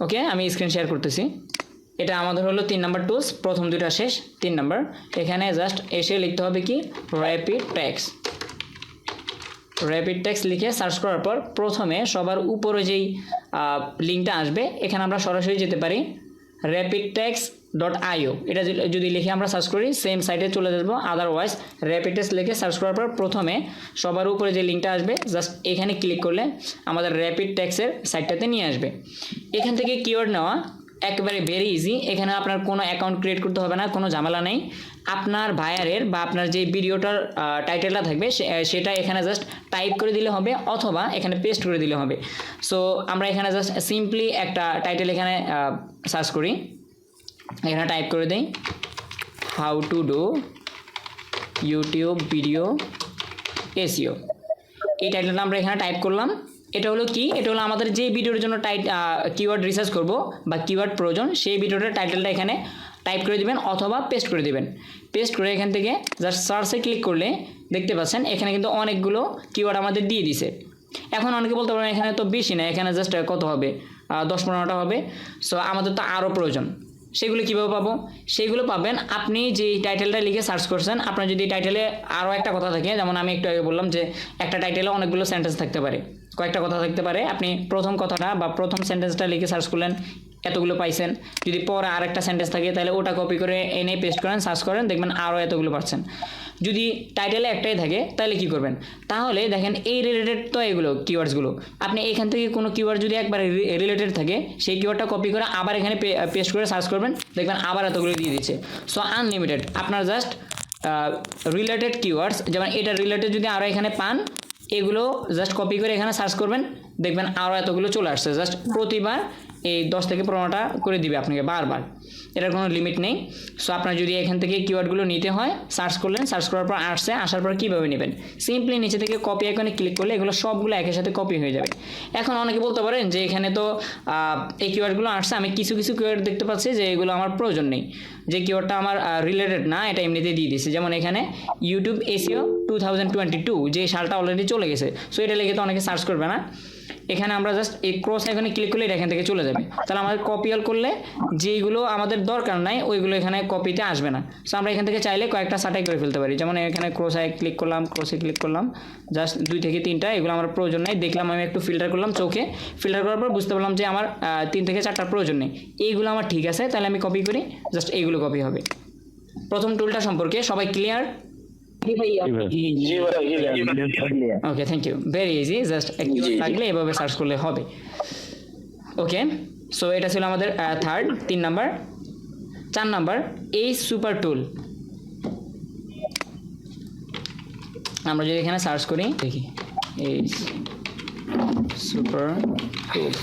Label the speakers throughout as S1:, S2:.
S1: ওকে, আমি screen share করতেছি। এটা আমাদের হলো 3 নাম্বার টুলস, প্রথম দুটো শেষ, 3 নাম্বার। এখানে জাস্ট এসে লিখতে হবে কি র্যাপিড টেক্সট। র্যাপিড টেক্সট লিখে সার্চ করার পর প্রথমে সবার উপরে যেই লিঙ্কটা আসবে এখানে আমরা সরাসরি যেতে পারি rapidtext.io। এটা যদি লিখে আমরা সার্চ করি সেম সাইটে চলে যাব। আদারওয়াইজ র্যাপিড টেক্সট লিখে সার্চ করার পর প্রথমে সবার উপরে যে লিঙ্কটা আসবে জাস্ট এখানে ক্লিক করলে আমাদের র্যাপিড টেক্সটের সাইটটাতে নিয়ে আসবে। এখান থেকে কিওয়ার্ড নেওয়া একেবারে ভেরি ইজি। এখানে আপনার কোনো অ্যাকাউন্ট ক্রিয়েট করতে হবে না, কোনো ঝামেলা নেই। আপনার ভাইয়ারের বা আপনার যে ভিডিওটার টাইটেলটা থাকবে সেটা এখানে জাস্ট টাইপ করে দিলে হবে অথবা এখানে পেস্ট করে দিলে হবে। সো আমরা এখানে জাস্ট সিম্পলি একটা টাইটেল এখানে সার্চ করি, এখানে টাইপ করে দেই how to do YouTube video SEO. এই টাইটেলটা আমরা এখানে টাইপ করলাম। এটা হলো কি, এটা হলো আমাদের যে ভিডিওর জন্য কিওয়ার্ড রিসার্চ করব বা কিওয়ার্ড প্রয়োজন সেই ভিডিওটার টাইটেলটা এখানে টাইপ করে দিবেন অথবা পেস্ট করে দিবেন। পেস্ট করে এখান থেকে জাস্ট সার্চে ক্লিক করলে দেখতে পাচ্ছেন এখানে কিন্তু অনেকগুলো কিওয়ার্ড আমাদের দিয়ে দিছে। এখন অনেকে বলতে পারেন এখানে তো বেশি না, এখানে জাস্ট কত হবে 10-15টা হবে। সো আমাদের তো আরও প্রয়োজন। সেগুলো কীভাবে পাবো? সেগুলো পাবেন আপনি যে টাইটেলটা লিখে সার্চ করছেন, আপনার যদি টাইটেলে আরও একটা কথা থাকে, যেমন আমি একটু আগে বললাম যে একটা টাইটেলে অনেকগুলো সেন্টেন্স থাকতে পারে, কয়েকটা কথা থাকতে পারে। আপনি প্রথম কথাটা বা প্রথম সেন্টেন্সটা লিখে সার্চ করলেন, এতগুলো পাইছেন। যদি পরে আর একটা সেন্টেন্স থাকে তাহলে ওটা কপি করে এনে পেস্ট করেন, সার্চ করেন, দেখবেন আরও এতগুলো পাচ্ছেন। যদি টাইটেলে একটাই থাকে তাহলে কি করবেন? তাহলে দেখেন এই রিলেটেড তো এগুলো কিওয়ার্ডসগুলো, আপনি এখান থেকে কোনো কিওয়ার্ড যদি একবার রিলেটেড থাকে সেই কিওয়ার্ডটা কপি করে আবার এখানে পেস্ট করে সার্চ করবেন, দেখবেন আবার এতগুলো দিয়ে দিচ্ছে। সো আনলিমিটেড আপনার জাস্ট রিলেটেড কিওয়ার্ডস, যেমন এটা রিলেটেড যদি আরও এখানে পান, এগুলো জাস্ট কপি করে এখানে সার্চ করবেন, দেখবেন আরও এতগুলো চলে আসছে। জাস্ট প্রতিবার এই 10 থেকে 15টা করে দিবে আপনাকে বারবার, এটার কোনো লিমিট নেই। সো আপনার যদি এখান থেকে কিওয়ার্ডগুলো নিতে হয় সার্চ করলেন, সার্চ করার পর আসার পর কীভাবে নেবেন? সিম্পলি নিচে থেকে কপি আইকনে ক্লিক করলে এগুলো সবগুলো একের সাথে কপি হয়ে যাবে। এখন অনেকে বলতে পারেন যে এখানে তো এই কিওয়ার্ডগুলো আসছে, আমি কিছু কিওয়ার্ড দেখতে পাচ্ছি যে এগুলো আমার প্রয়োজন নেই, যে কিওয়ার্ডটা আমার রিলেটেড না, এটা এমনিতে দিয়ে দিয়েছে। যেমন এখানে ইউটিউব এসইও 2022, যে সালটা অলরেডি চলে গেছে। সো এটা লিখে তো অনেকে সার্চ করবে না। এখানে আমরা জাস্ট এই ক্রস আইকনে ক্লিক করলে এটা এখান থেকে চলে যাবে। তাহলে আমাদের কপি অল করলে যেইগুলো আমাদের দরকার নাই ওইগুলো এখানে কপিতে আসবে না। সো আমরা এখান থেকে চাইলে কয়েকটা ছাঁটাই করে ফেলতে পারি। যেমন এখানে ক্রসে ক্লিক করলাম, জাস্ট 2 থেকে 3টা, এগুলো আমার প্রয়োজন নেই। দেখলাম আমি একটু ফিল্টার করলাম চোখে, ফিল্টার করার পর বুঝতে পারলাম যে আমার 3 থেকে 4টার প্রয়োজন নেই, এইগুলো আমার ঠিক আছে, তাহলে আমি কপি করি, জাস্ট এইগুলো কপি হবে। প্রথম টুলটা সম্পর্কে সবাই clear? Okay, thank you. Very easy, just থাকলে এভাবে সার্চ করলে হবে। ওকে, সো এটা ছিল আমাদের 3 নাম্বার। 4 নাম্বার এই সুপার টুল। আমরা যদি এখানে সার্চ করি দেখি এই সুপার টুল,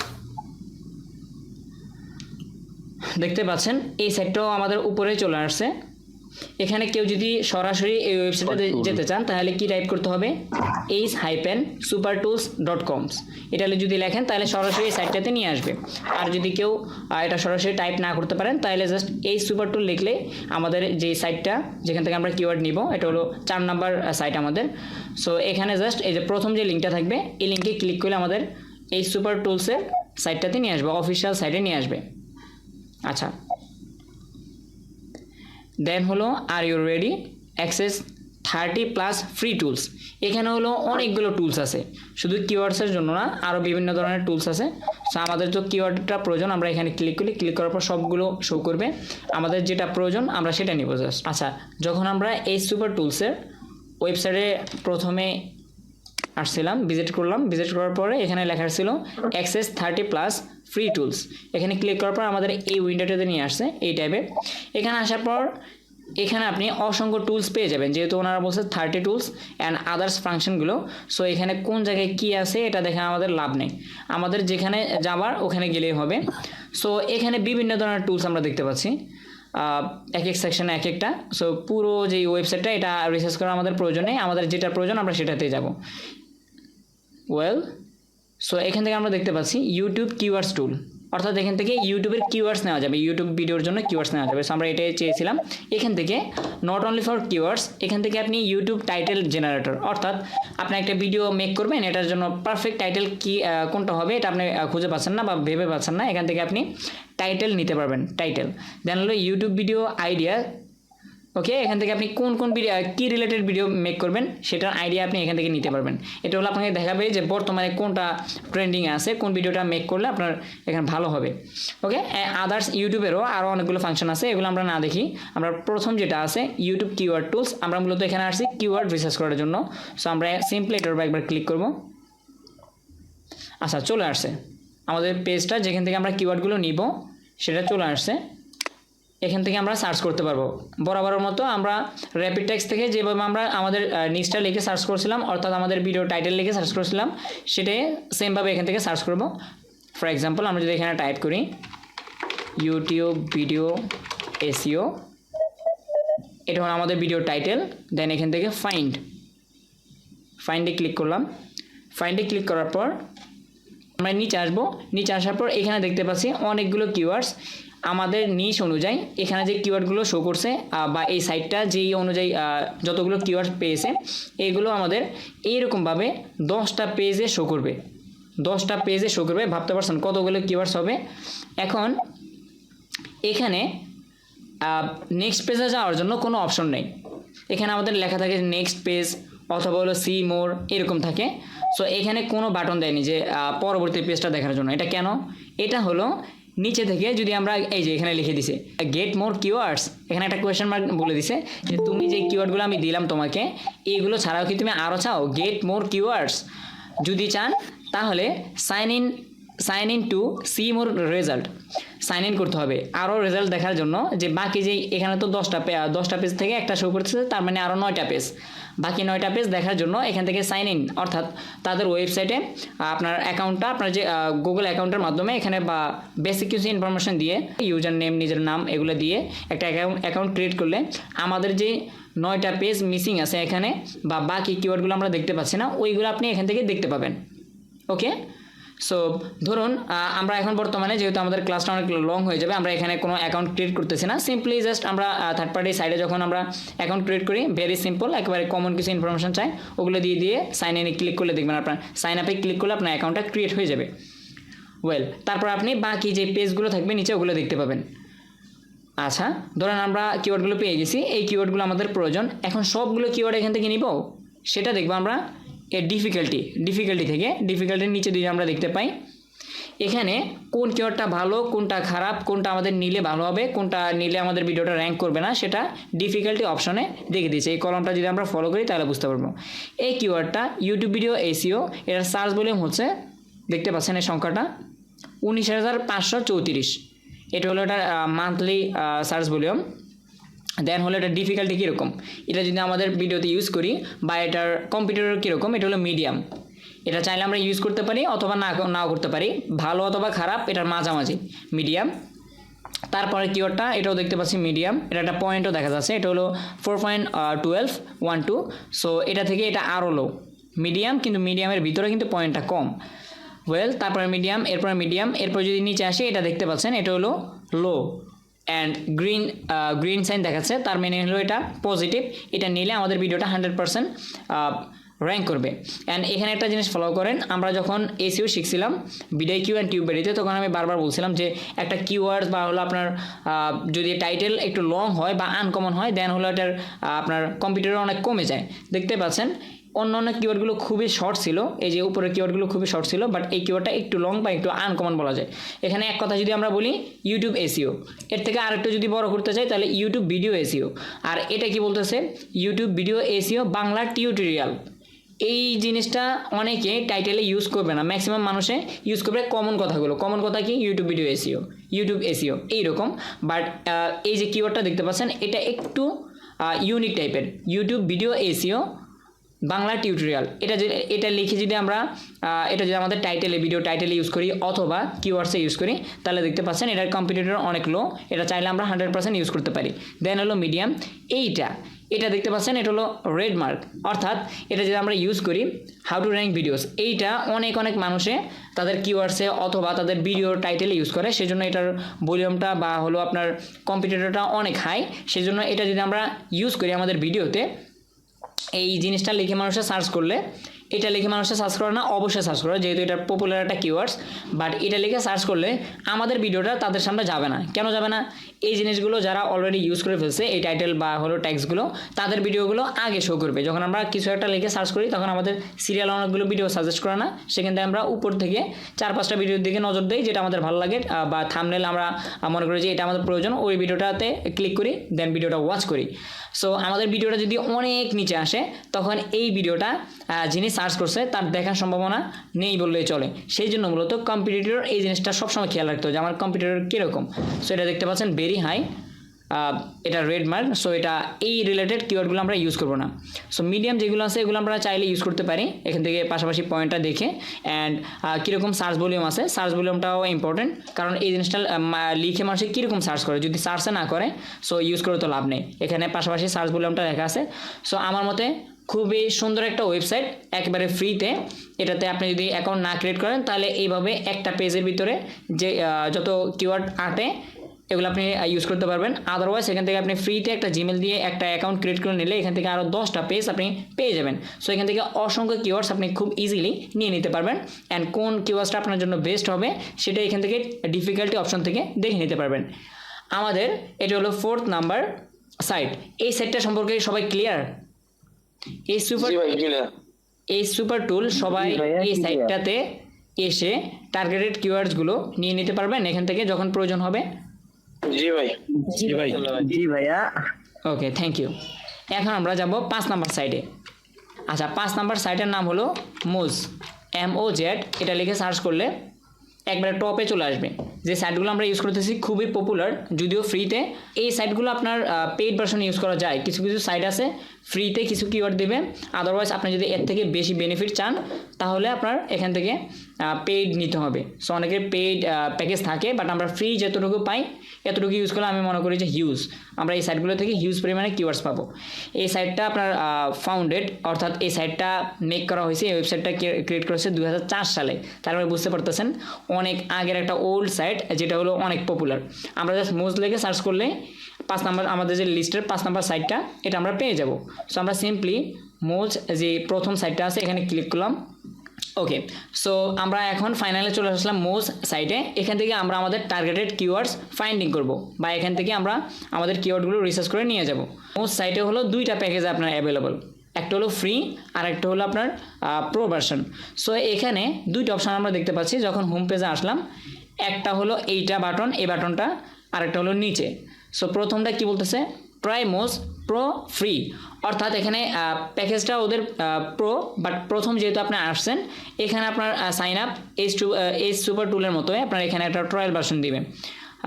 S1: দেখতে পাচ্ছেন এই সাইটটাও আমাদের উপরে চলে আসছে। এখানে কেউ যদি সরাসরি এই ওয়েবসাইটে যেতে চান তাহলে কি টাইপ করতে হবে? ace-supertools.com। এটা যদি লেখেন তাহলে সরাসরি এই সাইটটাতে নিয়ে আসবে। আর যদি কেউ এটা সরাসরি টাইপ না করতে পারেন তাহলে জাস্ট এই সুপার টুল লিখলে আমাদের যে সাইটটা যেখান থেকে আমরা কিওয়ার্ড নিব, এটা হলো 4 নাম্বার সাইট আমাদের। সো এখানে জাস্ট এই যে প্রথম যে লিঙ্কটা থাকবে এই লিঙ্কে ক্লিক করলে আমাদের এই সুপার টুলসের সাইটটাতে নিয়ে আসবে, অফিসিয়াল সাইটে নিয়ে আসবে। আচ্ছা, দেন হলো are you ready access 30+ free tools. এখানে হলো অনেকগুলো টুলস আছে, শুধু কিওয়ার্ডসের জন্য না, আরও বিভিন্ন ধরনের টুলস আছে। সো আমাদের তো কিওয়ার্ডটা প্রয়োজন, আমরা এখানে ক্লিক করার পর সবগুলো শো করবে। আমাদের যেটা প্রয়োজন আমরা সেটা নিব জাস্ট। আচ্ছা, যখন আমরা এই সুপার টুলসের ওয়েবসাইটে প্রথমে আসছিলাম, ভিজিট করার পরে এখানে লেখা ছিল অ্যাক্সেস 30+ ফ্রি টুলস। এখানে ক্লিক করার পর আমাদের এই উইন্ডোটাতে নিয়ে আসছে এই টাইপের। এখানে আসার পর এখানে আপনি অসংখ্য টুলস পেয়ে যাবেন, যেহেতু ওনারা বলছে 30 টুলস অ্যান্ড আদার্স ফাংশনগুলো। সো এখানে কোন জায়গায় কী আছে এটা দেখে আমাদের লাভ নেই, আমাদের যেখানে যাবার ওখানে গেলেই হবে। সো এখানে বিভিন্ন ধরনের টুলস আমরা দেখতে পাচ্ছি, এক সেকশনে এক একটা। সো পুরো যে ওয়েবসাইটটা এটা রিসার্চ করা আমাদের প্রয়োজন নেই, আমাদের যেটা প্রয়োজন আমরা সেটাতেই যাব। সো এখান থেকে আমরা দেখতে পাচ্ছি ইউটিউব কিওয়ার্ডস টুল। অর্থাৎ এখান থেকে ইউটিউবের কিওয়ার্ডস নেওয়া যাবে, ইউটিউব ভিডিওর জন্য কিওয়ার্ডস নেওয়া যাবে। সো আমরা এটাই চেয়েছিলাম। এখান থেকে নট অনলি ফর কিওয়ার্ডস, এখান থেকে আপনি ইউটিউব টাইটেল জেনারেটর, অর্থাৎ আপনি একটা ভিডিও মেক করবেন, এটার জন্য পারফেক্ট টাইটেল কি কোনটা হবে এটা আপনি খুঁজে পাচ্ছেন না বা ভেবে পাচ্ছেন না, এখান থেকে আপনি টাইটেল নিতে পারবেন। টাইটেল দেন হলো ইউটিউব ভিডিও আইডিয়া। ওকে, এখান থেকে আপনি কোন কোন ভিডিও কী রিলেটেড ভিডিও মেক করবেন সেটার আইডিয়া আপনি এখান থেকে নিতে পারবেন। এটা হলো আপনাকে দেখাবে যে বর্তমানে কোনটা ট্রেন্ডিংয়ে আছে, কোন ভিডিওটা মেক করলে আপনার এখানে ভালো হবে। ওকে, আদার্স ইউটিউবেরও আরও অনেকগুলো ফাংশন আছে, এগুলো আমরা না দেখি। আমরা প্রথম যেটা আছে ইউটিউব কিওয়ার্ড টুলস, আমরা মূলত এখানে আসছি কিওয়ার্ড রিসার্চ করার জন্য। সো আমরা সিম্পলি এটার উপর একবার ক্লিক করব। আচ্ছা, চলে আসছে আমাদের পেজটা, যেখান থেকে আমরা কিওয়ার্ডগুলো নিব সেটা চলে আসছে। এখান থেকে আমরা সার্চ করতে পারবো বরাবরের মতো। আমরা র্যাপিড টেক্সট থেকে যেভাবে আমরা আমাদের নিচটা লিখে সার্চ করছিলাম, অর্থাৎ আমাদের ভিডিও টাইটেল লিখে সার্চ করছিলাম, সেটাই সেমভাবে এখান থেকে সার্চ করব। ফর এক্সাম্পল আমরা যদি এখানে টাইপ করি ইউটিউব ভিডিও এসইও, এটা হলো আমাদের ভিডিও টাইটেল। দেন এখান থেকে ফাইন্ডে ক্লিক করলাম। ফাইন্ডে ক্লিক করার পর আমরা নিচে আসবো। নিচে আসার পর এখানে দেখতে পাচ্ছি অনেকগুলো কিওয়ার্ডস আমাদের নিশ অনুযায়ী এখানে যে কিওয়ার্ডগুলো শো করছে বা এই সাইটটা যেই অনুযায়ী যতগুলো কিওয়ার্ড পেয়েছে, এইগুলো আমাদের এইরকমভাবে 10টা পেজে শো করবে। 10টা পেজে শো করবে, ভাবতে পারছেন কতগুলো কিওয়ার্ডস হবে। এখন এখানে নেক্সট পেজে যাওয়ার জন্য কোনো অপশন নেই। এখানে আমাদের লেখা থাকে নেক্সট পেজ অথবা হলো সি মোর, এরকম থাকে। সো এখানে কোনো বাটন দেয়নি যে পরবর্তী পেজটা দেখার জন্য। এটা কেন? এটা হলো নিচে থেকে যদি আমরা এই যে এখানে লিখে দিছে গেট মোর কিওয়ার্ডস, এখানে একটা কোয়েশ্চেন মার্ক বলে দিছে যে তুমি যে কিওয়ার্ডগুলো আমি দিলাম তোমাকে, এইগুলো ছাড়াও কি তুমি আরও চাও গেট মোর কিওয়ার্ডস? যদি চান তাহলে sign in to see more result, sign in করতে হবে আরও রেজাল্ট দেখার জন্য। যে বাকি যে এখানে তো 10টা পেজ থেকে একটা শো করতেছে, তার মানে আরও 9টা পেজ, বাকি 9টা পেজ দেখার জন্য এখান থেকে সাইন ইন, অর্থাৎ তাদের ওয়েবসাইটে আপনার অ্যাকাউন্টটা, আপনার যে গুগল অ্যাকাউন্টের মাধ্যমে এখানে বা বেসিক কিছু ইনফরমেশন দিয়ে, ইউজার নেম, নিজের নাম এগুলো দিয়ে একটা অ্যাকাউন্ট ক্রিয়েট করলে আমাদের যে 9টা পেজ মিসিং আছে এখানে বা বাকি কিওয়ার্ডগুলো আমরা দেখতে পাচ্ছি না, ওইগুলো আপনি এখান থেকে দেখতে পাবেন। ওকে, সো ধরুন আমরা এখন বর্তমানে যেহেতু আমাদের ক্লাসটা অনেক লং হয়ে যাবে, আমরা এখানে কোনো অ্যাকাউন্ট ক্রিয়েট করতেছি না। সিম্পলি জাস্ট আমরা থার্ড পার্টি সাইডে যখন আমরা অ্যাকাউন্ট ক্রিয়েট করি, ভেরি সিম্পল, একেবারে কমন কিছু ইনফরমেশন চাই, ওগুলো দিয়ে সাইন ইনে ক্লিক করলে দেখবেন আপনার সাইন আপে ক্লিক করলে আপনার অ্যাকাউন্টটা ক্রিয়েট হয়ে যাবে। তারপর আপনি বাকি যে পেজগুলো থাকবে নিচে ওগুলো দেখতে পাবেন। আচ্ছা, ধরেন আমরা কিওয়ার্ডগুলো পেয়ে গেছি, এই কিওয়ার্ডগুলো আমাদের প্রয়োজন। এখন সবগুলো কিওয়ার্ড এখান থেকে নিব, সেটা দেখবো আমরা এর ডিফিকাল্টি থেকে। ডিফিকাল্টির নিচে দিয়ে আমরা দেখতে পাই এখানে কোন কিওয়ার্ডটা ভালো, কোনটা খারাপ, কোনটা আমাদের নিলে ভালো হবে, কোনটা নিলে আমাদের ভিডিওটা র্যাঙ্ক করবে না, সেটা ডিফিকাল্টি অপশনে দেখে দিয়েছে। এই কলমটা যদি আমরা ফলো করি তাহলে বুঝতে পারবো। এই কিওয়ার্ডটা ইউটিউব ভিডিও এসইও, এটার সার্চ ভলিউম হচ্ছে, দেখতে পাচ্ছেন এই সংখ্যাটা 19,534। এটা হলো এটার মান্থলি সার্চ ভলিউম। দেন হলো এটা ডিফিকাল্টি কীরকম, এটা যদি আমাদের ভিডিওতে ইউজ করি বা এটার কম্পিউটারের কীরকম, এটা হলো মিডিয়াম। এটা চাইলে আমরা ইউজ করতে পারি অথবা নাও করতে পারি, ভালো অথবা খারাপ, এটার মাঝামাঝি মিডিয়াম। তারপরে কিওয়ার্ডটা এটাও দেখতে পাচ্ছি মিডিয়াম, এটা একটা পয়েন্টও দেখা যাচ্ছে, এটা হলো 4.1212। সো এটা থেকে এটা আরও লো, মিডিয়াম, কিন্তু মিডিয়ামের ভিতরে কিন্তু পয়েন্টটা কম। তারপরে মিডিয়াম, এরপর যদি নিচে আসে এটা দেখতে পাচ্ছেন এটা হলো লো অ্যান্ড গ্রিন সাইন দেখাচ্ছে, তার মানে হলো এটা পজিটিভ। এটা নিলে আমাদের ভিডিওটা 100% র্যাঙ্ক করবে। অ্যান্ড এখানে একটা জিনিস ফলো করেন, আমরা যখন এসইও শিখছিলাম ভিডিও অ্যান্ড টিউবেরিতে, তখন আমি বারবার বলছিলাম যে একটা কিওয়ার্ড বা হলো আপনার যদি টাইটেল একটু লং হয় বা আনকমন হয়, দেন হলো এটার আপনার কম্পিউটারে অনেক কমে যায়। দেখতে পাচ্ছেন অন্য কিওয়ার্ডগুলো খুবই শর্ট ছিল, এই যে উপরের কিওয়ার্ডগুলো খুবই শর্ট ছিল, বাট এই কিওয়ার্ডটা একটু লং বা একটু আনকমন বলা যায়। এখানে এক কথা যদি আমরা বলি ইউটিউব এসইও, এর থেকে আরেকটু যদি বড় করতে চাই তাহলে ইউটিউব ভিডিও এসইও। আর এটা কি বলতেছে, YouTube video SEO Bangla tutorial. এই জিনিসটা অনেকে টাইটেলে ইউজ করবে না, ম্যাক্সিমাম মানুষে ইউজ করবে কমন কথাগুলো। কমন কথা কি, ইউটিউব ভিডিও এসইও এইরকম। বাট এই যে কিওয়ার্ডটা দেখতে পাচ্ছেন এটা একটু ইউনিক টাইপের, YouTube video SEO Bangla tutorial. এটা লিখে যদি আমরা এটা যদি আমাদের ভিডিও টাইটেলে ইউজ করি অথবা কিওয়ার্ডসে ইউজ করি, তাহলে দেখতে পাচ্ছেন এটার কম্পিটিটর অনেক লো, এটা চাইলে আমরা 100% ইউজ করতে পারি। দেন হলো মিডিয়াম, এটা দেখতে পাচ্ছেন, এটা হলো রেড মার্ক, অর্থাৎ এটা যদি আমরা ইউজ করি হাউ টু র্যাঙ্ক ভিডিওস, এইটা অনেক মানুষে তাদের কিওয়ার্ডসে অথবা তাদের ভিডিও টাইটেলে ইউজ করে, সেজন্য এটার ভলিউমটা বা হলো আপনার কম্পিটিটরটা অনেক হাই। সেজন্য এটা যদি আমরা ইউজ করি আমাদের ভিডিওতে, এই জিনিসটা লিখে মানুষে সার্চ করলে, এটা লিখে মানুষে সার্চ করে না, অবশ্যই সার্চ করে, যেহেতু এটা পপুলার একটা কিওয়ার্ডস, বাট এটা লিখে সার্চ করলে আমাদের ভিডিওটা তাদের সামনে যাবে না। কেন যাবে না? এই জিনিসগুলো যারা অলরেডি ইউজ করে ফেলছে, এই টাইটেল বা হলো ট্যাগসগুলো, তাদের ভিডিওগুলো আগে শো করবে। যখন আমরা কিছু একটা লিখে সার্চ করি তখন আমাদের সিরিয়াল অনেকগুলো ভিডিও সাজেস্ট করে না, সেখান থেকে আমরা উপর থেকে 4-5টা ভিডিওর দিকে নজর দিই যেটা আমাদের ভালো লাগে, বা থাম্বনেল আমরা মনে করি যে এটা আমাদের প্রয়োজন, ওই ভিডিওটাতে ক্লিক করি, দেন ভিডিওটা ওয়াচ করি। সো আমাদের ভিডিওটা যদি অনেক নিচে আসে তখন এই ভিডিওটা যিনি সার্চ করছে তার দেখার সম্ভাবনা নেই বললেই চলে। সেই জন্য মূলত কম্পিটিটর এই জিনিসটা সবসময় খেয়াল রাখতে হবে যে আমার কম্পিটিটর কীরকম। সো এটা দেখতে পাচ্ছেন ভেরি হাই, এটা রেড মার্ক। সো এটা এই রিলেটেড কিওয়ার্ডগুলো আমরা ইউজ করবো না। সো মিডিয়াম যেগুলো আছে এগুলো আমরা চাইলে ইউজ করতে পারি এখান থেকে, পাশাপাশি পয়েন্টটা দেখে। অ্যান্ড কীরকম সার্চ ভলিউম আছে, সার্চ ভলিউমটাও ইম্পর্টেন্ট, কারণ এই জিনিসটা লিখে মানুষ কীরকম সার্চ করে, যদি সার্চে না করে সো ইউজ করে তো লাভ নেই। এখানে পাশাপাশি সার্চ ভলিউমটা লেখা আছে। সো আমার মতে খুবই সুন্দর একটা ওয়েবসাইট, একেবারে ফ্রিতে। এটাতে আপনি যদি অ্যাকাউন্ট না ক্রিয়েট করেন তাহলে এইভাবে একটা পেজের ভিতরে যে যত কিওয়ার্ড আটে এগুলো আপনি ইউজ করতে পারবেন। আদারওয়াইজ এখান থেকে আপনি ফ্রিতে একটা জিমেল দিয়ে একটা অ্যাকাউন্ট ক্রিয়েট করে নিলে এখান থেকে আরও 10টা পেজ আপনি পেয়ে যাবেন। সো এখান থেকে অসংখ্য কিওয়ার্ডস আপনি খুব ইজিলি নিয়ে নিতে পারবেন, অ্যান্ড কোন কিওয়ার্ডসটা আপনার জন্য বেস্ট হবে সেটা এখান থেকে ডিফিকাল্টি অপশন থেকে দেখে নিতে পারবেন। আমাদের এটা হলো 4th নাম্বার সাইট। এই সাইটটা সম্পর্কে সবাই ক্লিয়ার? এই সুপার টুল সবাই এই সাইটটাতে এসে টার্গেটেড কিওয়ার্ডসগুলো নিয়ে নিতে পারবেন এখান থেকে যখন প্রয়োজন হবে।
S2: জি ভাইয়া।
S1: ওকে, থ্যাংক ইউ। এখন আমরা যাব 5 নাম্বার সাইটে। আচ্ছা, 5 নাম্বার সাইটের নাম হলো মোজ, MOZ। এটা লিখে সার্চ করলে একবারে টপে চলে আসবে। যে সাইটগুলো আমরা ইউজ করতেছি খুবই পপুলার, যদিও ফ্রিতে। এই সাইটগুলো আপনার পেইড ভার্সন ইউজ করা যায়। কিছু সাইট আছে ফ্রিতে কিছু কিওয়ার্ড দেবে, আদারওয়াইজ আপনি যদি এর থেকে বেশি বেনিফিট চান তাহলে আপনার এখান থেকে পেইড নিতে হবে। সো অনেকের পেইড প্যাকেজ থাকে, বাট আমরা ফ্রি যতটুকু পাই এতটুকু ইউজ করলে আমি মনে করি যে হিউজ, আমরা এই সাইটগুলো থেকে হিউজ পরিমাণে কিওয়ার্ডস পাবো। এই সাইটটা আপনার ফাউন্ডেড, অর্থাৎ এই সাইটটা মেক করা হয়েছে, এই ওয়েবসাইটটা ক্রিয়েট করেছে 2004 সালে। তারপরে বুঝতে পারতেছেন অনেক আগের একটা ওল্ড সাইট যেটা হলো অনেক পপুলার। আমরা জাস্ট মোজ লেগে সার্চ করলে 5 নাম্বার আমাদের যে লিস্টের 5 নাম্বার সাইটটা এটা আমরা পেয়ে যাব। সো আমরা সিম্পলি মোজ যে প্রথম সাইটটা আছে এখানে ক্লিক করলাম। ওকে, সো আমরা এখন ফাইনালে চলে আসলাম মোজ সাইটে। এখান থেকে আমরা আমাদের টার্গেটেড কিওয়ার্ডস ফাইন্ডিং করব, বা এখান থেকে আমরা আমাদের কিওয়ার্ডগুলো রিসার্চ করে নিয়ে যাব। মোজ সাইটে হলো 2টা প্যাকেজ আপনার অ্যাভেলেবল, একটা হলো ফ্রি আর একটা হলো আপনার প্রো ভার্সন। সো এখানে 2টা অপশান আমরা দেখতে পাচ্ছি যখন হোম পেজে আসলাম। একটা হলো এইটা বাটন, এই বাটনটা, আর একটা হলো নিচে। সো প্রথমটা কি বলতেছে, ট্রাই মোজ প্রো ফ্রি, অর্থাৎ এখানে প্যাকেজটা ওদের প্রো, বাট প্রথম যেহেতু আপনি আসছেন এখানে আপনার সাইন আপ এই সুপার টুলের মতোই আপনার এখানে একটা ট্রায়াল ভার্সন দিবেন।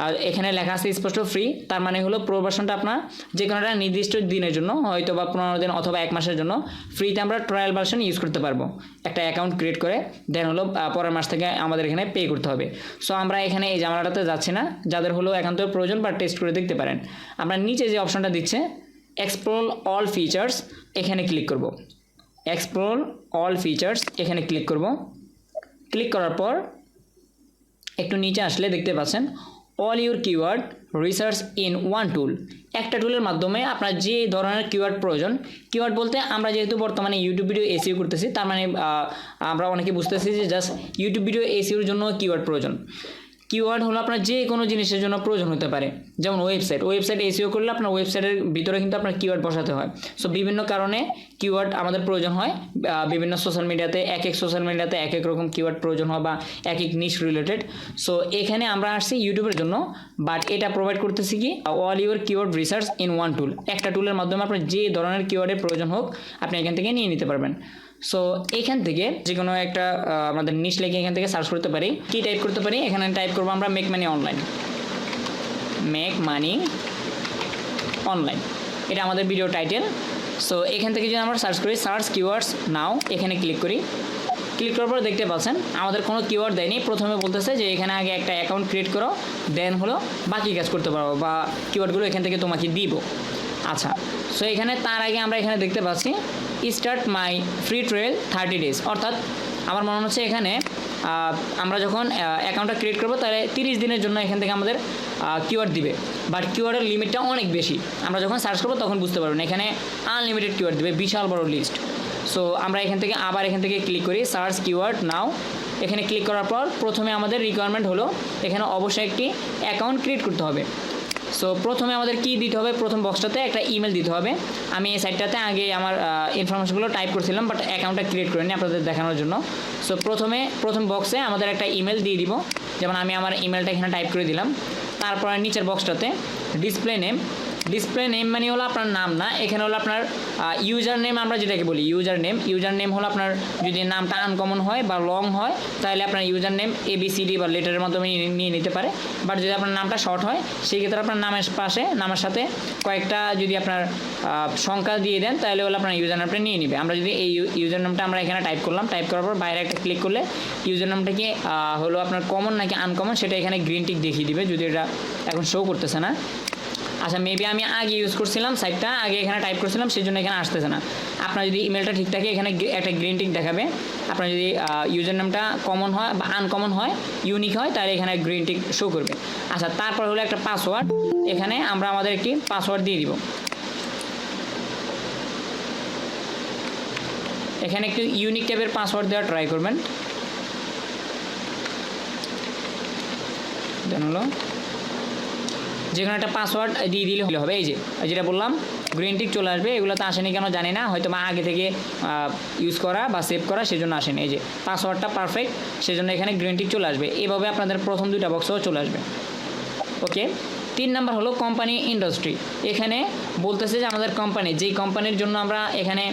S1: আর এখানে লেখা আছে স্পষ্ট ফ্রি, তার মানে হলো প্রো ভার্সনটা আপনার যে কোনো একটা নির্দিষ্ট দিনের জন্য, হয়তো বা 15 দিন অথবা 1 মাসের জন্য ফ্রিতে আমরা ট্রায়াল ভার্সন ইউজ করতে পারবো একটা অ্যাকাউন্ট ক্রিয়েট করে। দেন হলো পরের মাস থেকে আমাদের এখানে পে করতে হবে। সো আমরা এখানে এই জামালাটাতে যাচ্ছি না, যাদের হলো একান্ত প্রয়োজন বা টেস্ট করে দেখতে পারেন। আমরা নিচে যে অপশনটা দিচ্ছে এক্সপ্লোর অল ফিচার্স, এখানে ক্লিক করব। এক্সপ্লোর অল ফিচার্স এখানে ক্লিক করব। ক্লিক করার পর একটু নিচে আসলে দেখতে পাচ্ছেন all your keyword research in one tool. একটা টুলের মাধ্যমে আপনার যে ধরনের কিওয়ার্ড প্রয়োজন, কিওয়ার্ড বলতে আমরা যেহেতু বর্তমানে ইউটিউব ভিডিও এসইও করতেছি, তার মানে আমরা অনেকে বুঝতেছি যে জাস্ট ইউটিউব ভিডিও এসইওর জন্য কিওয়ার্ড প্রয়োজন। কিওয়ার্ড হলো আপনার যে কোনো জিনিসের জন্য প্রয়োজন হতে পারে, যেমন ওয়েবসাইট এসইও করলে আপনার ওয়েবসাইটের ভিতরে কিন্তু আপনার কিওয়ার্ড বসাতে হয়। সো বিভিন্ন কারণে কিওয়ার্ড আমাদের প্রয়োজন হয়। বিভিন্ন সোশ্যাল মিডিয়াতে সোশ্যাল মিডিয়াতে এক রকম কিওয়ার্ড প্রয়োজন হয় বা নিশ রিলেটেড। সো এখানে আমরা আসছি ইউটিউবের জন্য, বাট এটা প্রোভাইড করতেছি কি all your keyword research in one tool. একটা টুলের মাধ্যমে আপনার যে ধরনের কিওয়ার্ডের প্রয়োজন হোক আপনি এখান থেকে নিয়ে নিতে পারবেন। সো এখান থেকে যে কোনো একটা আমাদের নিশ লেগে এখান থেকে সার্চ করতে পারি। কি টাইপ করতে পারি, এখানে টাইপ করবো আমরা make money online. Make money online, এটা আমাদের ভিডিও টাইটেল। সো এখান থেকে যদি আমরা সার্চ করি সার্চ কিওয়ার্ডস নাও, এখানে ক্লিক করি। ক্লিক করার পর দেখতে পাচ্ছেন আমাদের কোনো কিওয়ার্ড দেয়নি। প্রথমে বলতেছে যে এখানে আগে একটা অ্যাকাউন্ট ক্রিয়েট করো, দেন হলো বাকি কাজ করতে পারবো বা কিওয়ার্ডগুলো এখান থেকে তোমাকে দিব। আচ্ছা, সো এখানে তার আগে আমরা এখানে দেখতে পাচ্ছি start my free trial 30 days, অর্থাৎ আমার মনে হচ্ছে এখানে আমরা যখন অ্যাকাউন্টটা ক্রিয়েট করবো তাহলে 30 দিনের জন্য এখান থেকে আমাদের কিওয়ার্ড দিবে, বাট কিওয়ার্ডের লিমিটটা অনেক বেশি। আমরা যখন সার্চ করবো তখন বুঝতে পারবেন এখানে আনলিমিটেড কিওয়ার্ড দিবে, বিশাল বড় লিস্ট। সো আমরা এখান থেকে ক্লিক করি সার্চ কিওয়ার্ড নাও। এখানে ক্লিক করার পর প্রথমে আমাদের রিকোয়ারমেন্ট হলো এখানে অবশ্যই একটি অ্যাকাউন্ট ক্রিয়েট করতে হবে। সো প্রথমে আমাদের কি দিতে হবে, প্রথম বক্সটাতে একটা ইমেল দিতে হবে। আমি এই সাইটটাতে আগে আমার ইনফরমেশনগুলো টাইপ করছিলাম, বাট অ্যাকাউন্টটা ক্রিয়েট করিনি আপনাদের দেখানোর জন্য। সো প্রথম বক্সে আমাদের একটা ইমেল দিয়ে দিব, যেমন আমি আমার ইমেলটা এখানে টাইপ করে দিলাম। তারপর নিচের বক্সটাতে ডিসপ্লে নেম মানে হলো আপনার নাম না, এখানে হলো আপনার ইউজার নেম, আমরা যেটাকে বলি ইউজার নেম হলো আপনার যদি নামটা আনকমন হয় বা লং হয় তাহলে আপনার ইউজার নেম ABCD বা লেটারের মাধ্যমে নিয়ে নিতে পারে। বাট যদি আপনার নামটা শর্ট হয় সেই ক্ষেত্রে আপনার নামের সাথে কয়েকটা যদি আপনার সংখ্যা দিয়ে দেন তাহলে হলো আপনার ইউজার নামটা নিয়ে নেবে। আমরা যদি এই ইউজার নামটা আমরা এখানে টাইপ করলাম, টাইপ করার পর বাইরে একটা ক্লিক করলে ইউজার নামটা কি হলো আপনার কমন নাকি আনকমন সেটা এখানে গ্রিন টিক দেখিয়ে দিবে, যদি এটা এখন শো করতেছে না। আচ্ছা, মেবি আমি আগে ইউজ করছিলাম সাইটটা, আগে এখানে টাইপ করছিলাম সেই জন্য এখানে আসতেছে না। আপনার যদি ইমেলটা ঠিক থাকে এখানে একটা গ্রিন টিক দেখাবে। আপনার যদি ইউজার নামটা কমন হয় বা আনকমন হয়, ইউনিক হয়, তাহলে এখানে গ্রিন টিক শো করবে। আচ্ছা, তারপর হলো একটা পাসওয়ার্ড, এখানে আমরা আমাদের একটি পাসওয়ার্ড দিয়ে দিব। এখানে একটু ইউনিক টাইপের পাসওয়ার্ড দেওয়ার ট্রাই করবেন। দেন হলো যে কোনো একটা পাসওয়ার্ড দিয়ে দিলে হবে। এই যেটা বললাম গ্রিন টিক চলে আসবে, এগুলো তো আসেনি কেন জানি না, হয়তো বা আগে থেকে ইউজ করা বা সেভ করা সেজন্য আসেনি। এই যে পাসওয়ার্ডটা পারফেক্ট, সেজন্য এখানে গ্রিন টিক চলে আসবে। এভাবে আপনাদের প্রথম দুইটা বক্সও চলে আসবে। ওকে, 3 নাম্বার হলো কোম্পানি ইন্ডাস্ট্রি। এখানে বলতেছে যে আমাদের কোম্পানি, যেই কোম্পানির জন্য আমরা এখানে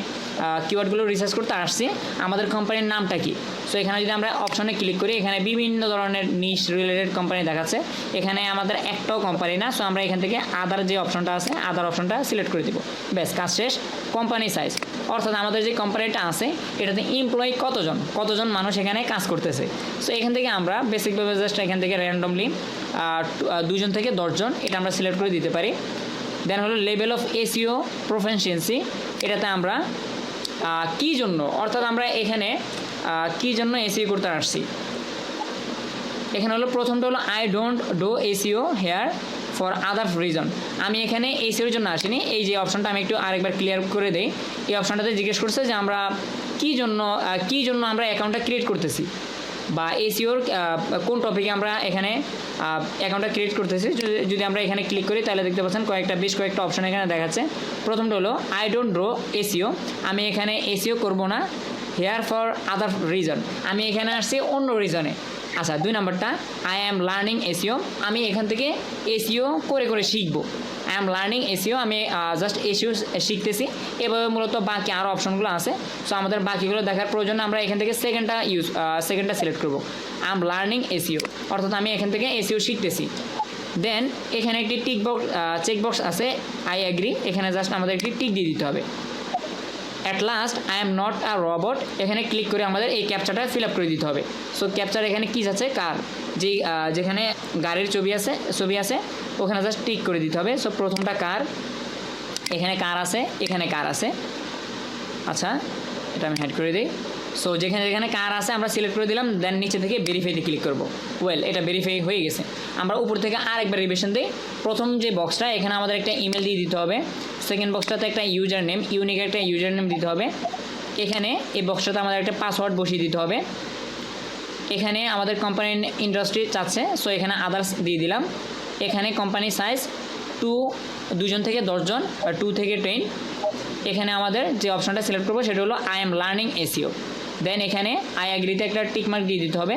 S1: কিওয়ার্ডগুলো রিসার্চ করতে আসছি, আমাদের কোম্পানির নামটা কি। সো এখানে যদি আমরা অপশনে ক্লিক করি, এখানে বিভিন্ন ধরনের নিশ রিলেটেড কোম্পানি দেখাচ্ছে। এখানে আমাদের একটাও কোম্পানি না, সো আমরা এখান থেকে আদার যে অপশনটা আছে আদার অপশনটা সিলেক্ট করে দিব। ব্যাস, কাজ শেষ। কোম্পানি সাইজ, অর্থাৎ আমাদের যে কোম্পানিটা আছে এটাতে এমপ্লয়ি কতজন মানুষ এখানে কাজ করতেছে। সো এখান থেকে আমরা বেসিকভাবে জাস্ট এখান থেকে র্যান্ডমলি 2 থেকে 10 জন এটা আমরা সিলেক্ট করে দিতে পারি। দেন হলো লেভেল অফ SEO প্রফিসিয়েন্সি, এটাতে আমরা কী জন্য, অর্থাৎ আমরা এখানে কী জন্য SEO করতে আসছি। এখানে হলো প্রথমটা হলো I don't do SEO here for other reason. আমি এখানে SEOর জন্য আসিনি। এই যে অপশনটা আমি একটু আরেকবার ক্লিয়ার করে দেই। এই অপশনটাতে জিজ্ঞেস করছে যে আমরা কী জন্য আমরা অ্যাকাউন্টটা ক্রিয়েট করতেছি, বা SEOর কোন টপিকে আমরা এখানে অ্যাকাউন্টটা ক্রিয়েট করতেছি। যদি আমরা এখানে ক্লিক করি তাহলে দেখতে পাচ্ছেন বেশ কয়েকটা অপশন এখানে দেখাচ্ছে। প্রথমটা হলো আই ডোন্ট ড্র SEO, আমি এখানে SEO করব না। হেয়ার ফর আদার রিজন, আমি এখানে আসছি অন্য রিজনে। আচ্ছা, 2 নাম্বারটা আই অ্যাম লার্নিং SEO, আমি এখান থেকে SEO করে শিখবো। আই অ্যাম লার্নিং SEO, আমি জাস্ট SEO শিখতেছি। এভাবে মূলত বাকি আরও অপশনগুলো আছে। সো আমাদের বাকিগুলো দেখার প্রয়োজন, আমরা এখান থেকে সেকেন্ডটা সিলেক্ট করবো। আই অ্যাম লার্নিং SEO, অর্থাৎ আমি এখান থেকে SEO শিখতেছি। দেন এখানে একটি চেকবক্স আছে আই অ্যাগ্রি, এখানে জাস্ট আমাদের একটি টিক দিয়ে দিতে হবে। At last I am not a robot, এখানে ক্লিক করে আমাদের এই ক্যাপচাটা ফিল আপ করে দিতে হবে। সো ক্যাপচার এখানে কী আছে, কার, যেখানে গাড়ির ছবি আছে ওখানে জাস্ট টিক করে দিতে হবে। সো প্রথমটা কার, এখানে কার আছে। আচ্ছা, এটা আমি হ্যাড করে দিই। সো যেখানে কার আছে আমরা সিলেক্ট করে দিলাম। দেন নিচে থেকে ভেরিফাইতে ক্লিক করব। এটা ভেরিফাই হয়ে গেছে। আমরা উপর থেকে আরেকবার রিভিশন দিই। প্রথম যে বক্সটা এখানে আমাদের একটা ইমেল দিয়ে দিতে হবে। সেকেন্ড বক্সটাতে একটা ইউজার নেম, ইউনিক একটা ইউজার নেম দিতে হবে। এখানে এই বক্সটাতে আমাদের একটা পাসওয়ার্ড বসিয়ে দিতে হবে। এখানে আমাদের কোম্পানির ইন্ডাস্ট্রি চাচ্ছে, সো এখানে আদার্স দিয়ে দিলাম। এখানে কোম্পানি সাইজ 2 থেকে 10 জন, 2 থেকে 10। এখানে আমাদের যে অপশনটা সিলেক্ট করবো সেটা হলো আই এম লার্নিং SEO। দেন এখানে আই অ্যাগ্রিতে একটা টিকমার্ক দিয়ে দিতে হবে।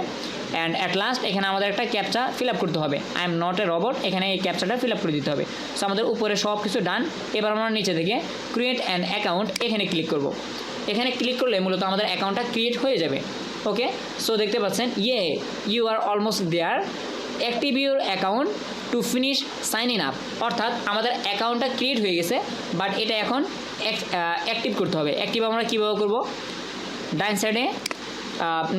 S1: অ্যান্ড অ্যাট লাস্ট এখানে আমাদের একটা ক্যাপচা ফিল আপ করতে হবে। I am not a robot, এখানে এই ক্যাপচাটা ফিল আপ করে দিতে হবে। সো আমাদের উপরে সব কিছু ডান। এবার আমরা নিচে থেকে ক্রিয়েট অ্যান অ্যাকাউন্ট এখানে ক্লিক করব। এখানে ক্লিক করলে মূলত আমাদের অ্যাকাউন্টটা ক্রিয়েট হয়ে যাবে। ওকে, সো দেখতে পাচ্ছেন you are almost there, active your account to finish sign in up, অর্থাৎ আমাদের অ্যাকাউন্টটা ক্রিয়েট হয়ে গেছে, বাট এটা এখন অ্যাক্টিভ করতে হবে। অ্যাক্টিভ আমরা কীভাবে করব, ডাইন সাইডে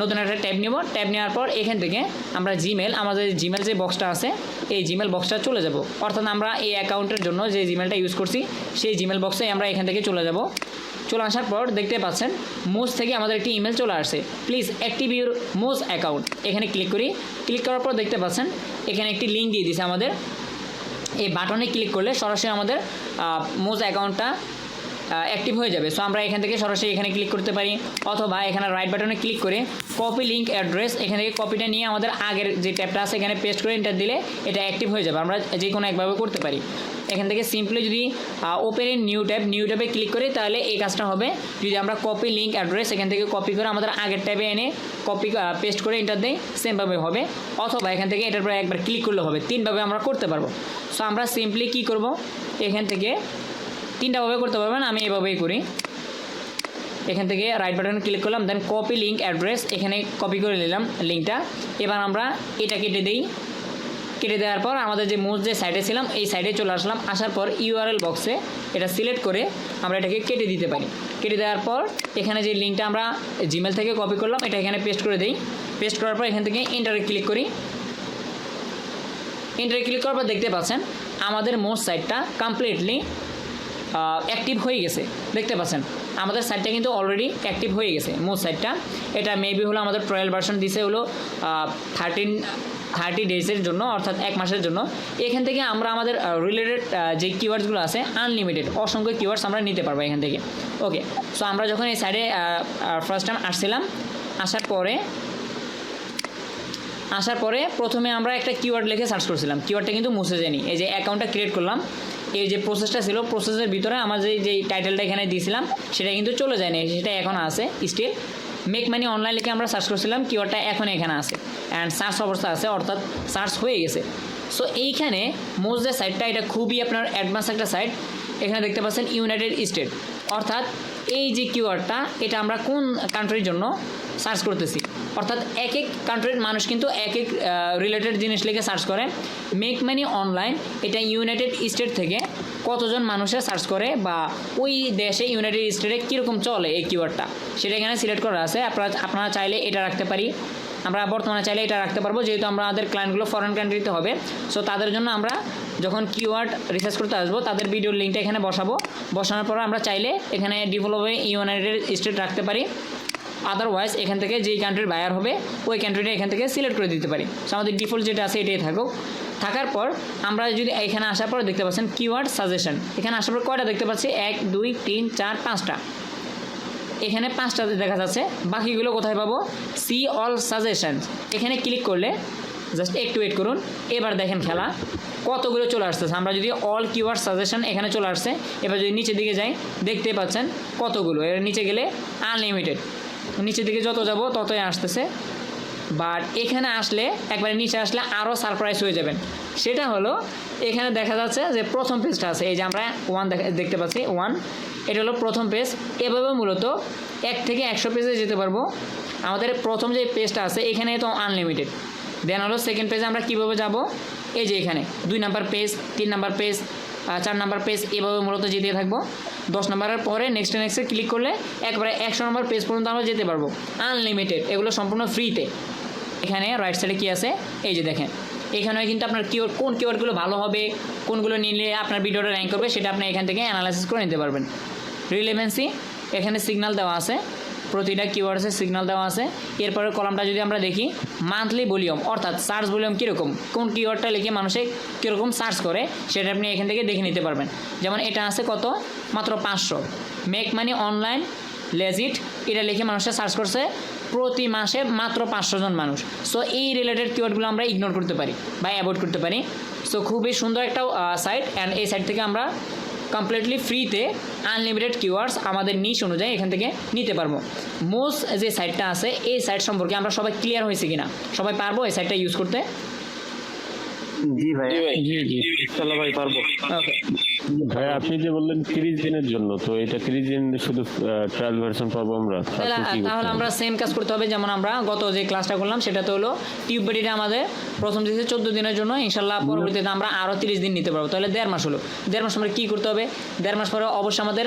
S1: নতুন একটা ট্যাব নেব। ট্যাব নেওয়ার পর এখান থেকে আমরা জিমেল, আমাদের জিমেল যে বক্সটা আছে এই জিমেল বক্সটা চলে যাব। অর্থাৎ আমরা এই অ্যাকাউন্টের জন্য যে জিমেলটা ইউজ করছি সেই জিমেল বক্সে আমরা এখান থেকে চলে যাব। চলে আসার পর দেখতে পাচ্ছেন মোজ থেকে আমাদের একটি ইমেল চলে আসছে, প্লিজ অ্যাক্টিভ ইউর মোজ অ্যাকাউন্ট। এখানে ক্লিক করি। ক্লিক করার পর দেখতে পাচ্ছেন এখানে একটি লিঙ্ক দিয়ে দিয়েছে আমাদের। এই বাটনে ক্লিক করলে সরাসরি আমাদের মোজ অ্যাকাউন্টটা অ্যাক্টিভ হয়ে যাবে। সো আমরা এখান থেকে সরাসরি এখানে ক্লিক করতে পারি, অথবা এখানে রাইট বাটনে ক্লিক করে কপি লিঙ্ক অ্যাড্রেস, এখান থেকে কপিটা নিয়ে আমাদের আগের যে ট্যাবটা আছে এখানে পেস্ট করে এন্টার দিলে এটা অ্যাক্টিভ হয়ে যাবে। আমরা যে কোনো একভাবে করতে পারি। এখান থেকে সিম্পলি যদি ওপেন ইন নিউ ট্যাবে ক্লিক করি তাহলে এই কাজটা হবে। যদি আমরা কপি লিঙ্ক অ্যাড্রেস এখান থেকে কপি করে আমাদের আগের ট্যাবে এনে কপি পেস্ট করে এন্টার দিই, সেমভাবে হবে। অথবা এখান থেকে এটার পরে একবার ক্লিক করলে হবে। তিনভাবে আমরা করতে পারবো। সো আমরা সিম্পলি কী করব, এখান থেকে তিনটাভাবে করতে পারবেন, আমি এভাবেই করি। এখান থেকে রাইট বাটনে ক্লিক করলাম, দেন কপি লিঙ্ক অ্যাড্রেস, এখানে কপি করে নিলাম লিঙ্কটা। এবার আমরা এটা কেটে দিই। কেটে দেওয়ার পর আমাদের যে মোজ যে সাইডে ছিলাম এই সাইডে চলে আসলাম। আসার পর ইউআরএল বক্সে এটা সিলেক্ট করে আমরা এটাকে কেটে দিতে পারি। কেটে দেওয়ার পর এখানে যে লিঙ্কটা আমরা জিমেল থেকে কপি করলাম এটা এখানে পেস্ট করে দিই। পেস্ট করার পর এখান থেকে এন্টারে ক্লিক করি। এন্টারে ক্লিক করার পর দেখতে পাচ্ছেন আমাদের মোজ সাইটটা কমপ্লিটলি অ্যাক্টিভ হয়ে গেছে। দেখতে পাচ্ছেন আমাদের সাইটটা কিন্তু অলরেডি অ্যাক্টিভ হয়ে গেছে মোজ সাইটটা। এটা মেবি হলো আমাদের ট্রায়াল ভার্সন দিছে হলো 30 ডেজের জন্য, অর্থাৎ 1 মাসের জন্য। এখান থেকে আমরা আমাদের রিলেটেড যে কিওয়ার্ডসগুলো আছে আনলিমিটেড অসংখ্য কিওয়ার্ডস আমরা নিতে পারবো এখান থেকে। ওকে, সো আমরা যখন এই সাইডে ফার্স্ট টাইম আসছিলাম, আসার পরে প্রথমে আমরা একটা কিওয়ার্ড লিখে সার্চ করছিলাম, কিওয়ার্ডটা কিন্তু মুছে যায়নি। এই যে অ্যাকাউন্টটা ক্রিয়েট করলাম, এই যে প্রসেসটা ছিল প্রসেসের ভিতরে আমার যে টাইটেলটা এখানে দিয়েছিলাম সেটা কিন্তু চলে যায়নি, সেটা এখন আছে স্টিল। মেক মানি অনলাইন লিখে আমরা সার্চ করছিলাম, কিওয়ার্ডটা এখন এখানে আছে অ্যান্ড সার্চ অবস্থা আছে, অর্থাৎ সার্চ হয়ে গেছে। সো এইখানে মোজ যে সাইটটা এটা খুবই আপনার অ্যাডভান্স একটা সাইট। এখানে দেখতে পাচ্ছেন ইউনাইটেড স্টেট, অর্থাৎ এই যে কিওয়ার্ডটা এটা আমরা কোন কান্ট্রির জন্য সার্চ করতেছি, অর্থাৎ এক এক কান্ট্রির মানুষ কিন্তু এক এক রিলেটেড জিনিস লিখে সার্চ করে। মেক মানি অনলাইন এটা ইউনাইটেড স্টেট থেকে কতজন মানুষের সার্চ করে বা ওই দেশে ইউনাইটেড স্টেটে কীরকম চলে এই কিওয়ার্ডটা সেটা এখানে সিলেক্ট করা আছে। আপনারা চাইলে এটা রাখতে পারি, আমরা বর্তমানে চাইলে এটা রাখতে পারবো, যেহেতু আমাদের ক্লায়েন্টগুলো ফরেন কান্ট্রিতে হবে। সো তাদের জন্য আমরা যখন কিওয়ার্ড রিসার্চ করতে আসবো তাদের ভিডিওর লিঙ্কটা এখানে বসানোর পর আমরা চাইলে এখানে ডেভেলপে ইউনাইটেড স্টেট রাখতে পারি। আদারওয়াইজ এখান থেকে যেই কান্ট্রির বায়ার হবে ওই কান্ট্রিটা এখান থেকে সিলেক্ট করে দিতে পারি। সো আমাদের ডিফল্ট যেটা আছে এটাই থাকুক। থাকার পর আমরা যদি এখানে আসার পর দেখতে পাচ্ছেন কিওয়ার্ড সাজেশন, এখানে আসার পর কয়টা দেখতে পাচ্ছি 1 2 3 4 5টা, এখানে 5টা দেখা যাচ্ছে। বাকিগুলো কোথায় পাবো? সি অল সাজেশন, এখানে ক্লিক করলে জাস্ট একটু ওয়েট করুন। এবার দেখেন খেলা কতগুলো চলে আসতেছে। আমরা যদি অল কিওয়ার্ড সাজেশন এখানে চলে আসছে, এবার যদি নিচের দিকে যাই দেখতে পাচ্ছেন কতগুলো। এর নিচে গেলে আনলিমিটেড, নিচের দিকে যত যাব ততই আসতেছে। বাট এখানে আসলে একবারে নিচে আসলে আরও সারপ্রাইজ হয়ে যাবেন। সেটা হলো এখানে দেখা যাচ্ছে যে প্রথম পেজটা আছে, এই যে আমরা 1 দেখতে পাচ্ছি 1, এটা হলো প্রথম পেজ। এভাবে মূলত 1 থেকে 100 পেজে যেতে পারবো। আমাদের প্রথম যে পেজটা আছে এখানে তো আনলিমিটেড। দেন হলো সেকেন্ড পেজে আমরা কীভাবে যাব, এই যে এখানে 2 number page, 3 number page, 4 number page, এভাবে মূলত যেতে থাকবো। 10 নাম্বারের পরে নেক্সটে ক্লিক করলে একবারে 100 নম্বর পেজ পর্যন্ত আমরা যেতে পারবো আনলিমিটেড। এগুলো সম্পূর্ণ ফ্রিতে। এখানে রাইট সাইডে কী আছে এই যে দেখেন, এখানে কিন্তু আপনার কোন কিওয়ার্ডগুলো ভালো হবে, কোনগুলো নিলে আপনার ভিডিওটা র্যাঙ্ক করবে সেটা আপনি এখান থেকে অ্যানালাইসিস করে নিতে পারবেন। রিলেভেন্সি এখানে সিগন্যাল দেওয়া আছে, প্রতিটা কিওয়ার্ডসের সিগন্যাল দেওয়া আছে। এরপরের কলামটা যদি আমরা দেখি মান্থলি ভলিউম, অর্থাৎ সার্চ ভলিউম কীরকম, কোন কিওয়ার্ডটা লিখে মানুষে কীরকম সার্চ করে সেটা আপনি এখান থেকে দেখে নিতে পারবেন। যেমন এটা আছে কত, মাত্র 500। মেক মানি অনলাইন লেজিট এটা লিখে মানুষে সার্চ করছে প্রতি মাসে মাত্র 500 জন মানুষ। সো এই রিলেটেড কিওয়ার্ডগুলো আমরা ইগনোর করতে পারি বা অ্যাভয়েড করতে পারি। সো খুবই সুন্দর একটা সাইট, অ্যান্ড এই সাইট থেকে আমরা কমপ্লিটলি ফ্রিতে আনলিমিটেড কিওয়ার্ডস আমাদের নিশ অনুযায়ী এখান থেকে নিতে পারবো। মোস্ট যে সাইটটা আছে এই সাইট সম্পর্কে আমরা সবাই ক্লিয়ার হয়েছি কিনা, সবাই পারবো এই সাইটটা ইউজ করতে?
S2: জি ভাই, জি চলো ভাই পারবো।
S1: ওকে
S3: ভাই আপনি যে বললেন 30 দিনের জন্য, তো এটা 30 দিন শুধু ট্রায়াল ভার্সন পাবো আমরা?
S1: তাহলে আমরা সেম কাজ করতে হবে। যেমন আমরা গত যে ক্লাসটা করলাম সেটা তো হলো টিউববেডিটা আমাদের প্রথম দিকে 14 দিনের জন্য, ইনশাল্লাহ পরবর্তীতে আমরা আরও 30 দিন নিতে পারবো। তাহলে 1.5 মাস হলো। 1.5 মাস আমরা কী করতে হবে? 1.5 মাস পরে অবশ্যই আমাদের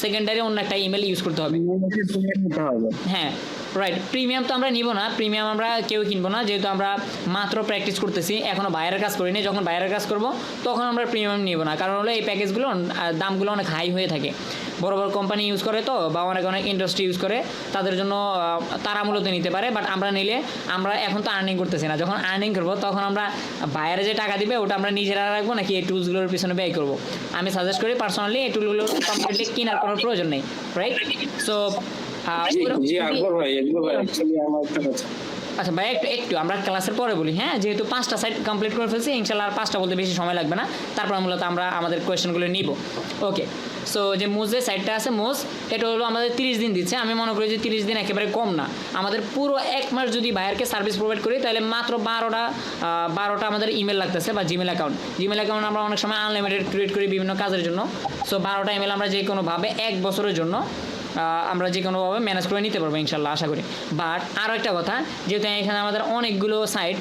S1: সেকেন্ডারি অন্য একটা ইমেল ইউজ করতে হবে। হ্যাঁ, রাইট, প্রিমিয়াম তো আমরা নিব না, প্রিমিয়াম আমরা কেউ কিনবো না, যেহেতু আমরা মাত্র প্র্যাকটিস করতেছি, এখনও বাইরের কাজ করিনি। যখন বাইরের কাজ করব তখন আমরা প্রিমিয়াম নিব না, কারণ হলো এই প্যাকেজগুলো দামগুলো অনেক হাই হয়ে থাকে। বড় বড় কোম্পানি ইউজ করে তো, বা অনেক অনেক ইন্ডাস্ট্রি ইউজ করে, তাদের জন্য তারা মূলত নিতে পারে। বাট আমরা নিলে আমরা এখন তো আর্নিং করতেছি না, যখন আর্নিং করবো তখন আমরা বাইরে যে টাকা দিবে ওটা আমরা নিজেরা রাখবো নাকি এই টুলসগুলোর পিছনে ব্যয় করবো। আমি সাজেস্ট করি পার্সোনালি এই টুলগুলো কমপ্লিটলি কেনার কোনো প্রয়োজন নেই, রাইট? সো
S2: জি আকবর ভাই actually আমার একটা কথা।
S1: আচ্ছা ভাই, একটু আমরা ক্লাসের পরে বলি, হ্যাঁ? যেহেতু 5টা সাইট কমপ্লিট করে ফেলছি, ইনশাল্লাহ আর 5টা বলতে বেশি সময় লাগবে না। তারপর মূলত আমরা আমাদের কোয়েশ্চেনগুলো নিব। ওকে, সো যে মোজ যে সাইটটা আছে, মোজ এটা হলো আমাদের 30 দিন দিচ্ছে। আমি মনে করি যে 30 দিন একেবারে কম না। আমাদের পুরো 1 মাস যদি বাইরেকে সার্ভিস প্রোভাইড করি, তাহলে মাত্র 12টা আমাদের ইমেল লাগতেছে বা জিমেল অ্যাকাউন্ট আমরা অনেক সময় আনলিমিটেড ক্রিয়েট করি বিভিন্ন কাজের জন্য। সো 12টা ইমেল আমরা যে কোনোভাবে 1 বছরের জন্য আমরা যে কোনোভাবে ম্যানেজ করে নিতে পারবো ইনশাল্লাহ, আশা করি। বাট আরও একটা কথা, যেহেতু এখানে আমাদের অনেকগুলো সাইট,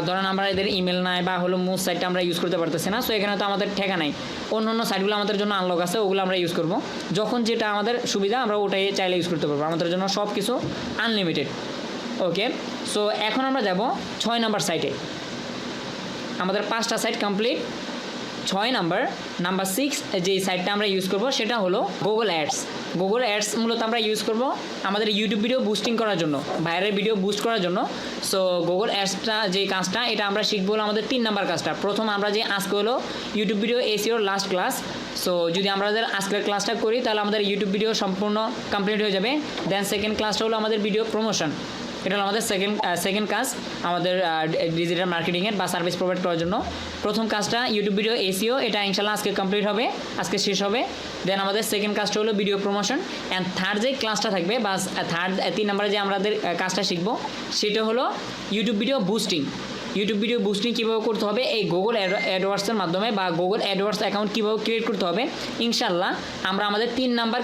S1: ধরেন আমরা এদের ইমেল নাই বা হলো মোজ সাইটটা আমরা ইউজ করতে পারতেছি না, সো এখানে তো আমাদের ঠেকা নাই। অন্য অন্য সাইটগুলো আমাদের জন্য আনলক আছে, ওগুলো আমরা ইউজ করবো। যখন যেটা আমাদের সুবিধা আমরা ওটাই চাইলে ইউজ করতে পারবো, আমাদের জন্য সব কিছু আনলিমিটেড। ওকে, সো এখন আমরা যাব 6 নাম্বার সাইটে। আমাদের 5টা সাইট কমপ্লিট। 6 নাম্বার 6 যে সাইটটা আমরা ইউজ করব সেটা হলো গুগল অ্যাডস। গুগল অ্যাডস মূলত আমরা ইউজ করব আমাদের ইউটিউব ভিডিও বুস্টিং করার জন্য, বাইরের ভিডিও বুস্ট করার জন্য। সো গুগল অ্যাডসটা যে কাজটা, এটা আমরা শিখবো হলো আমাদের 3 নাম্বার কাজটা। প্রথম আমরা যে আজকে হলো ইউটিউব ভিডিও এসইওর লাস্ট ক্লাস। সো যদি আমাদের আজকের ক্লাসটা করি তাহলে আমাদের ইউটিউব ভিডিও সম্পূর্ণ কমপ্লিট হয়ে যাবে। দেন সেকেন্ড ক্লাসটা হলো আমাদের ভিডিও প্রমোশন। এটা হলো আমাদের সেকেন্ড কাজ আমাদের ডিজিটাল মার্কেটিংয়ের বা সার্ভিস প্রোভাইড করার জন্য। প্রথম কাজটা ইউটিউব ভিডিও এসইও, এটা ইনশাল্লাহ আজকে কমপ্লিট হবে, আজকে শেষ হবে। দেন আমাদের সেকেন্ড কাজটা হলো ভিডিও প্রমোশন। অ্যান্ড থার্ড যে ক্লাসটা থাকবে বা 3 নম্বরে যে আমাদের কাজটা শিখবো সেটা হলো YouTube video boosting. YouTube video boosting কীভাবে করতে হবে এই গুগল অ্যাডওয়ার্ডসের মাধ্যমে, বা গুগল অ্যাডওয়ার্ডস অ্যাকাউন্ট কীভাবে ক্রিয়েট করতে হবে, ইনশাল্লাহ আমরা আমাদের 3 নাম্বার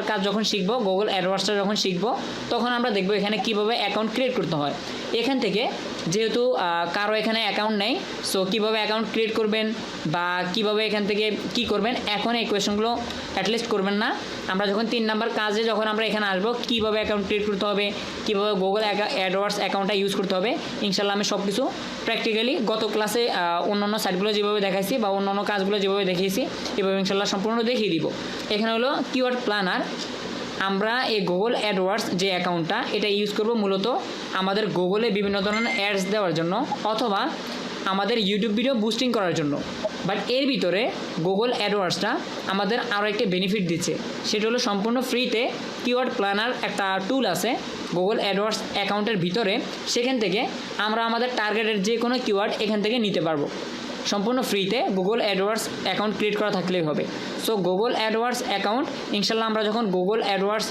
S1: কাজ যখন শিখবো, গুগল অ্যাডওয়ার্ডসটা যখন শিখবো, তখন আমরা দেখবো এখানে কীভাবে অ্যাকাউন্ট ক্রিয়েট করতে হয়। এখান থেকে যেহেতু কারো এখানে অ্যাকাউন্ট নেই, সো কীভাবে অ্যাকাউন্ট ক্রিয়েট করবেন বা কীভাবে এখান থেকে কী করবেন, এখন এই কোয়েশনগুলো অ্যাটলিস্ট করবেন না। আমরা যখন 3 নাম্বার কাজে যখন আমরা এখানে আসবো, কীভাবে অ্যাকাউন্ট ক্রিয়েট করতে হবে, কীভাবে গুগল অ্যাডওয়ার্ডস অ্যাকাউন্টটা ইউজ করতে হবে, ইনশাল্লাহ আমি সব কিছু প্র্যাকটিক্যালি গত ক্লাসে অন্যান্য সাইটগুলো যেভাবে দেখাইছি বা অন্যান্য কাজগুলো যেভাবে দেখিয়েছি, এভাবে ইনশাল্লাহ সম্পূর্ণ দেখিয়ে দিব। এখানে হলো কিওয়ার্ড প্ল্যানার। আমরা এই গুগল অ্যাডওয়ার্ডস যে অ্যাকাউন্টটা, এটা ইউজ করব মূলত আমাদের গুগলে বিভিন্ন ধরনের অ্যাডস দেওয়ার জন্য অথবা আমাদের ইউটিউব ভিডিও বুস্টিং করার জন্য। বাট এর ভিতরে গুগল অ্যাডওয়ার্ডসটা আমাদের আরও একটা বেনিফিট দিচ্ছে, সেটা হলো সম্পূর্ণ ফ্রিতে কিওয়ার্ড প্ল্যানার একটা টুল আছে গুগল অ্যাডওয়ার্ডস অ্যাকাউন্টের ভিতরে। সেখান থেকে আমরা আমাদের টার্গেটের যে কোনো কিওয়ার্ড এখান থেকে নিতে পারবো সম্পূর্ণ ফ্রিতে। গুগল অ্যাডওয়ার্ডস অ্যাকাউন্ট ক্রিয়েট করা থাকলেই হবে। সো গুগল অ্যাডওয়ার্ডস অ্যাকাউন্ট ইনশাল্লাহ আমরা যখন গুগল অ্যাডওয়ার্ডস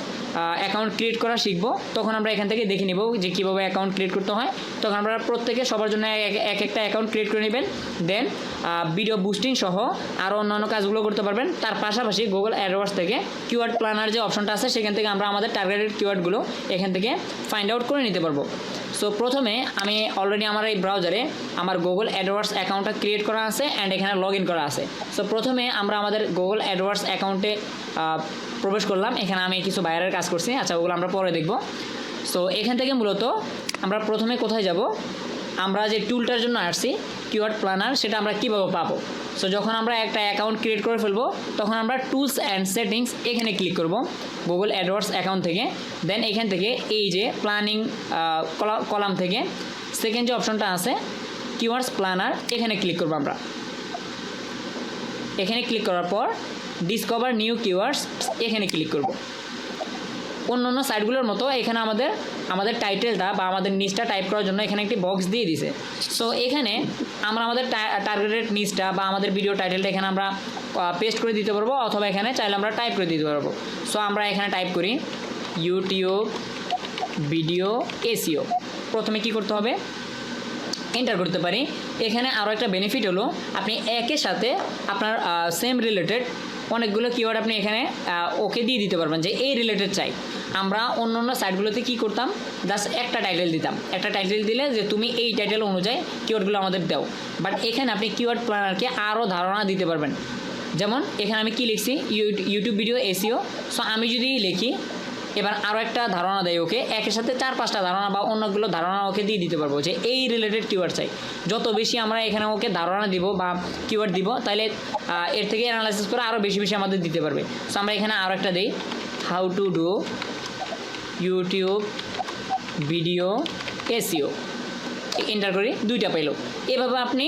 S1: অ্যাকাউন্ট ক্রিয়েট করা শিখবো, তখন আমরা এখান থেকে দেখে নেব যে কীভাবে অ্যাকাউন্ট ক্রিয়েট করতে হয়। তখন আমরা প্রত্যেকে সবার জন্য এক একটা অ্যাকাউন্ট ক্রিয়েট করে নেবেন। দেন ভিডিও বুস্টিং সহ আরও অন্যান্য কাজগুলো করতে পারবেন। তার পাশাপাশি গুগল অ্যাডওয়ার্ডস থেকে কিওয়ার্ড প্ল্যানার যে অপশনটা আছে, সেখান থেকে আমরা আমাদের টার্গেটেড কিওয়ার্ডগুলো এখান থেকে ফাইন্ড আউট করে নিতে পারবো। সো প্রথমে আমি অলরেডি আমার এই ব্রাউজারে আমার গুগল অ্যাডওয়ার্ডস অ্যাকাউন্টটা ক্রিয়েট করা আছে অ্যান্ড এখানে লগ ইন করা আছে। সো প্রথমে আমরা আমাদের গুগল অ্যাডওয়ার্ডস অ্যাকাউন্টে প্রবেশ করলাম। এখানে আমি কিছু বাইরের কাজ করছি, আচ্ছা ওগুলো আমরা পরে দেখব। সো এখান থেকে মূলত আমরা প্রথমে কোথায় যাব, আমরা যে টুলটার জন্য আসছি কিওয়ার্ড প্ল্যানার, সেটা আমরা কীভাবে পাবো। সো যখন আমরা একটা অ্যাকাউন্ট ক্রিয়েট করে ফেলবো, তখন আমরা টুলস অ্যান্ড সেটিংস এখানে ক্লিক করব গুগল অ্যাডওয়ার্ডস অ্যাকাউন্ট থেকে। দেন এখান থেকে এই যে প্ল্যানিং কলাম থেকে সেকেন্ড যে অপশনটা আছে কিওয়ার্ডস প্ল্যানার, এখানে ক্লিক করবো আমরা। এখানে ক্লিক করার পর ডিসকভার নিউ কিওয়ার্ডস এখানে ক্লিক করব। অন্য অন্য সাইটগুলোর মতো এখানে আমাদের টাইটেলটা বা আমাদের নিচটা টাইপ করার জন্য এখানে একটি বক্স দিয়ে দিছে। সো এখানে আমরা আমাদের টার্গেটেড নিচটা বা আমাদের ভিডিও টাইটেলটা এখানে আমরা পেস্ট করে দিতে পারবো, অথবা এখানে চাইলে আমরা টাইপ করে দিতে পারবো। সো আমরা এখানে টাইপ করি ইউটিউব ভিডিও এসইও। প্রথমে কি করতে হবে, এন্টার করতে পারি। এখানে আরও একটা বেনিফিট হলো আপনি একের সাথে আপনার সেম রিলেটেড অনেকগুলো কিওয়ার্ড আপনি এখানে ওকে দিয়ে দিতে পারবেন যে এই রিলেটেড চাই। আমরা অন্য অন্য সাইটগুলোতে কী করতাম, জাস্ট একটা টাইটেল দিতাম, একটা টাইটেল দিলে যে তুমি এই টাইটেল অনুযায়ী কিওয়ার্ডগুলো আমাদের দাও। বাট এখানে আপনি কিওয়ার্ড প্ল্যানারকে আরও ধারণা দিতে পারবেন। যেমন এখানে আমি কি লিখছি, ইউটিউব ভিডিও এসইও। সো আমি যদি লিখি এবার আরও একটা ধারণা দেয় ওকে, একের সাথে 4-5টা ধারণা বা অন্যগুলো ধারণা ওকে দিয়ে দিতে পারবো যে এই রিলেটেড কিওয়ার্ড চাই। যত বেশি আমরা এখানে ওকে ধারণা দিব বা কিওয়ার্ড দিব, তাহলে এর থেকে অ্যানালাইসিস করে আরও বেশি বেশি আমাদের দিতে পারবে। সো আমরা এখানে আরও একটা দিই, how to do YouTube video SEO, enter করি, 2টা পেলো। এভাবে আপনি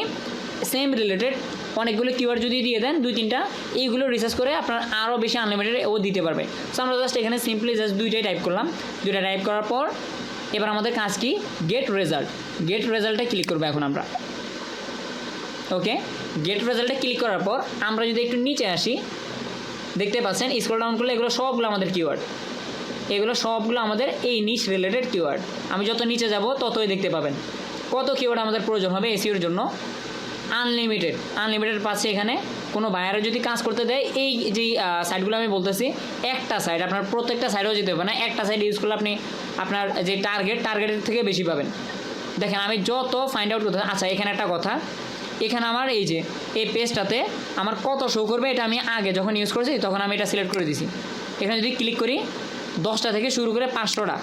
S1: সেম রিলেটেড অনেকগুলো কিওয়ার্ড যদি দিয়ে দেন 2-3টা, এইগুলো রিসার্চ করে আপনার আরও বেশি আনলিমিটেড ও দিতে পারবে। সো আমরা জাস্ট এখানে সিম্পলি জাস্ট 2টাই টাইপ করলাম। 2টা টাইপ করার পর এবার আমাদের কাজ কি, গেট রেজাল্ট। গেট রেজাল্টে ক্লিক করবো এখন আমরা। ওকে, গেট রেজাল্টে ক্লিক করার পর আমরা যদি একটু নিচে আসি, দেখতে পাচ্ছেন স্ক্রল ডাউন করলে এগুলো সবগুলো আমাদের কিওয়ার্ড, এগুলো সবগুলো আমাদের এই নিশ রিলেটেড কিওয়ার্ড। আমি যত নিচে যাব ততই দেখতে পাবেন কত কিওয়ার্ড আমাদের প্রয়োজন হবে এসইওর জন্য। আনলিমিটেড পাচ্ছে এখানে। কোনো বায়ারে যদি কাজ করতে দেয়, এই যে সাইটগুলো আমি বলতেছি, একটা সাইট আপনার প্রত্যেকটা সাইডেও যেতে হবে না, একটা সাইড ইউজ করলে আপনি আপনার যে টার্গেটের থেকে বেশি পাবেন। দেখেন আমি যত ফাইন্ড আউট করতে, আচ্ছা এখানে একটা কথা, এখানে আমার এই যে এই পেজটাতে আমার কত শো করবে এটা আমি আগে যখন ইউজ করেছি তখন আমি এটা সিলেক্ট করে দিছি। এখানে যদি ক্লিক করি 10টা থেকে শুরু করে 500টা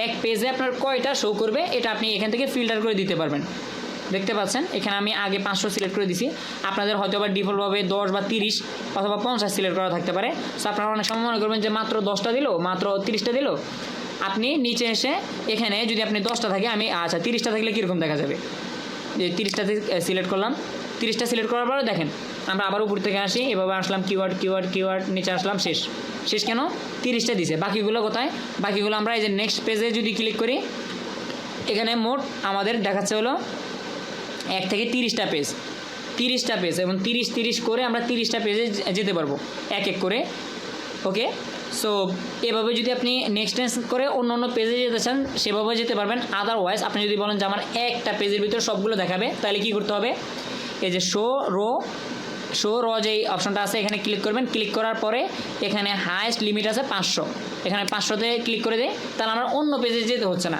S1: এক পেজে আপনার কয়টা শো করবে এটা আপনি এখান থেকে ফিল্টার করে দিতে পারবেন। দেখতে পাচ্ছেন এখানে আমি আগে 500 সিলেক্ট করে দিছি, আপনাদের হয়তো বা ডিফল্টভাবে 10 বা 30 অথবা 50 সিলেক্ট করা থাকতে পারে। সো আপনারা অনেক সময় মনে করবেন যে মাত্র 10টা দিল, মাত্র 30টা দিল। আপনি নিচে এসে এখানে যদি আপনি 10টা থাকে, আমি আচ্ছা 30টা থাকলে কীরকম দেখা যাবে, যে 30টা সিলেক্ট করলাম। 30টা সিলেক্ট করার পরে দেখেন আমরা আবার উপর থেকে আসি, এভাবে আসলাম, কিওয়ার্ড নিচে আসলাম, শেষ কেন 30টা দিছে। বাকিগুলো কোথায়, বাকিগুলো আমরা এই যে নেক্সট পেজে যদি ক্লিক করি, এখানে মোট আমাদের দেখাচ্ছে হলো 1 থেকে 30টা পেজ এবং 30 করে আমরা 30টা পেজে যেতে পারবো এক করে। ওকে, সো এভাবে যদি আপনি নেক্সট করে অন্য পেজে যেতে চান সেভাবে যেতে পারবেন। আদারওয়াইজ আপনি যদি বলেন যে আমার একটা পেজের ভিতরে সবগুলো দেখাবে, তাহলে কি করতে হবে, এই যে শো র যেই অপশনটা আছে এখানে ক্লিক করবেন। ক্লিক করার পরে এখানে হাইয়েস্ট লিমিট আছে 500, এখানে 500তে ক্লিক করে দেয়, তাহলে আমার অন্য পেজে যেতে হচ্ছে না,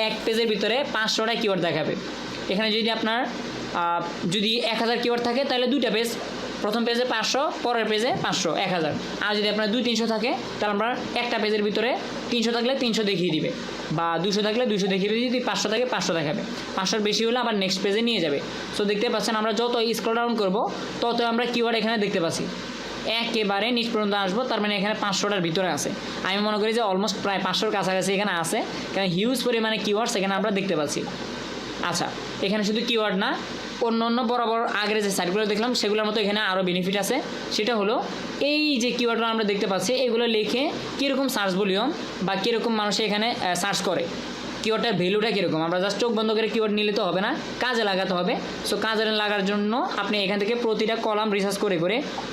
S1: এক পেজের ভিতরে 500টা কিওয়ার্ড দেখাবে। এখানে যদি আপনার যদি 1000 কিওয়ার্ড থাকে তাহলে 2টা পেজ, প্রথম পেজে 500, পরের পেজে 500, 1000। আর যদি আপনার 200-300 থাকে তাহলে আমরা একটা পেজের ভিতরে 300 থাকলে 300 দেখিয়ে দিবে, বা 200 থাকলে 200 দেখিয়ে দিবে। যদি 500 থাকে 500 দেখাবে, 500-র বেশি হলে আবার নেক্সট পেজে নিয়ে যাবে। সো দেখতে পাচ্ছেন আমরা যত স্ক্রল ডাউন করব তত আমরা কিওয়ার্ড এখানে দেখতে পাচ্ছি। একেবারে নিচ পর্যন্ত আসবো, তার মানে এখানে 500টার ভিতরে আছে। আমি মনে করি যে অলমোস্ট প্রায় 500-র কাছাকাছি এখানে আছে, কারণ হিউজ পরিমাণে কিওয়ার্ডস এখানে আমরা দেখতে পাচ্ছি। আচ্ছা, এখানে শুধু কিওয়ার্ড না, অন্য বরাবর আগের যে সাইটগুলো দেখলাম সেগুলোর মতো এখানে আরও বেনিফিট আছে। সেটা হলো এই যে কিওয়ার্ডগুলো আমরা দেখতে পাচ্ছি, এগুলো লিখে কীরকম সার্চ ভলিউম বা কীরকম মানুষ এখানে সার্চ করে, কিওয়ার্ডটার ভ্যালুটা কীরকম। আমরা জাস্ট চোখ বন্ধ করে কিওয়ার্ড নিলে তো হবে না, কাজে লাগাতে হবে। সো কাজে লাগার জন্য আপনি এখান থেকে প্রতিটা কলাম রিসার্চ করে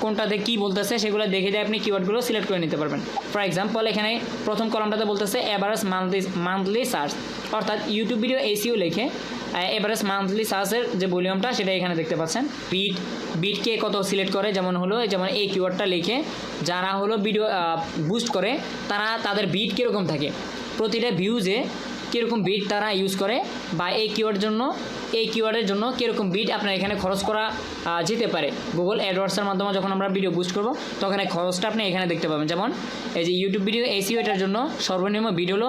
S1: কোনটাতে কী বলতেছে সেগুলো দেখে দিয়ে আপনি কিওয়ার্ডগুলো সিলেক্ট করে নিতে পারবেন। ফর এক্সাম্পল এখানে প্রথম কলামটাতে বলতেছে এভারেজ মান্থলি সার্চ, অর্থাৎ ইউটিউব ভিডিও এসইও লিখে এভারেজ মান্থলি সার্চের যে ভলিউমটা সেটা এখানে দেখতে পাচ্ছেন। বিটকে কত সিলেক্ট করে, যেমন এই কিওয়ার্ডটা লিখে যারা ভিডিও বুস্ট করে তাদের বিট কীরকম থাকে, প্রতিটা ভিউজে কীরকম বিট তারা ইউজ করে, বা এই কিওয়ার্ডের জন্য কীরকম বিট আপনার এখানে খরচ করা যেতে পারে। গুগল অ্যাডওয়ার্ডসের মাধ্যমে যখন আমরা ভিডিও বুস্ট করব তখন এই খরচটা আপনি এখানে দেখতে পাবেন। যেমন এই যে ইউটিউব ভিডিও এসইও, এটার জন্য সর্বনিম্ন বিট হলো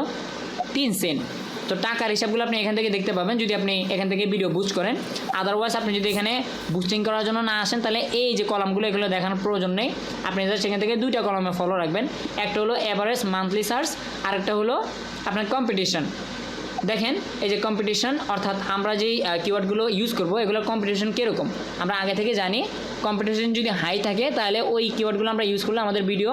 S1: 3 সেন্ট। তো টাকার হিসাবগুলো আপনি এখান থেকে দেখতে পাবেন যদি আপনি এখান থেকে ভিডিও বুস্ট করেন। আদারওয়াইজ আপনি যদি এখানে বুস্টিং করার জন্য না আসেন তাহলে এই যে কলামগুলো এগুলো দেখানোর প্রয়োজন নেই। আপনি জাস্ট এখান থেকে 2টা কলামে ফলো রাখবেন, একটা হলো এভারেজ মান্থলি সার্চ, আরেকটা হলো আপনার কম্পিটিশন। দেখেন এই যে কম্পিটিশন, অর্থাৎ আমরা যেই কিওয়ার্ডগুলো ইউজ করব এগুলোর কম্পিটিশন কীরকম আমরা আগে থেকে জানি। কম্পিটিশন যদি হাই থাকে তাহলে ওই কিওয়ার্ডগুলো আমরা ইউজ করলে আমাদের ভিডিও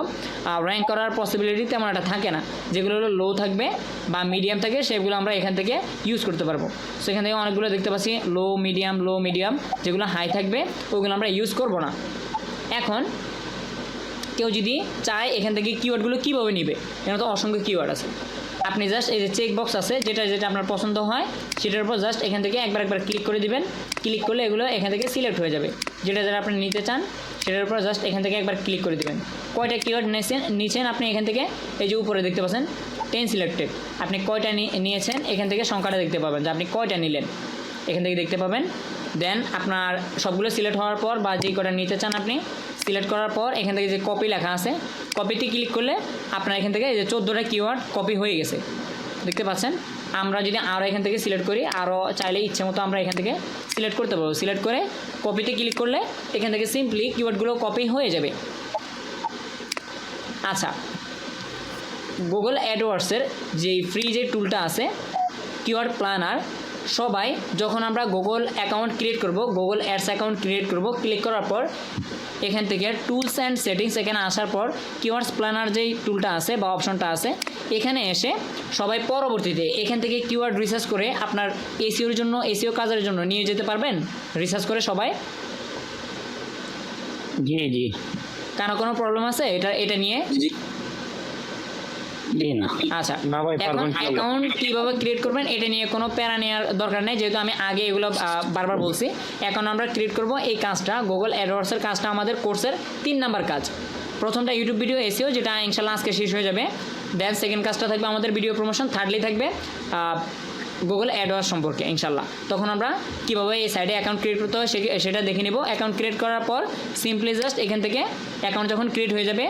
S1: র্যাঙ্ক করার পসিবিলিটি তেমন একটা থাকে না। যেগুলো হলো লো থাকবে বা মিডিয়াম থাকে সেগুলো আমরা এখান থেকে ইউজ করতে পারবো। সো এখান থেকে অনেকগুলো দেখতে পাচ্ছি লো মিডিয়াম, যেগুলো হাই থাকবে ওইগুলো আমরা ইউজ করব না। এখন কেউ যদি চায় এখান থেকে কিওয়ার্ডগুলো কীভাবে নিবে, এখানে তো অসংখ্য কিওয়ার্ড আছে। আপনি জাস্ট এই যে চেক বক্স আছে, যেটা আপনার পছন্দ হয় সেটার উপর জাস্ট এখান থেকে একবার ক্লিক করে দিবেন। ক্লিক করলে এগুলো এখান থেকে সিলেক্ট হয়ে যাবে। যেটা আপনি নিতে চান সেটার উপর জাস্ট এখান থেকে একবার ক্লিক করে দিবেন। কয়টা কিওয়ার্ড নিয়েছেন আপনি এখান থেকে এই যে উপরে দেখতে পাচ্ছেন 10 সিলেক্টেড, আপনি কয়টা নিয়েছেন এখান থেকে সংখ্যাটা দেখতে পাবেন যে আপনি কয়টা নিলেন, এখান থেকে দেখতে পাবেন। দেন আপনার সবগুলো সিলেক্ট হওয়ার পর বা যেই কটা নিতে চান আপনি সিলেক্ট করার পর এখান থেকে যে কপি লেখা আছে কপিতে ক্লিক করলে আপনার এখান থেকে এই যে 14টা কিওয়ার্ড কপি হয়ে গেছে, দেখতে পাচ্ছেন। আমরা যদি আরও এখান থেকে সিলেক্ট করি, আরও চাইলে ইচ্ছে মতো আমরা এখান থেকে সিলেক্ট করতে পারবো। সিলেক্ট করে কপিতে ক্লিক করলে এখান থেকে সিম্পলি কিওয়ার্ডগুলো কপি হয়ে যাবে। আচ্ছা, গুগল অ্যাডওয়ার্ডসের যেই ফ্রি যে টুলটা আছে কিওয়ার্ড প্ল্যানার, সবাই যখন আমরা গুগল অ্যাকাউন্ট ক্রিয়েট করব, গুগল অ্যাডস অ্যাকাউন্ট ক্রিয়েট করব, ক্লিক করার পর এখান থেকে টুলস অ্যান্ড সেটিংস এখানে আসার পর কিওয়ার্ডস প্ল্যানার যেই টুলটা আছে বা অপশনটা আছে এখানে এসে সবাই পরবর্তীতে এখান থেকে কিওয়ার্ড রিসার্চ করে আপনার এসইওর জন্য, এসইও কাজের জন্য নিয়ে যেতে পারবেন রিসার্চ করে সবাই।
S2: জি জি
S1: কারো কোনো প্রবলেম আছে এটা নিয়ে?
S2: জি না।
S1: আচ্ছা,
S2: না ভাই,
S1: এখন
S2: পারবেন।
S1: অ্যাকাউন্ট কীভাবে ক্রিয়েট করবেন এটা নিয়ে কোনো প্যারা নেওয়ার দরকার নেই, যেহেতু আমি আগে এগুলো বারবার বলছি। এখন আমরা ক্রিয়েট করব এই কাজটা, গুগল অ্যাডওয়ার্ডসের কাজটা আমাদের কোর্সের 3 নাম্বার কাজ। প্রথমটা ইউটিউব ভিডিও এসইও, যেটা ইনশাল্লাহ আজকে শেষ হয়ে যাবে। দেন সেকেন্ড কাজটা থাকবে আমাদের ভিডিও প্রমোশন, থার্ডলি থাকবে গুগল অ্যাডওয়ার্ডস সম্পর্কে ইনশাল্লাহ। তখন আমরা কীভাবে এই সাইডে অ্যাকাউন্ট ক্রিয়েট করতে হয় সেটা দেখে নেব। অ্যাকাউন্ট ক্রিয়েট করার পর সিম্পলি জাস্ট এখান থেকে অ্যাকাউন্ট যখন ক্রিয়েট হয়ে যাবে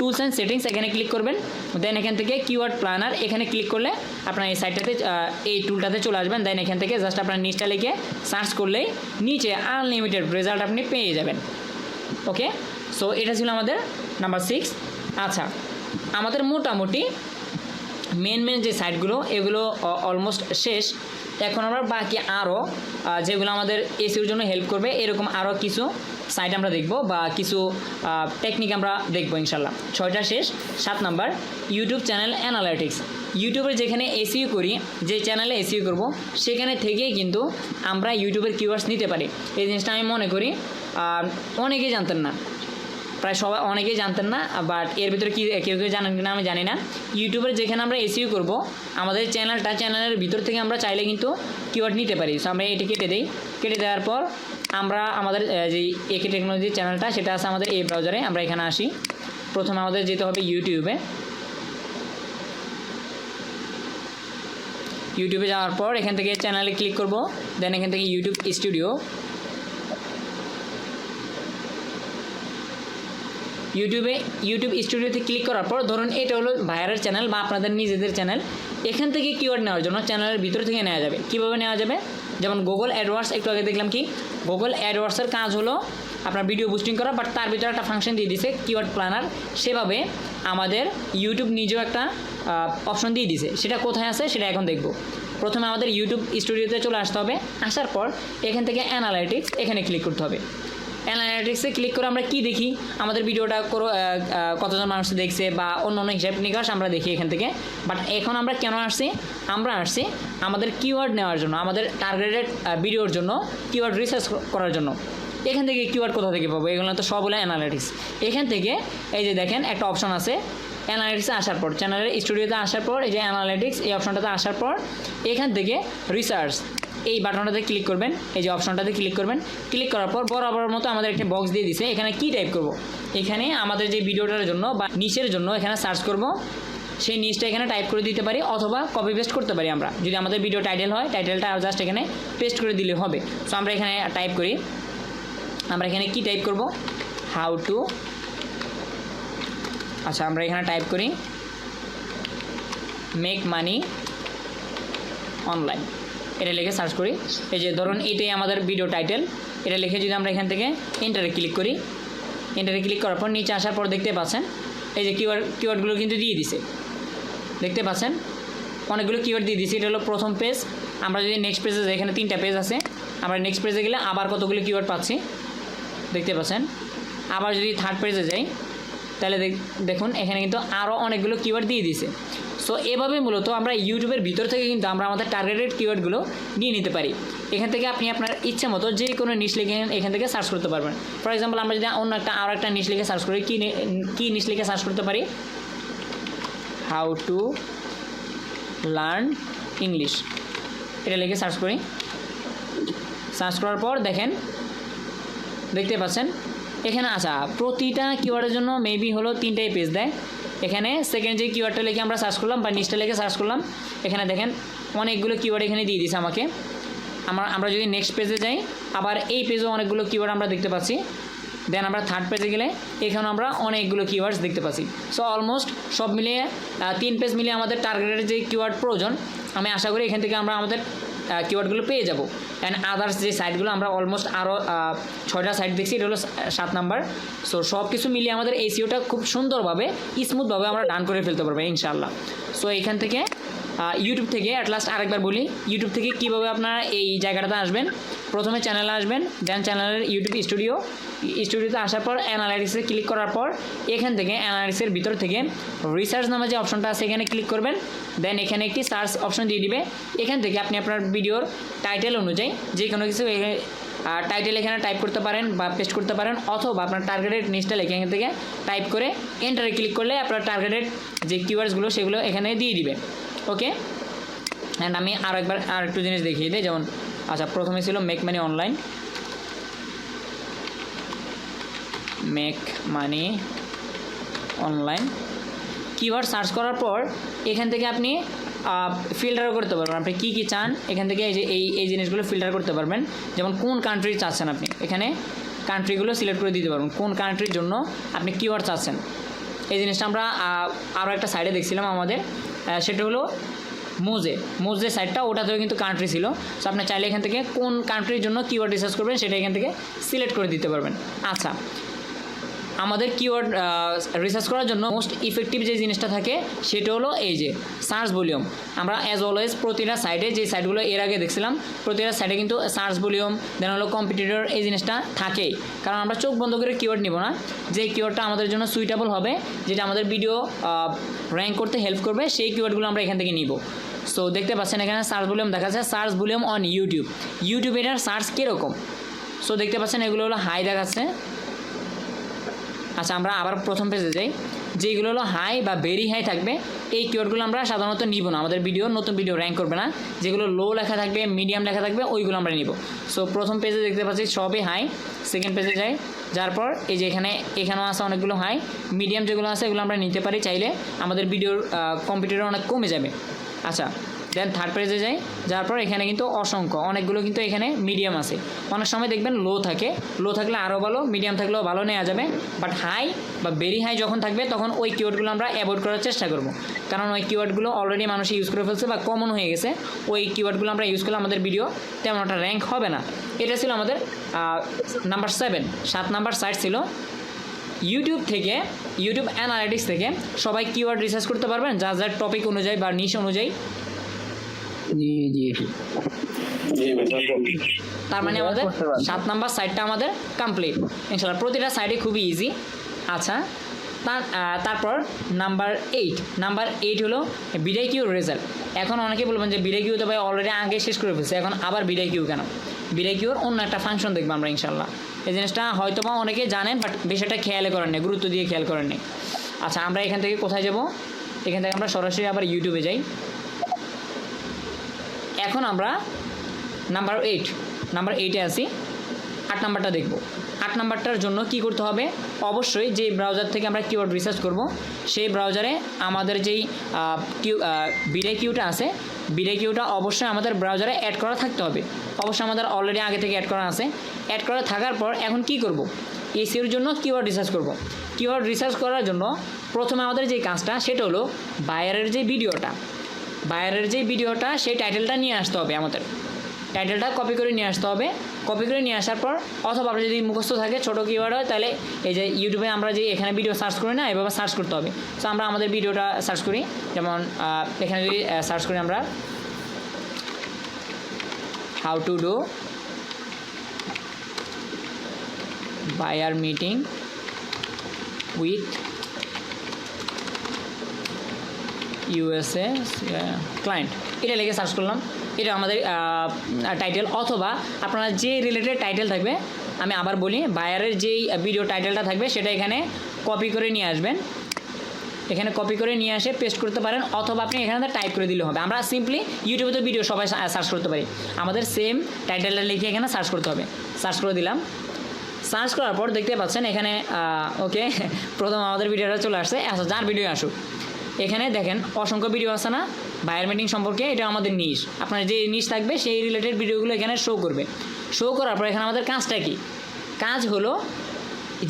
S1: টুলস অ্যান্ড সেটিংস এখানে ক্লিক করবেন। দেন এখান থেকে কিওয়ার্ড প্ল্যানার এখানে ক্লিক করলে আপনার এই সাইটটাতে এই টুলটাতে চলে আসবেন। দেন এখান থেকে জাস্ট আপনার নিচটা লিখে সার্চ করলেই নিচে আনলিমিটেড রেজাল্ট আপনি পেয়ে যাবেন। ওকে, সো এটা ছিল আমাদের নাম্বার 6। আচ্ছা, আমাদের মোটামুটি মেন যে সাইটগুলো এগুলো অলমোস্ট শেষ। এখন আমরা বাকি আরও যেগুলো আমাদের এসইওর জন্য হেল্প করবে এরকম আরও কিছু সাইট আমরা দেখব বা কিছু টেকনিক আমরা দেখব ইনশাল্লাহ। 6টা শেষ। 7 নাম্বার ইউটিউব চ্যানেল অ্যানালাইটিক্স। ইউটিউবের যেখানে এসইও করি, যে চ্যানেলে এসইও করব সেখানে থেকেই কিন্তু আমরা ইউটিউবের কিওয়ার্ডস নিতে পারি। এই জিনিসটা আমি মনে করি অনেকেই জানতেন না, প্রায় সবাই অনেকেই জানতেন না, বাট এর ভিতরে কি কেউ জানেন কিনা আমি জানি না। ইউটিউবের যেখানে আমরা এসইও করব আমাদের চ্যানেলের ভিতর থেকে আমরা চাইলে কিন্তু কিওয়ার্ড নিতে পারি। সো আমরা এটি কেটে দিই। কেটে দেওয়ার পর আমরা আমাদের যে একে টেকনোলজি চ্যানেলটা সেটা আছে আমাদের এই ব্রাউজারে। আমরা এখানে আসি। প্রথমে আমাদের যেতে হবে ইউটিউবে যাওয়ার পর এখান থেকে চ্যানেলে ক্লিক করব। দেন এখান থেকে ইউটিউব স্টুডিও, ইউটিউব স্টুডিওতে ক্লিক করার পর ধরুন এটা হলো ভাইয়ারের চ্যানেল বা আপনাদের নিজেদের চ্যানেল। এখান থেকে কিওয়ার্ড নেওয়ার জন্য চ্যানেলের ভিতর থেকে নেওয়া যাবে। কীভাবে নেওয়া যাবে? যেমন গুগল অ্যাডওয়ার্ডস, একটু আগে দেখলাম কি গুগল অ্যাডওয়ার্ডসের কাজ হলো আপনার ভিডিও বুস্টিং করা, বাট তার ভিতরে একটা ফাংশন দিয়ে দিছে কিওয়ার্ড প্ল্যানার। সেভাবে আমাদের ইউটিউব নিজেও একটা অপশন দিয়ে দিছে। সেটা কোথায় আছে সেটা এখন দেখব। প্রথমে আমাদের ইউটিউব স্টুডিওতে চলে আসতে হবে। আসার পর এখান থেকে অ্যানালাইটিক্স এখানে ক্লিক করতে হবে। অ্যানালাইটিক্সে ক্লিক করে আমরা কি দেখি, আমাদের ভিডিওটা কতজন মানুষ দেখছে বা অন্য হিসাব নিকাশ আমরা দেখি এখান থেকে। বাট এখন আমরা কেন আসছি? আমরা আসছি আমাদের কিওয়ার্ড নেওয়ার জন্য, আমাদের টার্গেটেড ভিডিওর জন্য কিওয়ার্ড রিসার্চ করার জন্য। এখান থেকে কিওয়ার্ড কোথা থেকে পাবো? এগুলো তো সব হলো অ্যানালাইটিক্স। এখান থেকে এই যে দেখেন একটা অপশন আছে অ্যানালাইটিক্সে আসার পর, চ্যানেলের স্টুডিওতে আসার পর এই যে অ্যানালাইটিক্স এই অপশনটাতে আসার পর এখান থেকে রিসার্চ এই বাটনটাতে ক্লিক করবেন, এই যে অপশনটাতে ক্লিক করবেন। ক্লিক করার পর বরাবর মতো আমাদের একটা বক্স দিয়ে দিছে। এখানে কি টাইপ করব? এখানে আমাদের যে ভিডিওটার জন্য বা নিচের জন্য এখানে সার্চ করব, সেই নিচটা এখানে টাইপ করে দিতে পারি অথবা কপি পেস্ট করতে পারি। আমরা যদি আমাদের ভিডিও টাইটেল হয় টাইটেলটা জাস্ট এখানে পেস্ট করে দিলে হবে। সো আমরা এখানে টাইপ করি, আমরা এখানে কি টাইপ করব? হাউ টু, আচ্ছা আমরা এখানে টাইপ করি মেক মানি অনলাইন, এটা লিখে সার্চ করি। এই যে ধরুন এটাই আমাদের ভিডিও টাইটেল, এটা লিখে যদি আমরা এখান থেকে এন্টারে ক্লিক করি, এন্টারে ক্লিক করার পর নিচে আসার পর দেখতে পাচ্ছেন এই যে কিওয়ার্ডগুলো কিন্তু দিয়ে দিছে, দেখতে পাচ্ছেন অনেকগুলো কিওয়ার্ড দিয়ে দিছে। এটা হলো প্রথম পেজ। আমরা যদি নেক্সট পেজে যাই, এখানে 3টা পেজ আছে, আমরা নেক্সট পেজে গেলে আবার কতগুলো কিওয়ার্ড পাচ্ছি দেখতে পাচ্ছেন। আবার যদি থার্ড পেজে যাই তাহলে দেখুন এখানে কিন্তু আরও অনেকগুলো কিওয়ার্ড দিয়ে দিছে। সো এভাবে মূলত আমরা ইউটিউবের ভিতর থেকে কিন্তু আমরা আমাদের টার্গেটেড কিওয়ার্ডগুলো নিয়ে নিতে পারি। এখান থেকে আপনি আপনার ইচ্ছা মতো যে কোনো নিশ লিখে এখান থেকে সার্চ করতে পারবেন। ফর এক্সাম্পল আমরা যদি অন্য আরও একটা নিশ লিখে সার্চ করি, কী নিশ লিখে সার্চ করতে পারি? হাউ টু লার্ন ইংলিশ, এটা লিখে সার্চ করি। সার্চ করার পর দেখতে পাচ্ছেন এখানে আচ্ছা প্রতিটা কিওয়ার্ডের জন্য মেবি হলো 3টাই পেজ দেয়। এখানে সেকেন্ড যে কিওয়ার্ডটা লিখে আমরা সার্চ করলাম বা নিচটা লিখে সার্চ করলাম, এখানে দেখেন অনেকগুলো কিওয়ার্ড এখানে দিয়ে দিছে আমাকে। আমরা যদি নেক্সট পেজে যাই, আবার এই পেজে অনেকগুলো কিওয়ার্ড আমরা দেখতে পাচ্ছি। দেন আমরা থার্ড পেজে গেলে এখানে আমরা অনেকগুলো কিওয়ার্ডস দেখতে পাচ্ছি। সো অলমোস্ট সব মিলিয়ে 3 পেজ মিলিয়ে আমাদের টার্গেটের যে কিওয়ার্ড প্রয়োজন, আমি আশা করি এখান থেকে আমরা আমাদের কিওয়ার্ডগুলো পেয়ে যাব। অ্যান্ড আদার্স যে সাইটগুলো আমরা অলমোস্ট আরও 6টা সাইট দেখছি, এটা হলো 7 নাম্বার। সো সব কিছু মিলিয়ে আমাদের এসইওটা খুব সুন্দরভাবে স্মুথভাবে আমরা ডান করে ফেলতে পারবো ইনশাআল্লাহ। সো এখান থেকে ইউটিউব থেকে অ্যাট লাস্ট আরেকবার বলি, ইউটিউব থেকে কীভাবে আপনারা এই জায়গাটাতে আসবেন। প্রথমে চ্যানেলে আসবেন, দেন চ্যানেলের ইউটিউব স্টুডিওতে আসার পর অ্যানালাইটিক্সে ক্লিক করার পর এখান থেকে অ্যানালাইটিক্সের ভিতর থেকে রিসার্চ নামে যে অপশনটা আছে এখানে ক্লিক করবেন। দেন এখানে একটি সার্চ অপশন দিয়ে দিবে। এখান থেকে আপনি আপনার ভিডিওর টাইটেল অনুযায়ী যে কোনো কিছু টাইটেল এখানে টাইপ করতে পারেন বা পেস্ট করতে পারেন, অথবা আপনার টার্গেটেড নিচটা লিখে এখান থেকে টাইপ করে এন্টারে ক্লিক করলে আপনার টার্গেটেড যে কিওয়ার্ডসগুলো সেগুলো এখানে দিয়ে দিবে। ওকে, অ্যান্ড আমি আর একটু জিনিস দেখিয়ে দিই। যেমন আচ্ছা, প্রথমে ছিল make money online keyword search করার পর এখান থেকে আপনি ফিল্টারও করতে পারবেন। আপনি কী চান এখান থেকে এই জিনিসগুলো ফিল্টার করতে পারবেন। যেমন কোন কান্ট্রি চাচ্ছেন আপনি, এখানে কান্ট্রিগুলো সিলেক্ট করে দিতে পারবেন, কোন কান্ট্রির জন্য আপনি কিওয়ার্ড চাচ্ছেন। এই জিনিসটা আমরা আরও একটা সাইডে দেখছিলাম আমাদের, সেটা হলো মোজে সাইটটা, ওটাতেও কিন্তু কান্ট্রি ছিল। সো আপনি চাইলে এখান থেকে কোন কান্ট্রির জন্য কিওয়ার্ড রিসার্চ করবেন সেটা এখান থেকে সিলেক্ট করে দিতে পারবেন। আচ্ছা, আমাদের কিওয়ার্ড রিসার্চ করার জন্য মোস্ট ইফেক্টিভ যে জিনিসটা থাকে সেটা হলো এই যে সার্চ ভলিউম। আমরা অ্যাজ অলওয়েজ প্রতিটা সাইটে যে সাইটগুলো এর আগে দেখছিলাম প্রতিটা সাইটে কিন্তু সার্চ ভলিউম, দেন হলো কম্পিটিটর, এই জিনিসটা থাকেই। কারণ আমরা চোখ বন্ধ করে কিওয়ার্ড নিব না, যে কিওয়ার্ডটা আমাদের জন্য সুইটেবল হবে, যেটা আমাদের ভিডিও র্যাঙ্ক করতে হেল্প করবে, সেই কিওয়ার্ডগুলো আমরা এখান থেকে নিব। সো দেখতে পাচ্ছেন এখানে সার্চ ভলিউম দেখা যাচ্ছে, সার্চ ভলিউম অন ইউটিউব এটার সার্চ কীরকম। সো দেখতে পাচ্ছেন এগুলো হলো হাই দেখাচ্ছে। আচ্ছা, আমরা আবার প্রথম পেজে যাই। যেগুলো হলো হাই বা ভেরি হাই থাকবে এই কিওয়ার্ডগুলো আমরা সাধারণত নিব না, আমাদের নতুন ভিডিও র্যাঙ্ক করবে না। যেগুলো লো লেখা থাকবে, মিডিয়াম লেখা থাকবে, ওইগুলো আমরা নিব। সো প্রথম পেজে দেখতে পাচ্ছি সবই হাই। সেকেন্ড পেজে যাই, যার পর এই যে এখানেও আছে অনেকগুলো হাই। মিডিয়াম যেগুলো আছে এগুলো আমরা নিতে পারি চাইলে, আমাদের ভিডিওর কম্পিউটার অনেক কমে যাবে। আচ্ছা, দেন থার্ড পেজে যাই, যার পর এখানে কিন্তু অনেকগুলো কিন্তু এখানে মিডিয়াম আছে। অনেক সময় দেখবেন লো থাকলে আরও ভালো, মিডিয়াম থাকলেও ভালো নেওয়া যাবে। বাট হাই বা ভেরি হাই যখন থাকবে তখন ওই কিওয়ার্ডগুলো আমরা অ্যাভয়েড করার চেষ্টা করব, কারণ ওই কিওয়ার্ডগুলো অলরেডি মানুষ ইউজ করে ফেলছে বা কমন হয়ে গেছে। ওই কিওয়ার্ডগুলো আমরা ইউজ করলে আমাদের ভিডিও তেমন একটা র্যাঙ্ক হবে না। এটা ছিল আমাদের নাম্বার 7 নাম্বার সাইট ছিল। ইউটিউব অ্যানালাইটিক্স থেকে সবাই কিওয়ার্ড রিসার্চ করতে পারবেন যার টপিক অনুযায়ী বা নিশ অনুযায়ী।
S2: জি
S1: তার মানে আমাদের 7 নাম্বার সাইটটা আমাদের কমপ্লিট ইনশাআল্লাহ। প্রতিটা সাইডে খুবই ইজি। আচ্ছা, তারপর নাম্বার 8 হলো বিডাইকিউ রেজাল্ট। এখন অনেকে বলবেন যে বিডাইকিউ তো ভাই অলরেডি আগে শেষ করে ফেলছে, এখন আবার বিডাইকিউ কেন? বিডাইকিউর অন্য একটা ফাংশন দেখবো আমরা ইনশাআল্লাহ। এই জিনিসটা হয়তো বা অনেকে জানেন, বাট বিষয়টা খেয়াল করেন নেই, গুরুত্ব দিয়ে খেয়াল করেন নেই। আচ্ছা, আমরা এখান থেকে কোথায় যাব? এখান থেকে আমরা সরাসরি আবার ইউটিউবে যাই। এখন আমরা নাম্বার 8-এ আসি। 8 নাম্বারটা দেখব। 8 নাম্বারটার জন্য কি করতে হবে? অবশ্যই যে ব্রাউজার থেকে আমরা কিওয়ার্ড রিসার্চ করব সেই ব্রাউজারে আমাদের যেই বিডাইকিউটা আছে, বিডাইকিউটা অবশ্যই আমাদের ব্রাউজারে অ্যাড করা থাকতে হবে। অবশ্যই আমাদের অলরেডি আগে থেকে অ্যাড করা আছে। অ্যাড করা থাকার পর এখন কি করব? এসইওর জন্য কিওয়ার্ড রিসার্চ করব। কিওয়ার্ড রিসার্চ করার জন্য প্রথমে আমাদের যে কাজটা সেটা হলো বায়ারের যে ভিডিওটা সেই টাইটেলটা নিয়ে আসতে হবে। আমাদের টাইটেলটা কপি করে নিয়ে আসতে হবে। কপি করে নিয়ে আসার পর, অথবা আপনার যদি মুখস্থ থাকে ছোটো কিওয়ার্ড হয়, তাহলে এই যে ইউটিউবে আমরা যে এখানে ভিডিও সার্চ করি না, এভাবে সার্চ করতে হবে। সো আমরা আমাদের ভিডিওটা সার্চ করি, যেমন এখানে যদি সার্চ করি আমরা how to do buyer meeting with USA client, এটা লিখে সার্চ করলাম। এটা আমাদের টাইটেল, অথবা আপনারা যে রিলেটেড টাইটেল থাকবে, আমি আবার বলি, বায়ারের যেই ভিডিও টাইটেলটা থাকবে সেটা এখানে কপি করে নিয়ে আসবেন। এখানে কপি করে নিয়ে আসে পেস্ট করতে পারেন, অথবা আপনি এখানে টাইপ করে দিলে হবে। আমরা সিম্পলি ইউটিউবে তো ভিডিও সবাই সার্চ করতে পারি, আমাদের সেম টাইটেলটা লিখে এখানে সার্চ করতে হবে। সার্চ করে দিলাম। সার্চ করার পর দেখতে পাচ্ছেন এখানে ওকে, প্রথম আমাদের ভিডিওটা চলে আসছে। আচ্ছা, যার ভিডিও আসুক, এখানে দেখেন অসংখ্য ভিডিও আছে না, বায়ার মিটিং সম্পর্কে, এটা আমাদের নিশ। আপনার যে নিশ থাকবে সেই রিলেটেড ভিডিওগুলো এখানে শো করবে। শো করার পর এখানে আমাদের কাজটা কি? কাজ হলো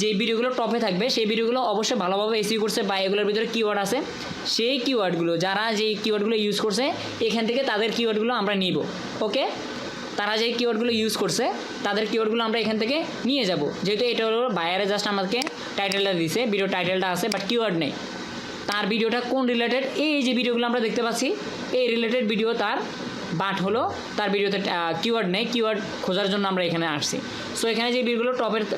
S1: যে ভিডিওগুলো টপে থাকবে সেই ভিডিওগুলো অবশ্যই ভালোভাবে এসইও করছে বা এগুলোর ভিতরে কিওয়ার্ড আছে, সেই কিওয়ার্ডগুলো যারা যেই কিওয়ার্ডগুলো ইউজ করছে এখান থেকে তাদের কিওয়ার্ডগুলো আমরা নিব। ওকে, তারা যে কিওয়ার্ডগুলো ইউজ করছে তাদের কিওয়ার্ডগুলো আমরা এখান থেকে নিয়ে যাব। যেহেতু এটা হলো বায়ারে জাস্ট আমাদেরকে টাইটেলটা দিছে, ভিডিও টাইটেলটা আছে বাট কিওয়ার্ড নেই। তার ভিডিওটা কোন রিলেটেড, এই যে ভিডিওগুলো আমরা দেখতে পাচ্ছি এই রিলেটেড ভিডিও তার, বাট হলো তার ভিডিওতে কিওয়ার্ড নেই। কিওয়ার্ড খোঁজার জন্য আমরা এখানে আসছি। সো এখানে যে ভিডিওগুলো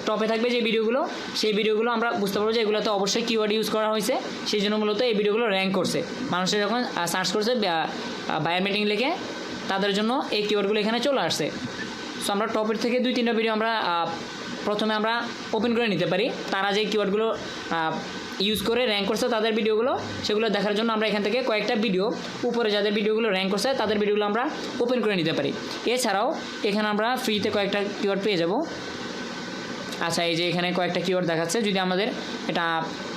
S1: টপে থাকবে যে ভিডিওগুলো, সেই ভিডিওগুলো আমরা বুঝতে পারবো যে এগুলোতে অবশ্যই কিওয়ার্ড ইউজ করা হয়েছে, সেই জন্য মূলত এই ভিডিওগুলো র্যাঙ্ক করছে। মানুষের যখন সার্চ করছে বায়ার মিটিং লিখে, তাদের জন্য এই কিওয়ার্ডগুলো এখানে চলে আসছে। সো আমরা টপের থেকে 2-3টা ভিডিও আমরা প্রথমে আমরা ওপেন করে নিতে পারি। তারা যে কিওয়ার্ডগুলো ইউজ করে র্যাঙ্ক করছে তাদের ভিডিওগুলো, সেগুলো দেখার জন্য আমরা এখান থেকে কয়েকটা ভিডিও উপরে যাদের ভিডিওগুলো র্যাঙ্ক করছে তাদের ভিডিওগুলো আমরা ওপেন করে নিতে পারি। এছাড়াও এখানে আমরা ফ্রিতে কয়েকটা কিওয়ার্ড পেয়ে যাব। আচ্ছা, এই যে এখানে কয়েকটা কিওয়ার্ড দেখাচ্ছে। যদি আমাদের এটা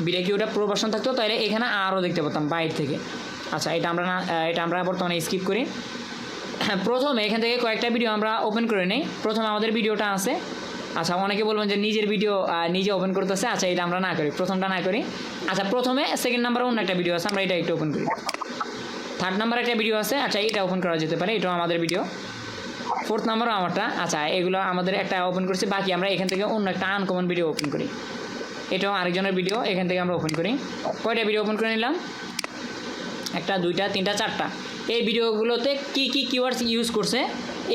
S1: ভিডিও কিওয়ার্ডটা প্রো ভার্সন থাকতো তাহলে এখানে আরও দেখতে পেতাম বাইরে থেকে। আচ্ছা, এটা আমরা বর্তমানে স্কিপ করি। প্রথমে এখান থেকে কয়েকটা ভিডিও আমরা ওপেন করে নিই। প্রথমে আমাদের ভিডিওটা আছে। আচ্ছা, অনেকে বলবেন যে নিজের ভিডিও নিজে ওপেন করতেছে। আচ্ছা, এটা আমরা না করি, প্রথমটা না করি। আচ্ছা, প্রথমে সেকেন্ড নাম্বারে অন্য একটা ভিডিও আছে, আমরা এটা একটু ওপেন করি। থার্ড নাম্বারে একটা ভিডিও আছে। আচ্ছা, এটা ওপেন করা যেতে পারে, এটাও আমাদের ভিডিও। ফোর্থ নাম্বারও আমারটা। আচ্ছা, এগুলো আমাদের একটা ওপেন করছি, বাকি আমরা এখান থেকে অন্য একটা আনকমন ভিডিও ওপেন করি। এটাও আরেকজনের ভিডিও, এখান থেকে আমরা ওপেন করি। কয়টা ভিডিও ওপেন করে নিলাম? 1, 2, 3, 4টা। এই ভিডিওগুলোতে কী কী কিওয়ার্ডস ইউজ করছে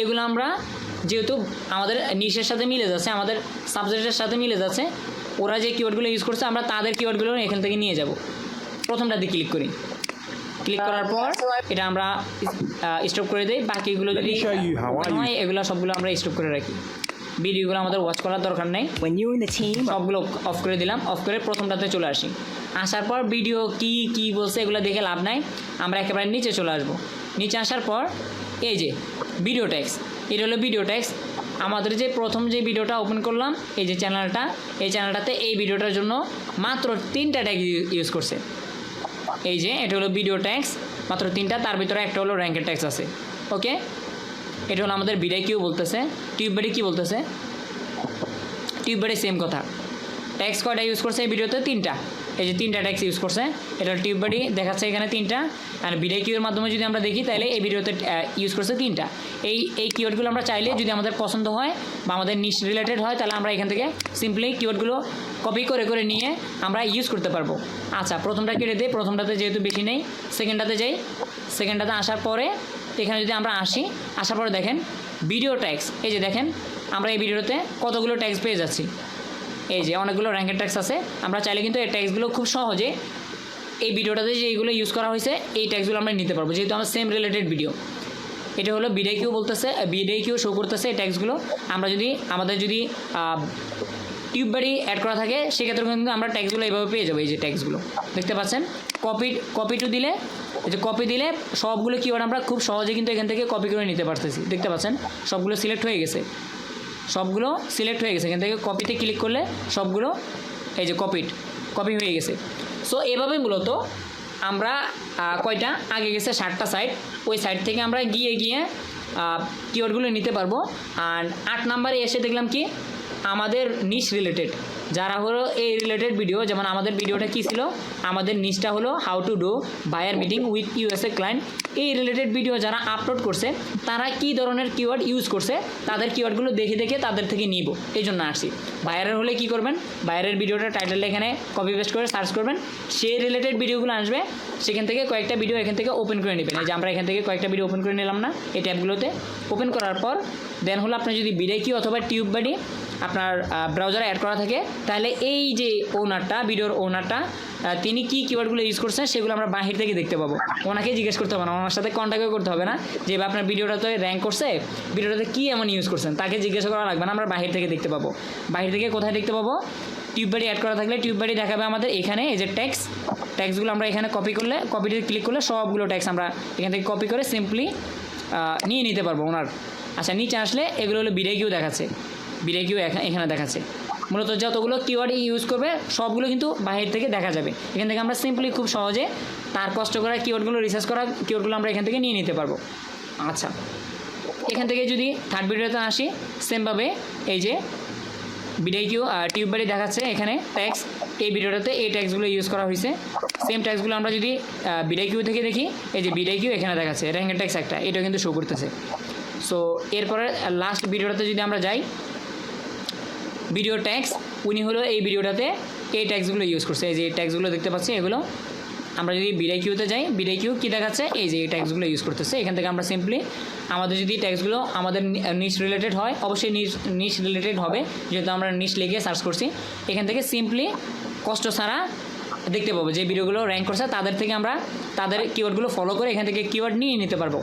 S1: এগুলো আমরা, যেহেতু আমাদের নিশের সাথে মিলে যাচ্ছে, আমাদের সাবজেক্টের সাথে মিলে যাচ্ছে, ওরা যে কিওয়ার্ডগুলো ইউজ করছে আমরা তাদের কিওয়ার্ডগুলো এখান থেকে নিয়ে যাব। প্রথমটাতে ক্লিক করি। ক্লিক করার পর এটা আমরা স্টপ করে দিই। বাকিগুলো যদি হয় এগুলো সবগুলো আমরা স্টপ করে রাখি। ভিডিওগুলো আমাদের ওয়াচ করার দরকার নেই, সবগুলো অফ করে দিলাম। অফ করে প্রথমটাতে চলে আসি। আসার পর ভিডিও কি বলছে এগুলো দেখে লাভ নাই, আমরা একেবারে নিচে চলে আসবো। নিচে আসার পর এই যে ভিডিও ট্যাক্স, এটা হলো ভিডিও ট্যাক্স। আমাদের যে প্রথম যে ভিডিওটা ওপেন করলাম, এই যে চ্যানেলটা, এই চ্যানেলটাতে এই ভিডিওটার জন্য মাত্র 3টা ট্যাগ ইউজ করছে। এই যে এটা হলো ভিডিও ট্যাক্স, মাত্র 3টা, তার ভিতরে একটা হলো র্যাঙ্কের ট্যাক্স আছে। ওকে, এটা হলো আমাদের ভিডিও কিউ বলতেছে। টিউববাড়ি কী বলতেছে? টিউববাড়ি সেম কথা। ট্যাক্স কয়টা ইউজ করছে এই ভিডিওতে? 3টা। এই যে 3টা ট্যাক্স ইউজ করছে। এটা টিউববাড়ি দেখাচ্ছে এখানে 3টা। আর ভিডিও কিউর মাধ্যমে যদি আমরা দেখি তাহলে এই ভিডিওতে ইউজ করছে 3টা। এই কিওয়ার্ডগুলো আমরা চাইলে যদি আমাদের পছন্দ হয় বা আমাদের নিশ রিলেটেড হয় তাহলে আমরা এখান থেকে সিম্পলি কিওয়ার্ডগুলো কপি করে নিয়ে আমরা ইউজ করতে পারবো। আচ্ছা, প্রথমটা কেটে দিই। প্রথমটাতে যেহেতু বেশি নেই, সেকেন্ডটাতে যাই। সেকেন্ডটাতে আসার পরে এখানে যদি আমরা আসার পরে দেখেন ভিডিও ট্যাক্স, এই যে দেখেন আমরা এই ভিডিওতে কতগুলো ট্যাক্স পেয়ে যাচ্ছি। এই যে অনেকগুলো র্যাঙ্কের ট্যাক্স আছে। আমরা চাইলে কিন্তু এই ট্যাক্সগুলো খুব সহজে এই ভিডিওটাতে যে এইগুলো ইউজ করা হয়েছে এই ট্যাক্সগুলো আমরা নিতে পারবো, যেহেতু আমার সেম রিলেটেড ভিডিও। এটা হলো ভিডিও কিউ বলতেছে, ভিডিও কিউ শো করতেছে এই ট্যাক্সগুলো। আমরা যদি আমাদের যদি টিউববাড়ি অ্যাড করা থাকে সেক্ষেত্রে কিন্তু আমরা ট্যাক্সগুলো এইভাবে পেয়ে যাবো। এই যে ট্যাক্সগুলো দেখতে পাচ্ছেন, কপি টু দিলে, এই যে কপি দিলে সবগুলো কিওয়ার্ড আমরা খুব সহজে কিন্তু এখান থেকে কপি করে নিতে পারতেছি। দেখতে পাচ্ছেন সবগুলো সিলেক্ট হয়ে গেছে, এখান থেকে কপিতে ক্লিক করলে সবগুলো এই যে কপি হয়ে গেছে। সো এভাবে মূলত আমরা কয়টা আগে গেছে 7টা সাইট, ওই সাইট থেকে আমরা গিয়ে কিওয়ার্ডগুলো নিতে পারবো। আর 8 নাম্বারে এসে দেখলাম কি আমাদের নিশ রিলেটেড যারা হলো এই রিলেটেড ভিডিও, যেমন আমাদের ভিডিওটা কী ছিল, আমাদের নিশটা হলো how to do buyer meeting with USA client. এই রিলেটেড ভিডিও যারা আপলোড করছে তারা কী ধরনের কিওয়ার্ড ইউজ করছে তাদের কিওয়ার্ডগুলো দেখে তাদের থেকে নিব, এই জন্য আসছি। বায়ারের হলে কি করবেন, বায়ারের ভিডিওটা টাইটেলটা এখানে কপি পেস্ট করে সার্চ করবেন, সেই রিলেটেড ভিডিওগুলো আসবে, সেখান থেকে কয়েকটা ভিডিও এখান থেকে ওপেন করে নেবেন। এই যে আমরা এখান থেকে কয়েকটা ভিডিও ওপেন করে নিলাম না, এই ট্যাবগুলোতে ওপেন করার পর দেন হলো আপনি যদি ভিডিও কিউ অথবা টিউববাড়ি আপনার ব্রাউজারে অ্যাড করা থাকে তাহলে এই যে ওনারটা, ভিডিওর ওনারটা, তিনি কী কিওয়ার্ডগুলো ইউজ করছেন সেগুলো আমরা বাহির থেকে দেখতে পাবো। ওনাকে জিজ্ঞেস করতে হবে না, ওনার সাথে কন্ট্যাক্টও করতে হবে না যে আপনার ভিডিওটাতে র্যাঙ্ক করছে, ভিডিওটাতে কী এমন ইউজ করছেন তাকে জিজ্ঞাসা করা লাগবে না, আমরা বাহির থেকে দেখতে পাবো। বাহির থেকে কোথায় দেখতে পাবো? টিউববাড়ি অ্যাড করা থাকলে টিউববাড়ি দেখাবে আমাদের এখানে। এই যে ট্যাক্সগুলো আমরা এখানে কপিতে ক্লিক করলে সবগুলো ট্যাক্স আমরা এখান থেকে কপি করে সিম্পলি নিয়ে নিতে পারবো ওনার। আচ্ছা, নিচে আসলে এগুলো হলো ভিডিও কিউ দেখাচ্ছে, ভিডিও কিউ এখানে দেখাচ্ছে। মূলত যতগুলো কিওয়ার্ড ইউজ করবে সবগুলো কিন্তু বাইরে থেকে দেখা যাবে। এখান থেকে আমরা সিম্পলি খুব সহজে তার কষ্ট করা কিওয়ার্ডগুলো রিসার্চ করা কিওয়ার্ডগুলো আমরা এখান থেকে নিয়ে নিতে পারবো। আচ্ছা, এখান থেকে যদি থার্ড ভিডিওতে আসি, সেমভাবে এই যে বিডিকিউ টিউব বাড়ি দেখাচ্ছে এখানে ট্যাক্স, এই ভিডিওটাতে এই ট্যাক্সগুলো ইউজ করা হয়েছে। সেম ট্যাক্সগুলো আমরা যদি বিডিকিউ থেকে দেখি, এই যে বিডিকিউ এখানে দেখাচ্ছে, র্যাঙ্কের ট্যাক্স একটা, এটাও কিন্তু শো করতেছে। সো এরপরে লাস্ট ভিডিওটাতে যদি আমরা যাই, ভিডিও ট্যাক্স, উনি হলো এই ভিডিওটাতে এই ট্যাক্সগুলো ইউজ করছে, এই যে ট্যাক্সগুলো দেখতে পাচ্ছি এগুলো। আমরা যদি বিডিকিউতে যাই, বিডিকিউ কী দেখাচ্ছে, এই যে এই ট্যাক্সগুলো ইউজ করতেছে। এখান থেকে আমরা সিম্পলি আমাদের যদি ট্যাক্সগুলো আমাদের নিশ রিলেটেড হয়, অবশ্যই নিশ রিলেটেড হবে, যেহেতু আমরা নিশ লিখে সার্চ করছি। এখান থেকে সিম্পলি কষ্ট ছাড়া দেখতে পাবো যে ভিডিওগুলো র্যাঙ্ক করছে, তাদের থেকে আমরা তাদের কিওয়ার্ডগুলো ফলো করে এখান থেকে কিওয়ার্ড নিয়ে নিতে পারবো।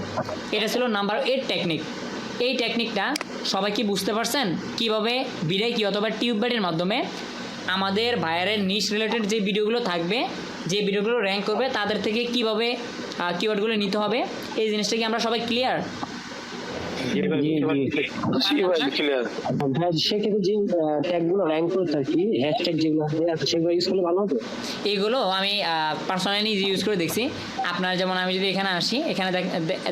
S1: এটা ছিল নাম্বার 8 টেকনিক। এই টেকনিকটা সবাই কি বুঝতে পারছেন, কীভাবে বিডিকিউ অথবা টিউব বাড়ির মাধ্যমে আমাদের ভাইয়ারের নিশ রিলেটেড যে ভিডিওগুলো থাকবে, যে ভিডিওগুলো র্যাঙ্ক করবে, তাদের থেকে কীভাবে কিওয়ার্ডগুলো নিতে হবে, এই জিনিসটা কি আমরা সবাই ক্লিয়ার?
S2: সেক্ষেত্রে যে ট্যাগগুলো র্যাঙ্ক করে থাকি, হ্যাশট্যাগ যেগুলো আছে সেগুলো ইউজ করলে ভালো হবে।
S1: এইগুলো আমি পার্সোনালি ইউজ করে দেখছি। আপনার যেমন আমি যদি এখানে আসি, এখানে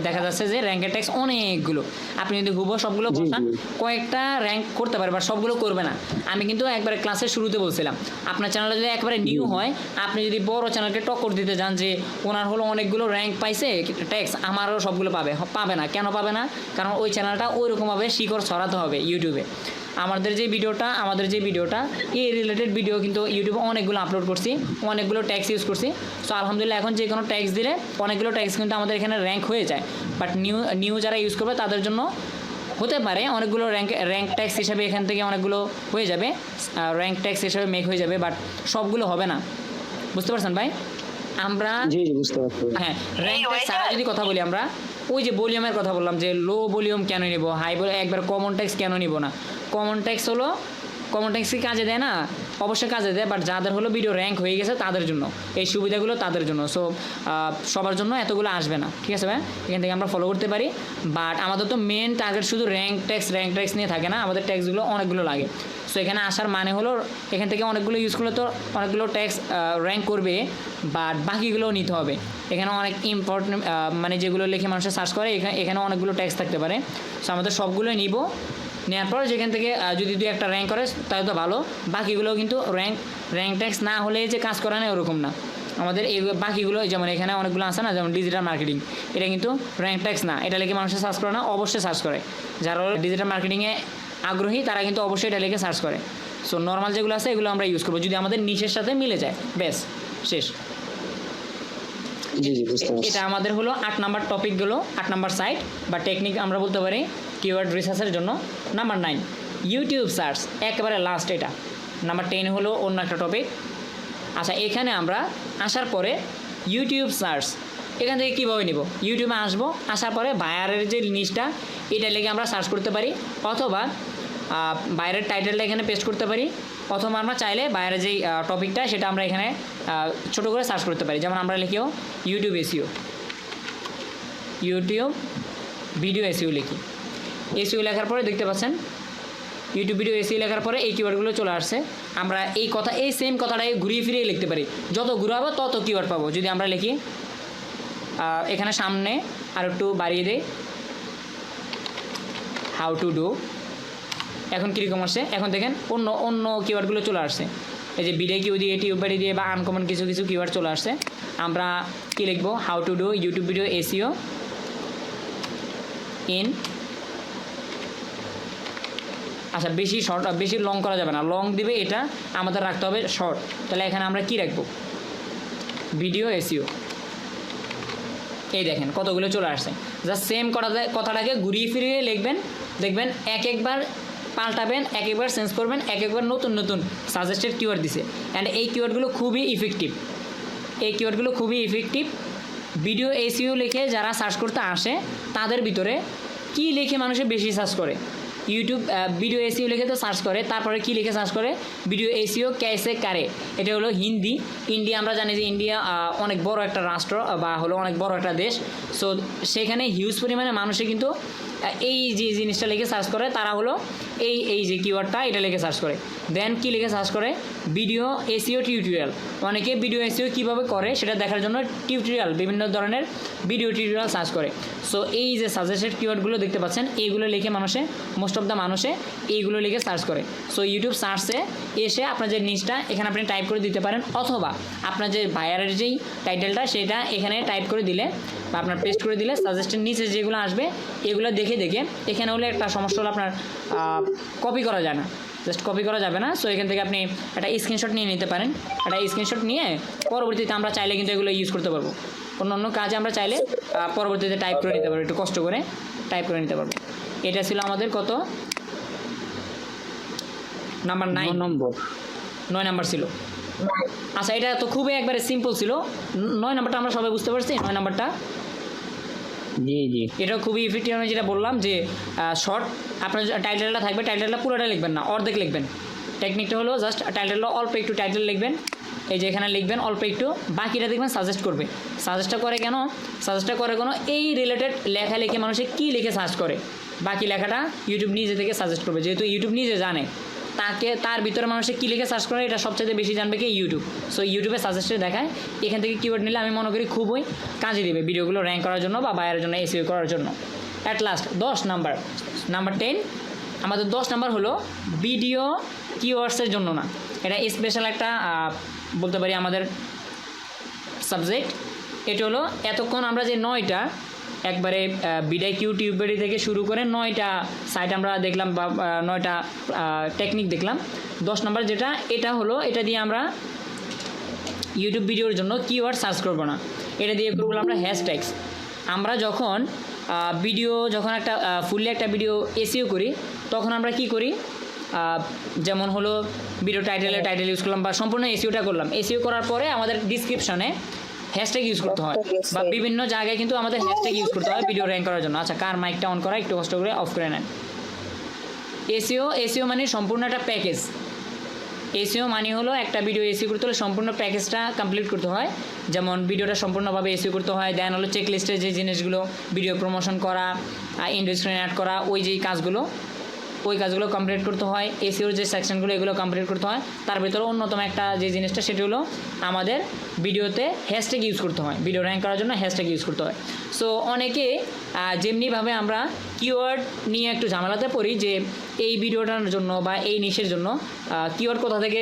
S1: দেখা যাচ্ছে যে র্যাঙ্কের ট্যাক্স অনেকগুলো। আপনি যদি হুবহু সবগুলো বসান, কয়েকটা র্যাঙ্ক করতে পারে, বা সবগুলো করবে না। আমি কিন্তু একবারে ক্লাসের শুরুতে বলছিলাম, আপনার চ্যানেলটা যদি একবারে নিউ হয়, আপনি যদি বড় চ্যানেলকে টক্কর দিতে যান যে ওনার হলো অনেকগুলো র্যাঙ্ক পাইছে ট্যাক্স, আমারও সবগুলো পাবে না। কেন পাবে না? কারণ ওই চ্যানেলটা ওইরকমভাবে শিকড় ছড়াতে হবে ইউটিউবে। আমাদের যে ভিডিওটা এই রিলেটেড ভিডিও কিন্তু ইউটিউবে অনেকগুলো আপলোড করছি, অনেকগুলো ট্যাক্স ইউজ করছি। সো আলহামদুলিল্লাহ এখন যে কোনো ট্যাক্স দিলে অনেকগুলো ট্যাক্স কিন্তু আমাদের এখানে র্যাঙ্ক হয়ে যায়। বাট নিউ যারা ইউজ করবে তাদের জন্য হতে পারে অনেকগুলো র্যাঙ্ক ট্যাক্স হিসাবে এখান থেকে অনেকগুলো হয়ে যাবে, র্যাঙ্ক ট্যাক্স হিসাবে মেক হয়ে যাবে, বাট সবগুলো হবে না। বুঝতে পারছেন ভাই? আমরা
S2: বুঝতে পারছি।
S1: হ্যাঁ, র্যাঙ্ক ট্যাক্স ছাড়া যদি কথা বলি, আমরা ওই যে ভলিউমের কথা বললাম, যে লো ভলিউম কেন নিব, হাই ভলিউম, একবার কমন ট্যাক্স কেন নিব না? কমন ট্যাক্স কি কাজে দেয় না? অবশ্যই কাজে দেয়, বাট যাদের হলো ভিডিও র্যাঙ্ক হয়ে গেছে তাদের জন্য এই সুবিধাগুলো, তাদের জন্য। সো সবার জন্য এতগুলো আসবে না, ঠিক আছে ভাই? এখান থেকে আমরা ফলো করতে পারি। বাট আমাদের তো মেন টার্গেট শুধু র্যাঙ্ক ট্যাক্স নিয়ে থাকে না, আমাদের ট্যাক্সগুলো অনেকগুলো লাগে। সো এখানে আসার মানে হলো এখান থেকে অনেকগুলো ইউজ করলে তো অনেকগুলো ট্যাক্স র্যাঙ্ক করবে, বাট বাকিগুলোও নিতে হবে। এখানে অনেক ইম্পর্টেন্ট মানে যেগুলো লিখে মানুষের সার্চ করে, এখানে অনেকগুলো ট্যাক্স থাকতে পারে। সো আমাদের সবগুলোই নিব, নেওয়ার পর যেখান থেকে যদি 2-1টা র্যাঙ্ক করে তাহলে তো ভালো। বাকিগুলো কিন্তু র্যাঙ্ক ট্যাক্স না হলে যে কাজ করা নেই ওরকম না। আমাদের এই বাকিগুলো যেমন এখানে অনেকগুলো আছে না, যেমন ডিজিটাল মার্কেটিং, এটা কিন্তু র্যাঙ্ক ট্যাক্স না। এটা লিখে মানুষের সার্চ করে না, অবশ্যই সার্চ করে। যারা ডিজিটাল মার্কেটিংয়ে আগ্রহী তারা কিন্তু অবশ্যই এটা লিখে সার্চ করে। সো নর্মাল যেগুলো আছে এগুলো আমরা ইউজ করবো যদি আমাদের নিচের সাথে মিলে যায়, ব্যাস শেষ। এটা আমাদের হলো 8 নাম্বার টপিকগুলো, 8 নাম্বার সাইট বা টেকনিক আমরা বলতে পারি কিওয়ার্ড রিসার্চের জন্য। নাম্বার 9 ইউটিউব সার্চ, একেবারে লাস্ট এটা। নাম্বার 10 হলো অন্য একটা টপিক। আচ্ছা, এখানে আমরা আসার পরে ইউটিউব সার্চ এখান থেকে কীভাবে নিব? ইউটিউবে আসবো, আসার পরে বায়ারের যে নিচটা এটা লেগে আমরা সার্চ করতে পারি, অথবা বাইরের টাইটেলটা এখানে পেস্ট করতে পারি, অথবা আমরা চাইলে বাইরের যেই টপিকটা সেটা আমরা এখানে ছোটো করে সার্চ করতে পারি। যেমন আমরা লিখিও YouTube SEO, YouTube video SEO লিখি। এসইও লেখার পরে দেখতে পাচ্ছেন ইউটিউব ভিডিও এসইও লেখার পরে এই কিওয়ার্ডগুলো চলে আসছে। আমরা এই সেম কথাটাই ঘুরিয়ে ফিরিয়ে লিখতে পারি, যত ঘুরাবো তত কিওয়ার্ড পাবো। যদি আমরা লিখি এখানে সামনে আর একটু বাড়িয়ে দেই, হাউ টু ডু, এখন কীরকম আসছে? এখন দেখেন অন্য কিওয়ার্ডগুলো চলে আসছে। এই যে বিডিকিউ দিয়ে, টিউব বাড়ি দিয়ে বা আনকমন কিছু কিওয়ার্ড চলে আসছে। আমরা কী লিখবো? How to do YouTube video SEO in, আচ্ছা বেশি লং করা যাবে না, লং দিবে এটা আমাদের রাখতে হবে শর্ট। তাহলে এখানে আমরা কি রাখবো? Video SEO. এই দেখেন কতগুলো চলে আসছে। জাস্ট সেম কথাটাকে ঘুরিয়ে ফিরিয়ে লিখবেন, দেখবেন একবার পাল্টাবেন, একবার চেঞ্জ করবেন, একবার নতুন সাজেস্টেড কিওয়ার্ড দিছে। অ্যান্ড এই কিওয়ার্ডগুলো খুবই ইফেক্টিভ। ভিডিও এসইও লিখে যারা সার্চ করতে আসে তাদের ভিতরে কি লিখে মানুষে বেশি সার্চ করে? ইউটিউব ভিডিও এসইও লিখে তো সার্চ করে, তারপরে কি লিখে সার্চ করে? ভিডিও এসইও ক্যাসে কারে। এটা হলো হিন্দি। ইন্ডিয়া, আমরা জানি যে ইন্ডিয়া অনেক বড় একটা রাষ্ট্র বা হলো অনেক বড় একটা দেশ। সো সেখানে হিউজ পরিমাণে মানুষে কিন্তু এই যে জিনিসটা লিখে সার্চ করে তারা হলো এই যে কিওয়ার্ডটা এটা লিখে সার্চ করে। দেন কি লিখে সার্চ করে, ভিডিও এসইও টিউটোরিয়াল। অনেকে ভিডিও এসইও কীভাবে করে সেটা দেখার জন্য টিউটোরিয়াল, বিভিন্ন ধরনের ভিডিও টিউটোরিয়াল সার্চ করে। সো এই যে সাজেস্টেড কিওয়ার্ডগুলো দেখতে পাচ্ছেন, এইগুলো লিখে মোস্ট অফ দ্য মানুষে এইগুলো লিখে সার্চ করে। সো ইউটিউব সার্চে এসে আপনার যে নিচটা এখানে আপনি টাইপ করে দিতে পারেন, অথবা আপনার যে বায়ারের যেই টাইটেলটা সেটা এখানে টাইপ করে দিলে বা আপনার পেস্ট করে দিলে সাজেস্টের নিচে যেগুলো আসবে এগুলো দেখে এখানে হলে একটা সমস্যা হলো আপনার কপি করা যায় না, জাস্ট কপি করা যাবে না। সো এখান থেকে আপনি একটা স্ক্রিনশট নিয়ে নিতে পারেন। একটা স্ক্রিনশট নিয়ে পরবর্তীতে আমরা চাইলে কিন্তু এগুলো ইউজ করতে পারবো, অন্য কাজে আমরা চাইলে পরবর্তীতে টাইপ করে নিতে পারবো, একটু কষ্ট করে টাইপ করে নিতে পারবো। এটা ছিল আমাদের কত নাম্বার 9 নাম্বার ছিল। আচ্ছা, এটা তো খুবই একবারে সিম্পল ছিল। 9 নাম্বারটা আমরা সবাই বুঝতে পারছি। 9 নাম্বারটা
S2: জি
S1: এটা খুবই ইফেক্টিভ। আমি যেটা বললাম যে শর্ট আপনার টাইটেলটা থাকবে, টাইটেলটা পুরোটা লিখবেন না, অর্ধেক লিখবেন। টেকনিকটা হলো জাস্ট টাইটেলটা অল্প একটু টাইটেল লিখবেন, এই যে এখানে লিখবেন অল্প একটু, বাকিটা দেখবেন সাজেস্ট করবে। সাজেস্টটা করে কেন এই রিলেটেড লেখা লিখে মানুষে কী লিখে সার্চ করে, বাকি লেখাটা ইউটিউব নিজে থেকে সাজেস্ট করবে। যেহেতু ইউটিউব নিজে জানে তার ভিতরে মানুষে কী লিখে সার্চ করে, এটা সবচেয়ে বেশি জানবে কি ইউটিউব। সো ইউটিউবে সাজেস্টে দেখায়, এখান থেকে কিওয়ার্ড নিলে আমি মনে করি খুবই কাজে দেবে ভিডিওগুলো র্যাঙ্ক করার জন্য বা বাইরের জন্য এসইও করার জন্য। অ্যাট লাস্ট 10 নাম্বার 10 আমাদের 10 নাম্বার হলো ভিডিও কিওয়ার্ডসের জন্য না। এটা স্পেশাল একটা বলতে পারি আমাদের সাবজেক্ট। এটা হলো এতক্ষণ আমরা যে 9টা একবারে বিডাই টিউটোরিয়াল থেকে শুরু করে 9টা সাইট আমরা দেখলাম বা 9টা টেকনিক দেখলাম। 10 নম্বর যেটা, এটা হলো এটা দিয়ে আমরা ইউটিউব ভিডিওর জন্য কিওয়ার্ড সার্চ করব না, এটা দিয়ে করবো আমরা হ্যাশট্যাগস। আমরা যখন একটা ফুললি একটা ভিডিও এসইও করি তখন আমরা কি করি, যেমন হলো ভিডিও টাইটেল ইউজ করলাম বা সম্পূর্ণ এসইওটা করলাম। এসইও করার পরে আমাদের ডিসক্রিপশনে হ্যাশট্যাগ ইউজ করতে হয় বা বিভিন্ন জায়গায় কিন্তু আমাদের হ্যাশট্যাগ ইউজ করতে হয় ভিডিও র্যাঙ্ক করার জন্য। আচ্ছা, কার মাইকটা অন করা একটু কষ্ট করে অফ করে নেন। এসইও মানে সম্পূর্ণ একটা প্যাকেজ। এসইও মানে হলো একটা ভিডিও এসইও করতে হলে সম্পূর্ণ প্যাকেজটা কমপ্লিট করতে হয়। যেমন ভিডিওটা সম্পূর্ণভাবে এসইও করতে হয়, দেন হলো চেক লিস্টের যে জিনিসগুলো, ভিডিও প্রমোশন করা, ইন্ডো স্ক্রিন অ্যাড করা, ওই কাজগুলো কমপ্লিট করতে হয়। এসইওর যে সেকশনগুলো এগুলো কমপ্লিট করতে হয়। তার ভিতরে অন্যতম একটা যে জিনিসটা সেটা হলো আমাদের ভিডিওতে হ্যাশট্যাগ ইউজ করতে হয়, ভিডিও র্যাঙ্ক করার জন্য হ্যাশট্যাগ ইউজ করতে হয়। সো অনেকে যেমনিভাবে আমরা কিওয়ার্ড নিয়ে একটু ঝামেলাতে পড়ি যে এই ভিডিওটার জন্য বা এই নিশের জন্য কিওয়ার্ড কোথা থেকে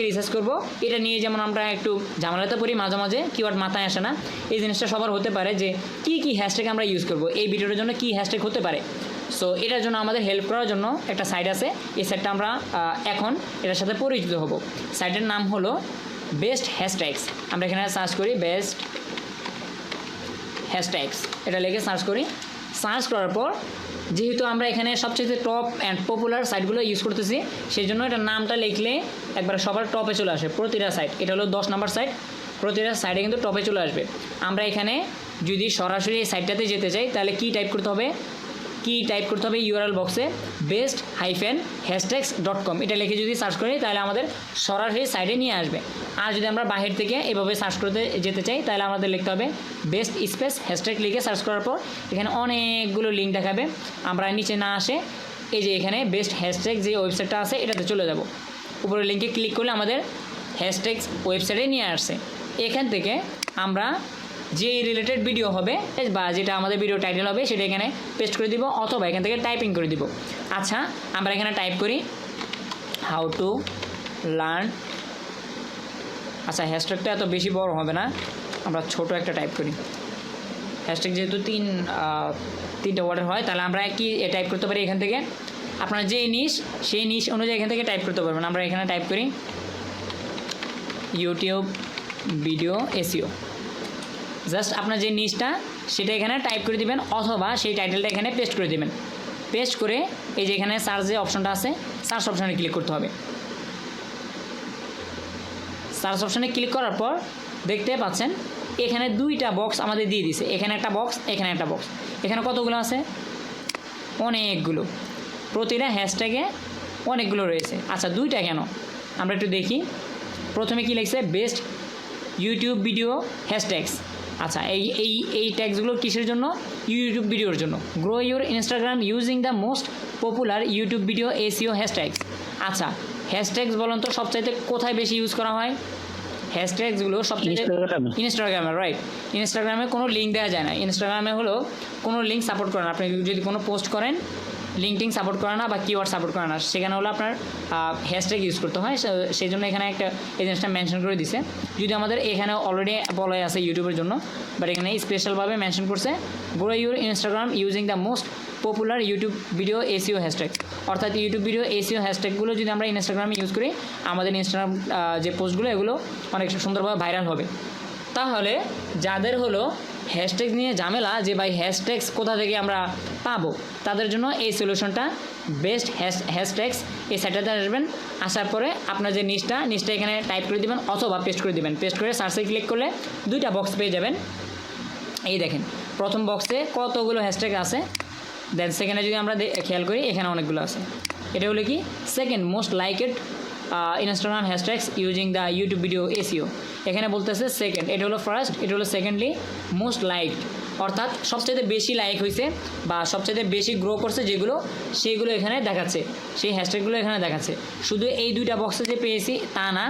S1: রিসার্চ করব, এটা নিয়ে যেমন আমরা একটু ঝামেলাতে পড়ি মাঝে মাঝে, কিওয়ার্ড মাথায় আসে না। এই জিনিসটা সবার হতে পারে যে কী হ্যাশট্যাগ আমরা ইউজ করব, এই ভিডিওটার জন্য কী হ্যাশট্যাগ হতে পারে। সো এটার জন্য আমাদের হেল্প করার জন্য একটা সাইট আছে। এই সাইটটা আমরা এখন এটার সাথে পরিচিত হব। সাইটের নাম হলো বেস্ট হ্যাশট্যাগস। আমরা এখানে সার্চ করি বেস্ট হ্যাশট্যাগস, এটা লিখে সার্চ করি। সার্চ করার পর যেহেতু আমরা এখানে সবচেয়ে টপ অ্যান্ড পপুলার সাইটগুলো ইউজ করতেছি, সেই জন্য এটার নামটা লিখলে একবার সবার টপে চলে আসে প্রতিটা সাইট। এটা হলো 10 নম্বর সাইট, প্রতিটা সাইটে কিন্তু টপে চলে আসবে। আমরা এখানে যদি সরাসরি এই সাইটটাতে যেতে চাই তাহলে কি টাইপ করতে হবে ইউআরএল বক্সে best-hashtags.com এটা লিখে যদি সার্চ করি তাহলে আমাদের সরাসরি সাইটে নিয়ে আসবে। আর যদি আমরা বাহির থেকে এভাবে সার্চ করতে যেতে চাই তাহলে আমাদের লিখতে হবে বেস্ট স্পেস হ্যাশট্যাগ লিখে সার্চ করার পর এখানে অনেকগুলো লিঙ্ক দেখাবে। আমরা নিচে না আসে এই যে এখানে বেস্ট হ্যাশট্যাগ যে ওয়েবসাইটটা আছে এটাতে চলে যাব। উপরের লিঙ্কে ক্লিক করলে আমাদের হ্যাশট্যাগস ওয়েবসাইটে নিয়ে আসছে। এখান থেকে আমরা যে রিলেটেড ভিডিও হবে বা যেটা আমাদের ভিডিও টাইটেল হবে সেটা এখানে পেস্ট করে দিব, অথবা এখান থেকে টাইপিং করে দিব। আচ্ছা, আমরা এখানে টাইপ করি হাউ টু লার্ন। আচ্ছা, হ্যাশট্যাগটা এত বেশি বড় হবে না, আমরা ছোট একটা টাইপ করি। হ্যাশট্যাগ যেহেতু তিনটা ওয়ার্ডের হয় তাহলে আমরা কি টাইপ করতে পারি এখান থেকে, আপনার যে নিশ সেই নিশ অনুযায়ী এখান থেকে টাইপ করতে পারবেন। আমরা এখানে টাইপ করি ইউটিউব ভিডিও এসইও। জাস্ট আপনার যে নিশটা সেটা এখানে টাইপ করে দিবেন, অথবা সেই টাইটেলটা এখানে পেস্ট করে দিবেন। পেস্ট করে এই যে এখানে সার্চ যে অপশনটা আছে সার্চ অপশানে ক্লিক করতে হবে। সার্চ অপশানে ক্লিক করার পর দেখতে পাচ্ছেন এখানে দুইটা বক্স আমাদের দিয়ে দিছে, এখানে একটা বক্স, এখানে একটা বক্স। এখানে কতগুলো আছে? অনেকগুলো, প্রতিটা হ্যাশট্যাগে অনেকগুলো রয়েছে। আচ্ছা, দুইটা কেন আমরা একটু দেখি। প্রথমে কি লিখছে বেস্ট ইউটিউব ভিডিও হ্যাশট্যাগস, আচ্ছা, এই ট্যাগসগুলো কিসের জন্য? ইউটিউব ভিডিওর জন্য। Grow your Instagram using the most popular YouTube video SEO hashtags. আচ্ছা, হ্যাশট্যাগস বলুন তো সবচাইতে কোথায় বেশি ইউজ করা হয়? হ্যাশট্যাগসগুলো সবচেয়ে ইনস্টাগ্রামে, রাইট। ইনস্টাগ্রামে কোনো লিঙ্ক দেওয়া যায় না। ইনস্টাগ্রামে হলো কোনো লিঙ্ক সাপোর্ট করে না। আপনি যদি কোনো পোস্ট করেন, লিঙ্কটিং সাপোর্ট করে না বা কিওয়ার্ড সাপোর্ট করে না, সেখানে হলো আপনার হ্যাশট্যাগ ইউজ করতে হয়। সেই জন্য এখানে একটা এই জিনিসটা মেনশন করে দিছে। যদি আমাদের এখানে অলরেডি বলাই আছে ইউটিউবের জন্য, বাট এখানে স্পেশালভাবে মেনশন করছে grow your Instagram using the most popular YouTube video SEO hashtag. অর্থাৎ ইউটিউব ভিডিও এসইও হ্যাশট্যাগুলো যদি আমরা ইনস্টাগ্রামে ইউজ করি, আমাদের ইনস্টাগ্রাম যে পোস্টগুলো এগুলো অনেক সুন্দরভাবে ভাইরাল হবে। তাহলে যাদের হলো হ্যাশট্যাগ নিয়ে ঝামেলা যে ভাই হ্যাশট্যাগস কোথা থেকে আমরা পাবো, তাদের জন্য এই সলিউশনটা বেস্ট। হ্যাশট্যাগস এই সাইটটাতে আসবেন, আসার পরে আপনার যে নিচটা এখানে টাইপ করে দিবেন অথবা পেস্ট করে দিবেন। পেস্ট করে সার্চে ক্লিক করলে দুইটা বক্স পেয়ে যাবেন। এই দেখেন প্রথম বক্সে কতগুলো হ্যাশট্যাগ আছে, দেন সেকেন্ডে যদি আমরা খেয়াল করি এখানে অনেকগুলো আছে। এটা হলো কি second most liked Instagram hashtags using the YouTube video SEO. এখানে বলতেছে সেকেন্ড, এটা হলো ফার্স্ট, এটা হলো সেকেন্ডলি মোস্ট লাইকড। অর্থাৎ সবচেয়ে বেশি লাইক হয়েছে বা সবচেয়ে বেশি গ্রো করছে যেগুলো, সেইগুলো এখানে দেখাচ্ছে, সেই হ্যাশট্যাগুলো এখানে দেখাচ্ছে। শুধু এই দুইটা বক্সে যে পেয়েছি তা না,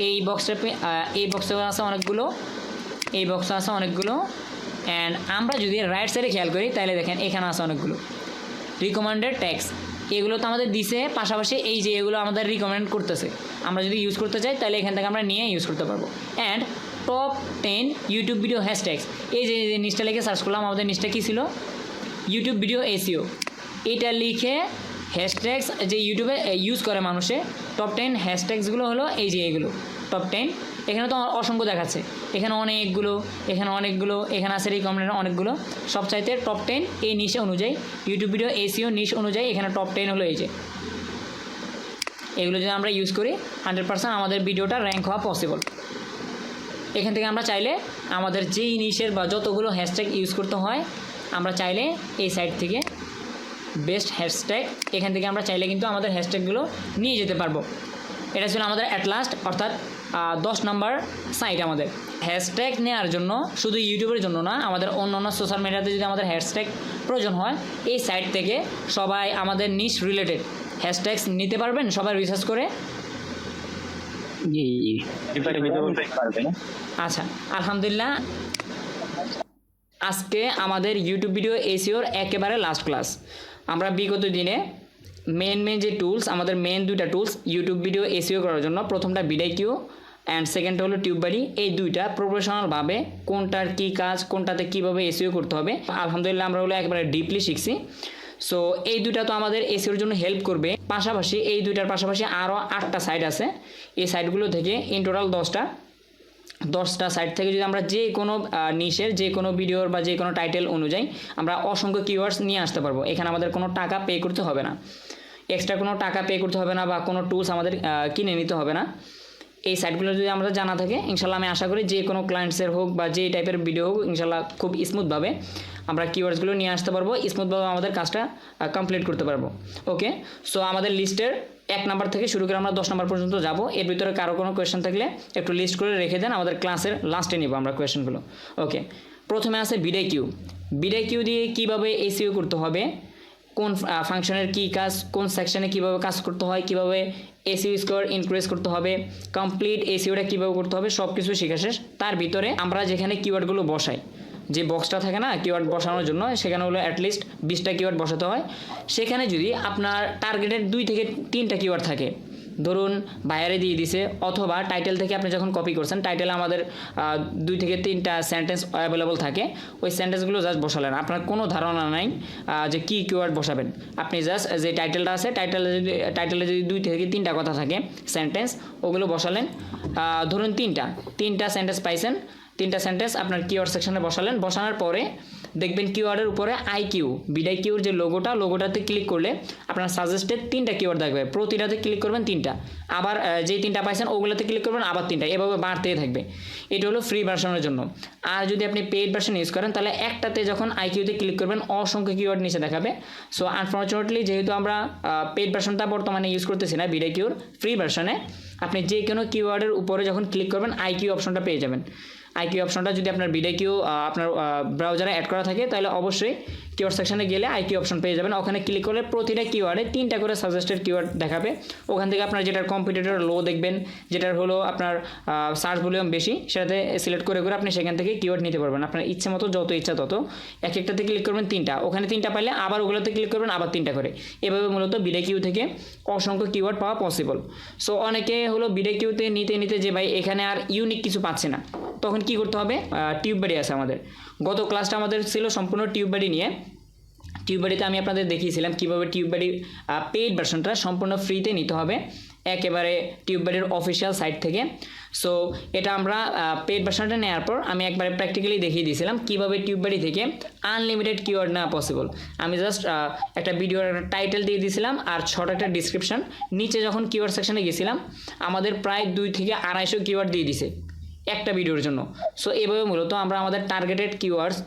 S1: এই বক্সে আছে অনেকগুলো, এই বক্সে আছে অনেকগুলো। অ্যান্ড আমরা যদি রাইট সাইডে খেয়াল করি তাহলে দেখেন এখানে আছে অনেকগুলো রিকমেন্ডেড ট্যাগস। এগুলো তো আমাদের দিছে, পাশাপাশি এই যে এগুলো আমাদের রিকমেন্ড করতেছে। আমরা যদি ইউজ করতে চাই তাহলে এখান থেকে আমরা নিয়ে ইউজ করতে পারবো। And top 10 YouTube video hashtags, এই যে নিচটা লিখে সার্চ করলাম, আমাদের নিচটা কী ছিল? YouTube video SEO. এটা লিখে হ্যাশট্যাগস যে ইউটিউবে ইউজ করে মানুষে, টপ 10 হ্যাশট্যাগসগুলো হলো এই যে এগুলো টপ 10। এখানে তো অসংখ্য দেখাচ্ছে, এখানে অনেকগুলো, এখানে অনেকগুলো, এখানে আছে রিকমেন্ডেড অনেকগুলো। সবচাইতে টপ 10 এই নিশে অনুযায়ী, ইউটিউব ভিডিও এসইও নিশ অনুযায়ী এখানে টপ 10 হলো এই যে। এগুলো যদি আমরা ইউজ করি 100% আমাদের ভিডিওটা র্যাঙ্ক হওয়া পসিবল। এখান থেকে আমরা চাইলে আমাদের যেই নিশের বা যতগুলো হ্যাশট্যাগ ইউজ করতে হয়, আমরা চাইলে এই সাইট থেকে বেস্ট হ্যাশট্যাগ, এখান থেকে আমরা চাইলে কিন্তু আমাদের হ্যাশট্যাগুলো নিয়ে যেতে পারবো। এটা ছিল আমাদের অ্যাট লাস্ট, অর্থাৎ 10 নম্বর সাইট আমাদের। হ্যাশট্যাগ নেওয়ার জন্য শুধু ইউটিউবের জন্য না, আমাদের অন্য অন্য সোশ্যাল মিডিয়াতে যদি আমাদের হ্যাশট্যাগ প্রয়োজন হয়, এই সাইট থেকে সবাই আমাদের নিশ রিলেটেড হ্যাশট্যাগস নিতে পারবেন সবাই রিসার্চ করে।
S2: জি জি
S1: আচ্ছা, আলহামদুলিল্লাহ, আজকে আমাদের ইউটিউব ভিডিও এসইওর একেবারে লাস্ট ক্লাস। আমরা বিগত দিনে মেন যে টুলস, আমাদের মেন দুইটা টুলস ইউটিউব ভিডিও এসইও করার জন্য, প্রথমটা ভিডিকিউ অ্যান্ড সেকেন্ডটা হলো টিউববারি। এই দুইটা প্রফেশনালভাবে কোনটার কী কাজ, কোনটাতে কীভাবে এসইও করতে হবে, আলহামদুলিল্লাহ আমরা হলো একেবারে ডিপলি শিখছি। সো এই দুইটা তো আমাদের এসইওর জন্য হেল্প করবে। পাশাপাশি এই দুইটার পাশাপাশি আরও 8টা সাইট আছে। এই সাইটগুলো থেকে ইন টোটাল 10টা সাইট থেকে যদি আমরা যে কোনো নিশের যে কোনো ভিডিওর বা যে কোনো টাইটেল অনুযায়ী আমরা অসংখ্য কিওয়ার্ডস নিয়ে আসতে পারবো। এখানে আমাদের কোনো টাকা পে করতে হবে না, এক্সট্রা কোনো টাকা পে করতে হবে না বা কোনো টুলস আমাদের কিনে নিতে হবে না। এই সাইটগুলো যদি আমাদের জানা থাকে, ইনশাল্লাহ আমি আশা করি যে কোনো ক্লায়েন্টসের হোক বা যে টাইপের ভিডিও হোক, ইনশাল্লাহ খুব স্মুথভাবে আমরা কিওয়ার্ডসগুলো নিয়ে আসতে পারবো, স্মুথভাবে আমাদের কাজটা কমপ্লিট করতে পারবো। ওকে, সো আমাদের লিস্টের 1 নাম্বার থেকে শুরু করে আমরা 10 নাম্বার পর্যন্ত যাব। এর ভিতরে কারো কোনো কোয়েশ্চেন থাকলে একটু লিস্ট করে রেখে দেন, আমাদের ক্লাসের লাস্টে নিব আমরা কোয়েশ্চেনগুলো। ওকে, প্রথমে আছে ভিডিকিউ দিয়ে কীভাবে এসইও করতে হবে, কোন ফাংশনের কী কাজ, কোন সেকশনে কীভাবে কাজ করতে হয়, কীভাবে এসইও স্কোর ইনক্রিজ করতে হবে, কমপ্লিট এসইওটা কীভাবে করতে হবে, সব কিছু শেখা শেষ। তার ভিতরে আমরা যেখানে কিওয়ার্ডগুলো বসাই, যে বক্সটা থাকে না কিওয়ার্ড বসানোর জন্য, সেখানে হলো অ্যাটলিস্ট 20টা কিওয়ার্ড বসাতে হয়। সেখানে যদি আপনার টার্গেটের 2 থেকে 3টা কিওয়ার্ড থাকে, ধরুন বায়ারে দিয়ে দিছে, অথবা টাইটেল থেকে আপনি যখন কপি করছেন, টাইটেলে আমাদের 2 থেকে 3টা সেন্টেন্স অ্যাভেলেবল থাকে, ওই সেন্টেন্সগুলো জাস্ট বসালেন। আপনার কোনো ধারণা নাই যে কী কিওয়ার্ড বসাবেন, আপনি জাস্ট যে টাইটেলটা আছে, টাইটেলে যদি 2 থেকে 3টা কথা থাকে সেন্টেন্স, ওগুলো বসালেন। ধরুন 3টা সেন্টেন্স পাইছেন, 3টা সেন্টেন্স আপনার কিওয়ার্ড সেকশনে বসালেন। বসানোর পরে দেখবেন কিওয়ার্ডের উপরে ভিডিকিউর যে লোগোটাতে ক্লিক করলে আপনার সাজেস্টেড 3টা কিওয়ার্ড থাকবে, প্রতিটাতে ক্লিক করবেন 3টা, আবার যেই 3টা পাইছেন ওগুলোতে ক্লিক করবেন আবার 3টা, এভাবে বাড়তেই থাকবে। এটা হলো ফ্রি ভার্সনের জন্য। আর যদি আপনি পেইড ভার্সন ইউজ করেন, তাহলে একটাতে যখন আইকিউতে ক্লিক করবেন অসংখ্য কিওয়ার্ড নিচে দেখাবে। সো আনফর্চুনেটলি যেহেতু আমরা পেইড ভার্সনটা বর্তমানে ইউজ করতেছি না, ভিডিকিউর ফ্রি ভার্সনে আপনি যে কোনো কিওয়ার্ডের উপরে যখন ক্লিক করবেন আইকিউ অপশনটা পেয়ে যাবেন। আইকিউ অপশনটা যদি আপনার বিডিকিউ আপনার ব্রাউজারে অ্যাড করা থাকে তাহলে অবশ্যই কিওয়ার্ড সেকশনে গেলে আইকিউ অপশন পেয়ে যাবেন। ওখানে ক্লিক করলে প্রতিটা কিওয়ার্ডে 3টা করে সাজেস্টেড কিওয়ার্ড দেখাবে। ওখান থেকে আপনার যেটার কম্পিটিটর লো দেখবেন, যেটার হলো আপনার সার্চ ভলিউম বেশি, সেটাতে সিলেক্ট করে আপনি সেখান থেকে কিওয়ার্ড নিতে পারবেন আপনার ইচ্ছে মতো, যত ইচ্ছা তত। এক একটাতে ক্লিক করবেন 3টা, ওখানে 3টা পাইলে আবার ওগুলোতে ক্লিক করবেন আবার 3টা করে। এভাবে মূলত বিডিকিউ থেকে অসংখ্য কিওয়ার্ড পাওয়া পসিবল। সো অনেকে হলো বিডিকিউতে নিতে নিতে যে ভাই এখানে আর ইউনিক কিছু পাচ্ছে না, তখন কি করতে হবে? টিউববাড়ি আছে আমাদের। গত ক্লাসটা আমাদের ছিল সম্পূর্ণ টিউববাড়ি নিয়ে। টিউববাড়িতে আমি আপনাদের দেখিয়েছিলাম কীভাবে টিউববাড়ি পেইড ভার্সনটা সম্পূর্ণ ফ্রিতে নিতে হবে একেবারে টিউববাড়ির অফিসিয়াল সাইট থেকে। সো এটা আমরা পেইড ভার্সনটা নেওয়ার পর আমি একবারে প্র্যাকটিক্যালি দেখিয়ে দিয়েছিলাম কীভাবে টিউববাড়ি থেকে আনলিমিটেড কিওয়ার্ড নেওয়া পসিবল। আমি জাস্ট একটা ভিডিওর একটা টাইটেল দিয়ে দিয়েছিলাম আর ছোট একটা ডিসক্রিপশন। নিচে যখন কিওয়ার্ড সেকশনে গেছিলাম আমাদের প্রায় 2 থেকে 250 কিওয়ার্ড দিয়ে দিছে একটা ভিডিওর জন্য। সো এভাবে মূলত আমরা আমাদের টার্গেটেড কিওয়ার্ডস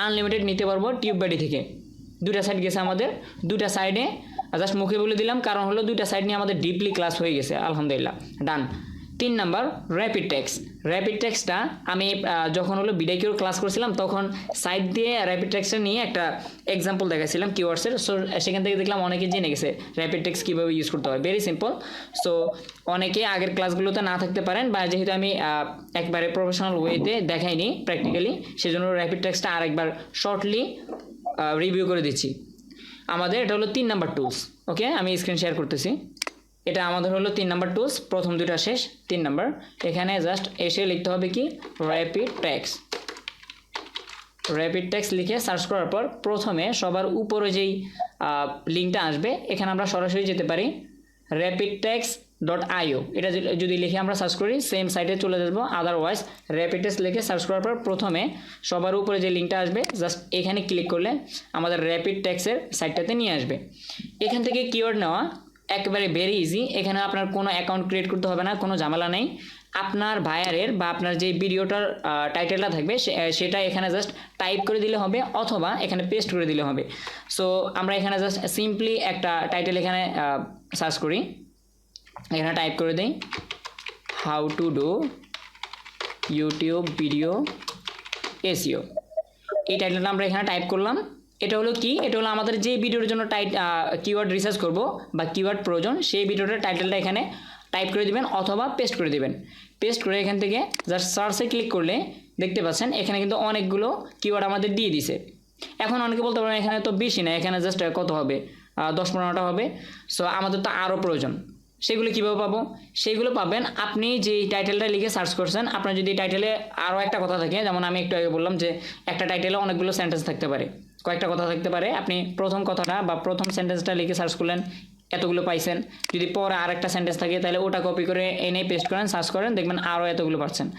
S1: আনলিমিটেড নিতে পারবো টিউববাড়ি থেকে। 2টা সাইড গেছে আমাদের, 2টা সাইডে জাস্ট মুখে বলে দিলাম, কারণ হলো 2টা সাইড নিয়ে আমাদের ডিপলি ক্লাস হয়ে গেছে আলহামদুলিল্লাহ। ডান। 3 নাম্বার র্যাপিড টেক্সট। র্যাপিড টেক্সটটা আমি যখন হলো বিডিকিউর ক্লাস করছিলাম তখন সাইড দিয়ে র্যাপিড টেক্সটটা নিয়ে একটা এক্সাম্পল দেখাইছিলাম কিওয়ার্ডসের। সো সেখান থেকে দেখলাম অনেকে জেনে গেছে র্যাপিড টেক্সট কীভাবে ইউজ করতে হয়, ভেরি সিম্পল। সো অনেকে আগের ক্লাসগুলোতে না থাকতে পারেন, বা যেহেতু আমি একবারে প্রফেশনাল ওয়েতে দেখাইনি প্র্যাকটিক্যালি, সেজন্য র্যাপিড টেক্সটটা আরেকবার শর্টলি রিভিউ করে দিচ্ছি। আমাদের এটা হলো 3 নাম্বার টুলস। ওকে, আমি স্ক্রিন শেয়ার করতেছি। এটা আমাদের হলো 3 নাম্বার টুলস, প্রথম 2টা শেষ, 3 নাম্বার। এখানে জাস্ট এসে লিখতে হবে কি র্যাপিড টেক্সট। র্যাপিড টেক্সট লিখে সার্চ করার পর প্রথমে সবার উপরে যেই লিঙ্কটা আসবে এখানে আমরা সরাসরি যেতে পারি rapidtext.io। এটা যদি লিখে আমরা সার্চ করি সেম সাইটে চলে যাবো। আদারওয়াইজ র্যাপিড টেক্সট লিখে সার্চ করার পর প্রথমে সবার উপরে যে লিঙ্কটা আসবে জাস্ট এখানে ক্লিক করলে আমাদের র্যাপিড টেক্সটের সাইটটাতে নিয়ে আসবে। এখান থেকে কিওয়ার্ড নেওয়া একেবারে ভেরি ইজি। এখানে আপনার কোনো অ্যাকাউন্ট ক্রিয়েট করতে হবে না, কোনো ঝামেলা নেই। আপনার ভাইয়ারের বা আপনার যে ভিডিওটার টাইটেলটা থাকবে সেটা এখানে জাস্ট টাইপ করে দিলে হবে, অথবা এখানে পেস্ট করে দিলে হবে। সো আমরা এখানে জাস্ট সিম্পলি একটা টাইটেল এখানে সার্চ করি, এখানে টাইপ করে দিই how to do YouTube video SEO. এই টাইটেলটা আমরা এখানে টাইপ করলাম। এটা হলো কি, এটা হলো আমাদের যে ভিডিওর জন্য কিওয়ার্ড রিসার্চ করব বা কিওয়ার্ড প্রয়োজন সেই ভিডিওটার টাইটেলটা এখানে টাইপ করে দিবেন অথবা পেস্ট করে দিবেন। পেস্ট করে এখান থেকে জাস্ট সার্চে ক্লিক করলে দেখতে পাচ্ছেন এখানে কিন্তু অনেকগুলো কিওয়ার্ড আমাদের দিয়ে দিছে। এখন অনেকে বলতে পারেন এখানে তো বেশি না, এখানে জাস্ট কত হবে 10-15টা হবে। সো আমাদের তো আরও প্রয়োজন। সেগুলো কীভাবে পাবো? সেগুলো পাবেন আপনি যেই টাইটেলটা লিখে সার্চ করছেন। আপনার যদি টাইটেলে আরও একটা কথা থাকে, যেমন আমি একটু আগে বললাম যে একটা টাইটেলে অনেকগুলো সেন্টেন্স থাকতে পারে, কয়েকটা কথা থাকতে পারে। আপনি প্রথম কথাটা বা প্রথম সেন্টেন্সটা লিখে সার্চ করলেন, এতগুলো পাইছেন। যদি পরে আর একটা সেন্টেন্স থাকে তাহলে ওটা কপি করে এনে পেস্ট করেন, সার্চ করেন, দেখবেন আরও এতগুলো পাচ্ছেন।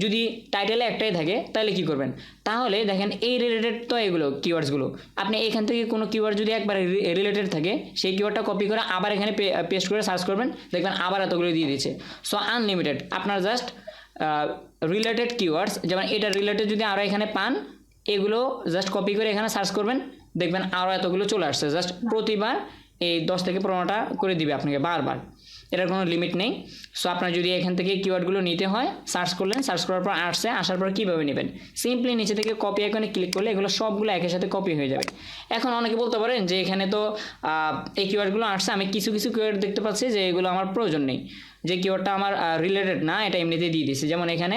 S1: যদি টাইটেলে একটাই থাকে তাহলে কি করবেন? তাহলে দেখেন এই রিলেটেড তো এগুলো কিওয়ার্ডসগুলো, আপনি এখান থেকে কোনো কিওয়ার্ড যদি একবারে রিলেটেড থাকে সেই কিওয়ার্ডটা কপি করে আবার এখানে পেস্ট করে সার্চ করবেন, দেখবেন আবার এতগুলো দিয়ে দিচ্ছে। সো আনলিমিটেড আপনার জাস্ট রিলেটেড কিওয়ার্ডস, যেমন এটা রিলেটেড যদি আরও এখানে পান, এগুলো জাস্ট কপি করে এখানে সার্চ করবেন, দেখবেন আরও এতগুলো চলে আসছে। জাস্ট প্রতিবার এই 10 থেকে 15টা করে দিবে আপনাকে বারবার, এটার কোনো লিমিট নেই। সো আপনার যদি এখান থেকে কিওয়ার্ডগুলো নিতে হয় সার্চ করলেন, সার্চ করার পর আসার পর কীভাবে নেবেন? সিম্পলি নিচে থেকে কপি আইকনে ক্লিক করলে এগুলো সবগুলো একের সাথে কপি হয়ে যাবে। এখন অনেকে বলতে পারেন যে এখানে তো এই কিওয়ার্ডগুলো আসছে, আমি কিছু কিছু কিওয়ার্ড দেখতে পাচ্ছি যে এগুলো আমার প্রয়োজন নেই, যে কিওয়ার্ডটা আমার রিলেটেড না, এটা এমনিতে দিয়ে দিয়েছে। যেমন এখানে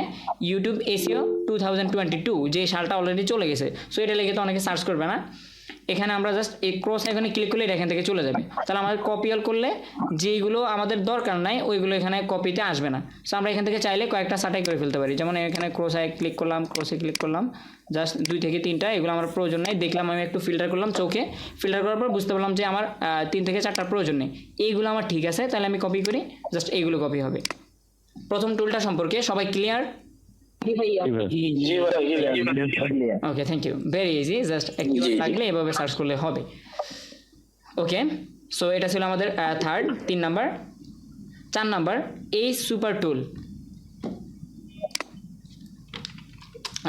S1: ইউটিউব এসইও 2022, যে সালটা অলরেডি চলে গেছে। সো এটা লিখে তো অনেকে সার্চ করবে না। এখানে আমরা জাস্ট এই ক্রস আইকনে ক্লিক করলে এটা এখান থেকে চলে যাবে। তাহলে আমাদের কপি অল করলে যেইগুলো আমাদের দরকার নাই ওইগুলো এখানে কপিতে আসবে না। সো আমরা এখান থেকে চাইলে কয়েকটা ছাঁটাই করে ফেলতে পারি। যেমন এখানে ক্রসে ক্লিক করলাম, জাস্ট 2 থেকে 3টা, এগুলো আমার প্রয়োজন নেই। দেখলাম আমি একটু ফিল্টার করলাম চোখে, ফিল্টার করার পর বুঝতে পারলাম যে আমার 3 থেকে 4টার প্রয়োজন নেই, এইগুলো আমার ঠিক আছে, তাহলে আমি কপি করি, জাস্ট এইগুলো কপি হবে। প্রথম টুলটা সম্পর্কে সবাই clear? Okay, thank you, very easy. Just একটু থাকলে এভাবে সার্চ করলে হবে। ওকে, সো এটা ছিল আমাদের 3 নাম্বার। 4 নাম্বার এই সুপার টুল।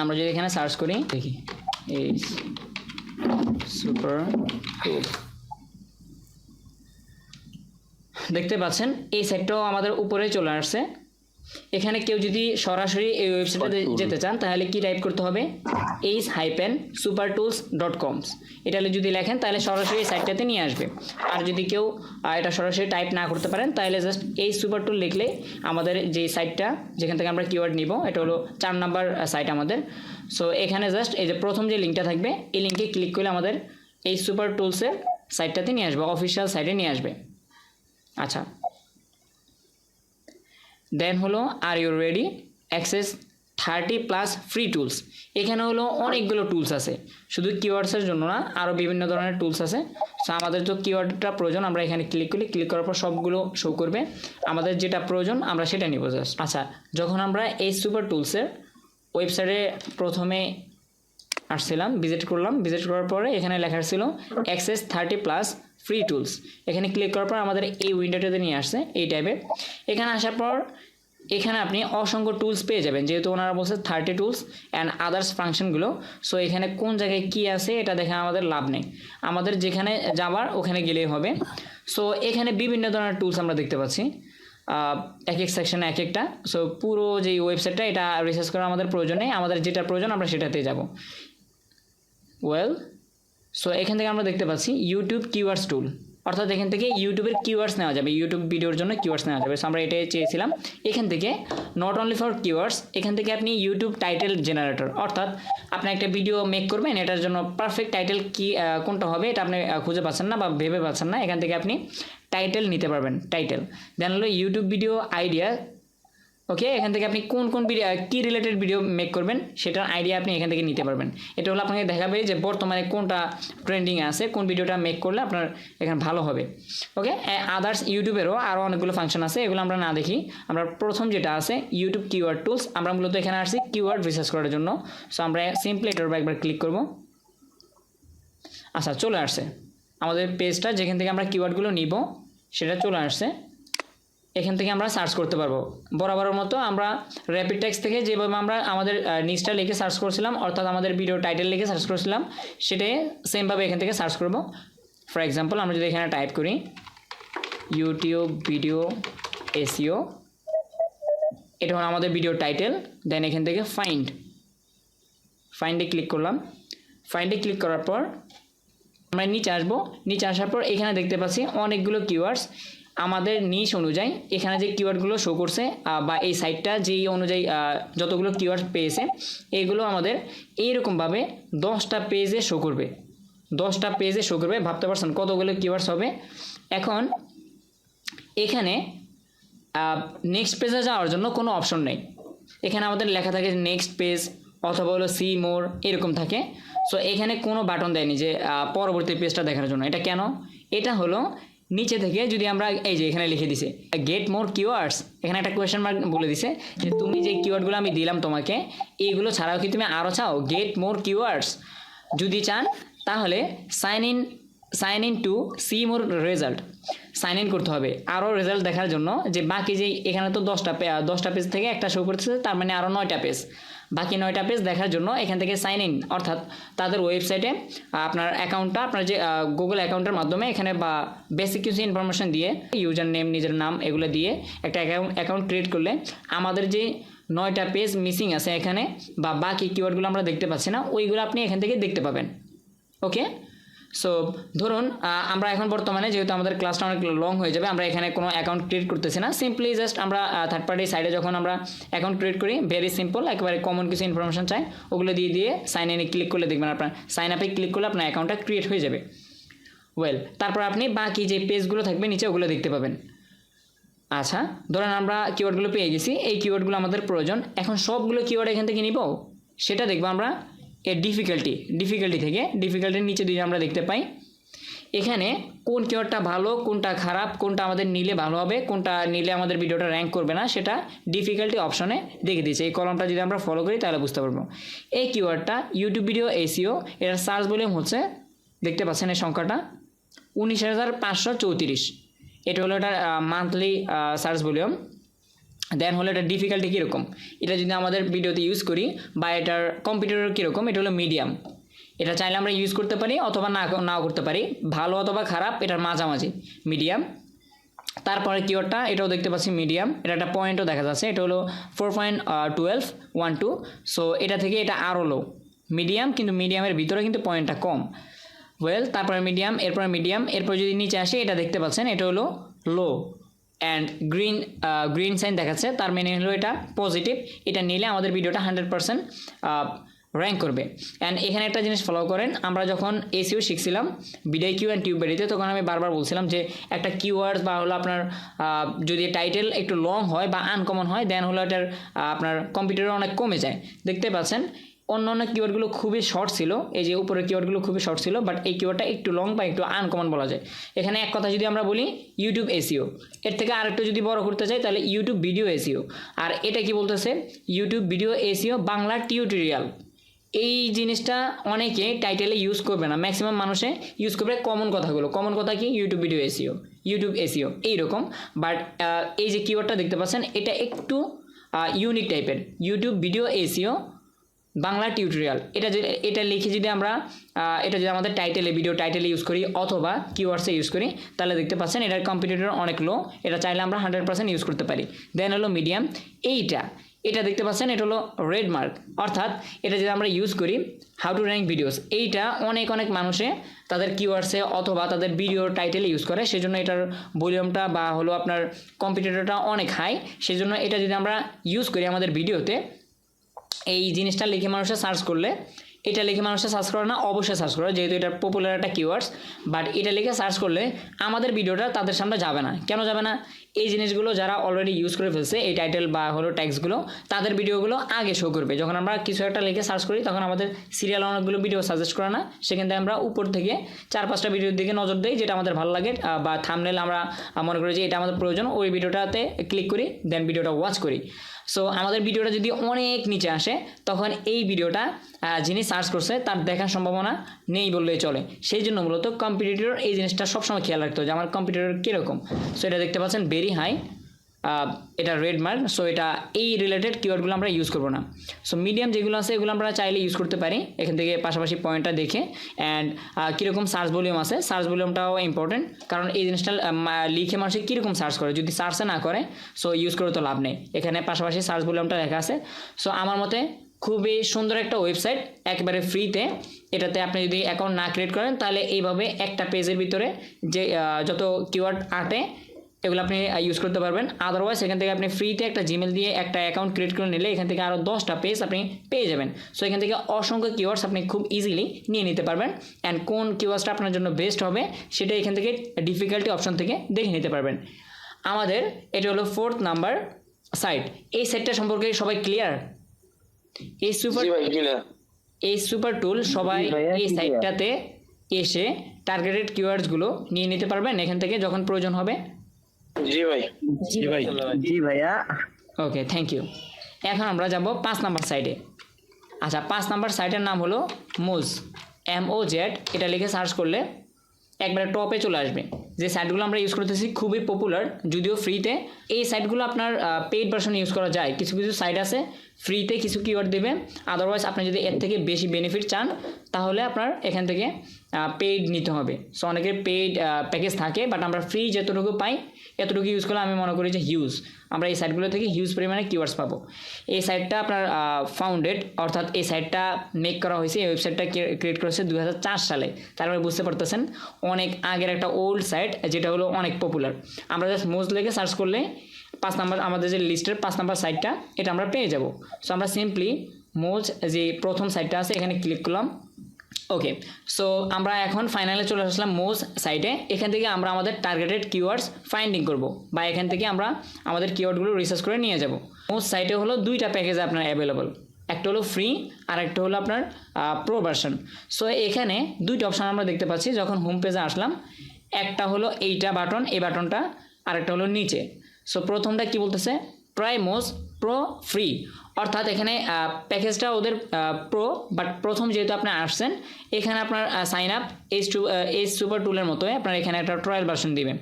S1: আমরা যদি এখানে সার্চ করি দেখি এই সুপার টুল, দেখতে পাচ্ছেন এই সেটটাও আমাদের উপরে চলে আসছে। এখানে কেউ যদি সরাসরি এই ওয়েবসাইটে যেতে চান তাহলে কি টাইপ করতে হবে, ace-supertools.com। এটা যদি লেখেন তাহলে সরাসরি এই সাইটটাতে নিয়ে আসবে। আর যদি কেউ এটা সরাসরি টাইপ না করতে পারেন তাহলে জাস্ট এই সুপার টুল লিখলেই আমাদের যে সাইটটা যেখান থেকে আমরা কিওয়ার্ড নিব, এটা হলো 4 নাম্বার সাইট আমাদের। সো এখানে জাস্ট এই যে প্রথম যে লিঙ্কটা থাকবে এই লিঙ্কে ক্লিক করলে আমাদের এই সুপার টুলসের সাইটটাতে নিয়ে আসবে, অফিসিয়াল সাইটে নিয়ে আসবে। আচ্ছা, দেন হলো are you ready, access 30+ free tools. এখানে হলো অনেকগুলো টুলস আছে, শুধু কিওয়ার্ডসের জন্য না, আরও বিভিন্ন ধরনের টুলস আছে। সো আমাদের তো কিওয়ার্ডটা প্রয়োজন, আমরা এখানে ক্লিক করি, ক্লিক করার পর সবগুলো শো করবে, আমাদের যেটা প্রয়োজন আমরা সেটা নিব জাস্ট। আচ্ছা, যখন আমরা এই সুপার টুলসের ওয়েবসাইটে প্রথমে আসছিলাম, ভিজিট করলাম, ভিজিট করার পরে এখানে লেখা ছিল অ্যাক্সেস 30+ ফ্রি টুলস। এখানে ক্লিক করার পর আমাদের এই উইন্ডোটাতে নিয়ে আসছে এই টাইপের। এখানে আসার পর এখানে আপনি অসংখ্য টুলস পেয়ে যাবেন, যেহেতু ওনারা বলছে 30 টুলস অ্যান্ড আদার্স ফাংশনগুলো। সো এখানে কোন জায়গায় কি আছে এটা দেখে আমাদের লাভ নেই, আমাদের যেখানে যাবার ওখানে গেলেই হবে। সো এখানে বিভিন্ন ধরনের টুলস আমরা দেখতে পাচ্ছি, এক এক সেকশনে এক একটা। সো পুরো যে ওয়েবসাইটটা এটা রিসার্চ করা আমাদের প্রয়োজন নেই, আমাদের যেটা প্রয়োজন আমরা সেটাতে যাব। সো এখান থেকে আমরা দেখতে পাচ্ছি ইউটিউব কিওয়ার্ডস টুল, অর্থাৎ এখান থেকে ইউটিউবের কিওয়ার্ডস নেওয়া যাবে, ইউটিউব ভিডিওর জন্য কিওয়ার্ডস নেওয়া যাবে। সো আমরা এটাই চেয়েছিলাম। এখান থেকে নট অনলি ফর কিওয়ার্ডস, এখান থেকে আপনি ইউটিউব টাইটেল জেনারেটর, অর্থাৎ আপনি একটা ভিডিও মেক করবেন, এটার জন্য পারফেক্ট টাইটেল কি কোনটা হবে এটা আপনি খুঁজে পাচ্ছেন না বা ভেবে পাচ্ছেন না, এখান থেকে আপনি টাইটেল নিতে পারবেন। টাইটেল দেন হলো ইউটিউব ভিডিও আইডিয়া। ওকে, এখান থেকে আপনি কোন কোন ভিডিও কী রিলেটেড ভিডিও মেক করবেন সেটার আইডিয়া আপনি এখান থেকে নিতে পারবেন। এটা হলো আপনাকে দেখাবে যে বর্তমানে কোনটা ট্রেন্ডিং আছে, কোন ভিডিওটা মেক করলে আপনার এখানে ভালো হবে। ওকে, আদার্স ইউটিউবেরও আরও অনেকগুলো ফাংশন আছে, এগুলো আমরা না দেখি। আমরা প্রথম যেটা আছে ইউটিউব কিওয়ার্ড টুলস, আমরা মূলত এখানে আসছি কিওয়ার্ড রিসার্চ করার জন্য। সো আমরা সিম্পলি এটার উপর একবার ক্লিক করব। আচ্ছা, চলে আসছে আমাদের পেজটা, যেখান থেকে আমরা কিওয়ার্ডগুলো নিব সেটা চলে আসছে। এখান থেকে আমরা সার্চ করতে পারবো বরাবরের মতো। আমরা র্যাপিড টেক্সট থেকে যেভাবে আমরা আমাদের নিচটা লিখে সার্চ করছিলাম, অর্থাৎ আমাদের ভিডিও টাইটেল লিখে সার্চ করছিলাম, সেটাই সেমভাবে এখান থেকে সার্চ করব। ফর এক্সাম্পল আমরা যদি এখানে টাইপ করি ইউটিউব ভিডিও এসইও, এটা হলো আমাদের ভিডিও টাইটেল। দেন এখান থেকে ফাইন্ডে ক্লিক করলাম। ফাইন্ডে ক্লিক করার পর আমরা নিচে আসবো। নিচে আসার পর এখানে দেখতে পাচ্ছি অনেকগুলো কিওয়ার্ডস আমাদের নিচ অনুযায়ী এখানে যে কিওয়ার্ডগুলো শো করছে বা এই সাইটটা যেই অনুযায়ী যতগুলো কিওয়ার্ড পেয়েছে এইগুলো আমাদের এইরকমভাবে 10টা পেজে শো করবে। 10টা পেজে শো করবে, ভাবতে পারছেন কতগুলো কিওয়ার্ডস হবে। এখন এখানে নেক্সট পেজে যাওয়ার জন্য কোনো অপশন নেই, এখানে আমাদের লেখা থাকে নেক্সট পেজ অথবা হলো সি মোর এরকম থাকে। সো এখানে কোনো বাটন দেয়নি যে পরবর্তী পেজটা দেখার জন্য। এটা কেন? এটা হলো নিচে থেকে যদি আমরা এই যে এখানে লিখে দিছে গেট মোর কিওয়ার্ডস, এখানে একটা কোয়েশ্চেন মার্ক বলে দিছে যে তুমি যে কিওয়ার্ডগুলো আমি দিলাম তোমাকে, এইগুলো ছাড়াও কি তুমি আরও চাও গেট মোর কিওয়ার্ডস? যদি চান তাহলে sign in to see more result, sign in করতে হবে আরও রেজাল্ট দেখার জন্য। যে বাকি যে এখানে তো 10টা পেজ থেকে একটা শো করতেছে, তার মানে আরও 9টা পেজ, বাকি 9টা পেজ দেখার জন্য এখান থেকে সাইন ইন, অর্থাৎ তাদের ওয়েবসাইটে আপনার অ্যাকাউন্টটা আপনার যে গুগল অ্যাকাউন্টের মাধ্যমে এখানে বা বেসিক কিছু ইনফরমেশন দিয়ে ইউজার নেম নিজের নাম এগুলো দিয়ে একটা অ্যাকাউন্ট ক্রিয়েট করলে আমাদের যে 9টা পেজ মিসিং আছে এখানে বা বাকি কিওয়ার্ডগুলো আমরা দেখতে পাচ্ছি না, ওইগুলো আপনি এখান থেকে দেখতে পাবেন। ওকে, সো ধরুন আমরা এখন বর্তমানে যেহেতু আমাদের ক্লাসটা অনেক লং হয়ে যাবে, আমরা এখানে কোনো অ্যাকাউন্ট ক্রিয়েট করতেছি না, সিম্পলি জাস্ট আমরা থার্ড পার্টি সাইডে যখন আমরা অ্যাকাউন্ট ক্রিয়েট করি ভেরি সিম্পল, একেবারে কমন কিছু ইনফরমেশন চাই ওগুলো দিয়ে সাইন ইনে ক্লিক করলে দেখবেন আপনার সাইন আপে ক্লিক করলে আপনার অ্যাকাউন্টটা ক্রিয়েট হয়ে যাবে। তারপর আপনি বাকি যে পেজগুলো থাকবে নিচে ওগুলো দেখতে পাবেন। আচ্ছা, ধরেন আমরা কিওয়ার্ডগুলো পেয়ে গেছি, এই কিওয়ার্ডগুলো আমাদের প্রয়োজন। এখন সবগুলো কিওয়ার্ড এখান থেকে নিব, সেটা দেখবো আমরা এর ডিফিকাল্টি থেকে। ডিফিকাল্টির নিচে দিয়ে আমরা দেখতে পাই এখানে কোন কিওয়ার্ডটা ভালো, কোনটা খারাপ, কোনটা আমাদের নিলে ভালো হবে, কোনটা নিলে আমাদের ভিডিওটা র্যাঙ্ক করবে না, সেটা ডিফিকাল্টি অপশনে দেখে দিয়েছে। এই কলমটা যদি আমরা ফলো করি তাহলে বুঝতে পারবো। এই কিওয়ার্ডটা ইউটিউব ভিডিও এসইও, এটার সার্চ ভলিউম হচ্ছে, দেখতে পাচ্ছেন এই সংখ্যাটা 19,534। এটা হলো এটার মান্থলি সার্চ ভলিউম। দেন হলো এটা ডিফিকাল্টি কীরকম, এটা যদি আমাদের ভিডিওতে ইউজ করি বা এটার কম্পিউটার কীরকম, এটা হলো মিডিয়াম। এটা চাইলে আমরা ইউজ করতে পারি অথবা নাও করতে পারি, ভালো অথবা খারাপ এটার মাঝামাঝি মিডিয়াম। তারপরে কিওয়ার্ডটা এটাও দেখতে পাচ্ছি মিডিয়াম, এটা একটা পয়েন্টও দেখা যাচ্ছে, এটা হলো 4.1212। সো এটা থেকে এটা আরও লো, মিডিয়াম কিন্তু মিডিয়ামের ভিতরে কিন্তু পয়েন্টটা কম। ওয়েল, তারপরে মিডিয়াম, এরপরে মিডিয়াম, এরপর যদি নিচে আসে এটা দেখতে পাচ্ছেন এটা হলো লো অ্যান্ড গ্রিন সাইন দেখাচ্ছে, তার মানে হলো এটা পজিটিভ। এটা নিলে আমাদের ভিডিওটা 100% র্যাঙ্ক করবে। অ্যান্ড এখানে একটা জিনিস ফলো করেন, আমরা যখন এসইও শিখছিলাম বিডাইকিউ অ্যান্ড টিউববেরিতে, তখন আমি বারবার বলছিলাম যে একটা কিওয়ার্ডস বা হলো আপনার যদি টাইটেল একটু লং হয় বা আনকমন হয় দেন হলো এটার আপনার কম্পিউটারে অনেক কমে যায়। দেখতে পাচ্ছেন অন্য অন্য কিওয়ার্ডগুলো খুবই শর্ট ছিল, এই যে উপরের কিওয়ার্ডগুলো খুবই শর্ট ছিল, বাট এই কিওয়ার্ডটা একটু লং বা একটু আনকমন বলা যায়। এখানে এক কথা যদি আমরা বলি ইউটিউব এসইও, এর থেকে আরেকটু যদি বড় করতে চাই তাহলে ইউটিউব ভিডিও এসইও। আর এটা কি বলতেছে, YouTube video SEO Bangla tutorial. এই জিনিসটা অনেকে টাইটেলে ইউজ করবে না, ম্যাক্সিমাম মানুষে ইউজ করবে কমন কথাগুলো। কমন কথা কি, YouTube video SEO, YouTube SEO এইরকম। বাট এই যে কিওয়ার্ডটা দেখতে পাচ্ছেন এটা একটু ইউনিক টাইপের, YouTube video SEO Bangla tutorial. এটা লিখে যদি আমরা এটা যদি আমাদের টাইটেলে ভিডিও টাইটেলে ইউজ করি অথবা কিওয়ার্ডসে ইউজ করি তাহলে দেখতে পাচ্ছেন এটার কম্পিটিটর অনেক লো, এটা চাইলে আমরা 100% ইউজ করতে পারি। দেন হলো মিডিয়াম, এটা দেখতে পাচ্ছেন এটা হলো রেড মার্ক, অর্থাৎ এটা যদি আমরা ইউজ করি হাউ টু র্যাঙ্ক ভিডিওস, এইটা অনেক মানুষে তাদের কিওয়ার্ডসে অথবা তাদের ভিডিও টাইটেলে ইউজ করে, সেজন্য এটার ভলিউমটা বা হলো আপনার কম্পিটিটরটা অনেক হাই। সেজন্য এটা যদি আমরা ইউজ করি আমাদের ভিডিওতে, এই জিনিসটা লিখে মানুষে সার্চ করলে, এটা লিখে মানুষে সার্চ করে না, অবশ্যই সার্চ করে, যেহেতু এটা পপুলার একটা কিওয়ার্ডস। বাট এটা লিখে সার্চ করলে আমাদের ভিডিওটা তাদের সামনে যাবে না। কেন যাবে না? এই জিনিসগুলো যারা অলরেডি ইউজ করে ফেলছে এই টাইটেল বা হলো ট্যাগসগুলো, তাদের ভিডিওগুলো আগে শো করবে। যখন আমরা কিছু একটা লিখে সার্চ করি তখন আমাদের সিরিয়াল অনেকগুলো ভিডিও সাজেস্ট করে না, সেখান থেকে আমরা উপর থেকে 4-5টা ভিডিওর দিকে নজর দিই যেটা আমাদের ভালো লাগে বা থাম্বনেল আমরা মনে করি যে এটা আমাদের প্রয়োজন, ওই ভিডিওটাতে ক্লিক করি, দেন ভিডিওটা ওয়াচ করি। সো আমাদের ভিডিওটা যদি অনেক নিচে আসে তখন এই ভিডিওটা যিনি সার্চ করছে তার দেখার সম্ভাবনা নেই বললেই চলে। সেই জন্য মূলত কম্পিটিটর এই জিনিসটা সবসময় খেয়াল রাখতে হবে যে আমার কম্পিটিটর কীরকম। সো এটা দেখতে পাচ্ছেন ভেরি হাই, এটা রেড মার্ক। সো এটা এই রিলেটেড কিওয়ার্ডগুলো আমরা ইউজ করবো না। সো মিডিয়াম যেগুলো আছে এগুলো আমরা চাইলে ইউজ করতে পারি এখান থেকে পাশাপাশি পয়েন্টটা দেখে। অ্যান্ড কীরকম সার্চ ভলিউম আছে, সার্চ ভলিউমটাও ইম্পর্টেন্ট, কারণ এই জিনিসটা লিখে মানুষ কীরকম সার্চ করে, যদি সার্চে না করে সো ইউজ করে তো লাভ নেই। এখানে পাশাপাশি সার্চ ভলিউমটা লেখা আছে। সো আমার মতে খুবই সুন্দর একটা ওয়েবসাইট, একেবারে ফ্রিতে। এটাতে আপনি যদি অ্যাকাউন্ট না ক্রিয়েট করেন তাহলে এইভাবে একটা পেজের ভিতরে যে যত কিওয়ার্ড আটে এগুলো আপনি ইউজ করতে পারবেন। আদারওয়াইজ এখান থেকে আপনি ফ্রিতে একটা জিমেল দিয়ে একটা অ্যাকাউন্ট ক্রিয়েট করে নিলে এখান থেকে আরও 10টা পেজ আপনি পেয়ে যাবেন। সো এখান থেকে অসংখ্য কিওয়ার্ডস আপনি খুব ইজিলি নিয়ে নিতে পারবেন। অ্যান্ড কোন কিওয়ার্ডসটা আপনার জন্য বেস্ট হবে সেটা এখান থেকে ডিফিকাল্টি অপশন থেকে দেখে নিতে পারবেন। আমাদের এটা হলো 4th নাম্বার সাইট। এই সাইটটা সম্পর্কে সবাই ক্লিয়ার? এই সুপার টুল সবাই এই সাইটটাতে এসে টার্গেটেড কিওয়ার্ডসগুলো নিয়ে নিতে পারবেন এখান থেকে যখন প্রয়োজন হবে।
S2: জি ভাইয়া।
S1: ওকে, থ্যাংক ইউ। এখন আমরা যাব 5 নাম্বার সাইটে। আচ্ছা, 5 নাম্বার সাইটের নাম হলো মোজ, MOZ। এটা লিখে সার্চ করলে একবারে টপে চলে আসবে। যে সাইটগুলো আমরা ইউজ করতেছি খুবই পপুলার, যদিও ফ্রিতে। এই সাইটগুলো আপনার পেইড ভার্সন ইউজ করা যায়। কিছু কিছু সাইট আছে ফ্রিতে কিছু কিওয়ার্ড দেবে, আদারওয়াইজ আপনি যদি এর থেকে বেশি বেনিফিট চান তাহলে আপনার এখান থেকে পেইড নিতে হবে। সো অনেকের পেইড প্যাকেজ থাকে, বাট আমরা ফ্রি যতটুকু পাই এতটুকু ইউজ করলে আমি মনে করি যে হিউজ, আমরা এই সাইটগুলো থেকে হিউজ পরিমাণে কিওয়ার্ডস পাবো। এই সাইটটা আপনার ফাউন্ডেড, অর্থাৎ এই সাইটটা মেক করা হয়েছে, এই ওয়েবসাইটটা ক্রিয়েট করেছে 2004 সালে। তারপরে বুঝতে পারতেছেন অনেক আগের একটা ওল্ড সাইট যেটা হলো অনেক পপুলার। আমরা জাস্ট মোজ লেগে সার্চ করলে 5 নাম্বার আমাদের যে লিস্টের 5 নাম্বার সাইটটা এটা আমরা পেয়ে যাব। সো আমরা সিম্পলি মোজ যে প্রথম সাইটটা আছে এখানে ক্লিক করলাম। ওকে, সো আমরা এখন ফাইনালে চলে আসলাম মোজ সাইটে। এখান থেকে আমরা আমাদের টার্গেটেড কিওয়ার্ডস ফাইন্ডিং করব, বা এখান থেকে আমরা আমাদের কিওয়ার্ডগুলো রিসার্চ করে নিয়ে যাব। মোজ সাইটে হলো 2টা প্যাকেজ আপনার অ্যাভেলেবল, একটা হলো ফ্রি আর একটা হলো আপনার প্রো ভার্সন। সো এখানে 2টা অপশান আমরা দেখতে পাচ্ছি যখন হোম পেজে আসলাম। একটা হলো এইটা বাটন, এই বাটনটা, আর একটা হলো নিচে। সো প্রথমটা কি বলতেছে, প্রাইমোজ প্রো ফ্রি, অর্থাৎ এখানে প্যাকেজটা ওদের প্রো, বাট প্রথম যেহেতু আপনি আসছেন এখানে আপনার সাইন আপ এই সুপার টুলের মতো আপনার এখানে একটা ট্রায়াল ভার্সন দিবে।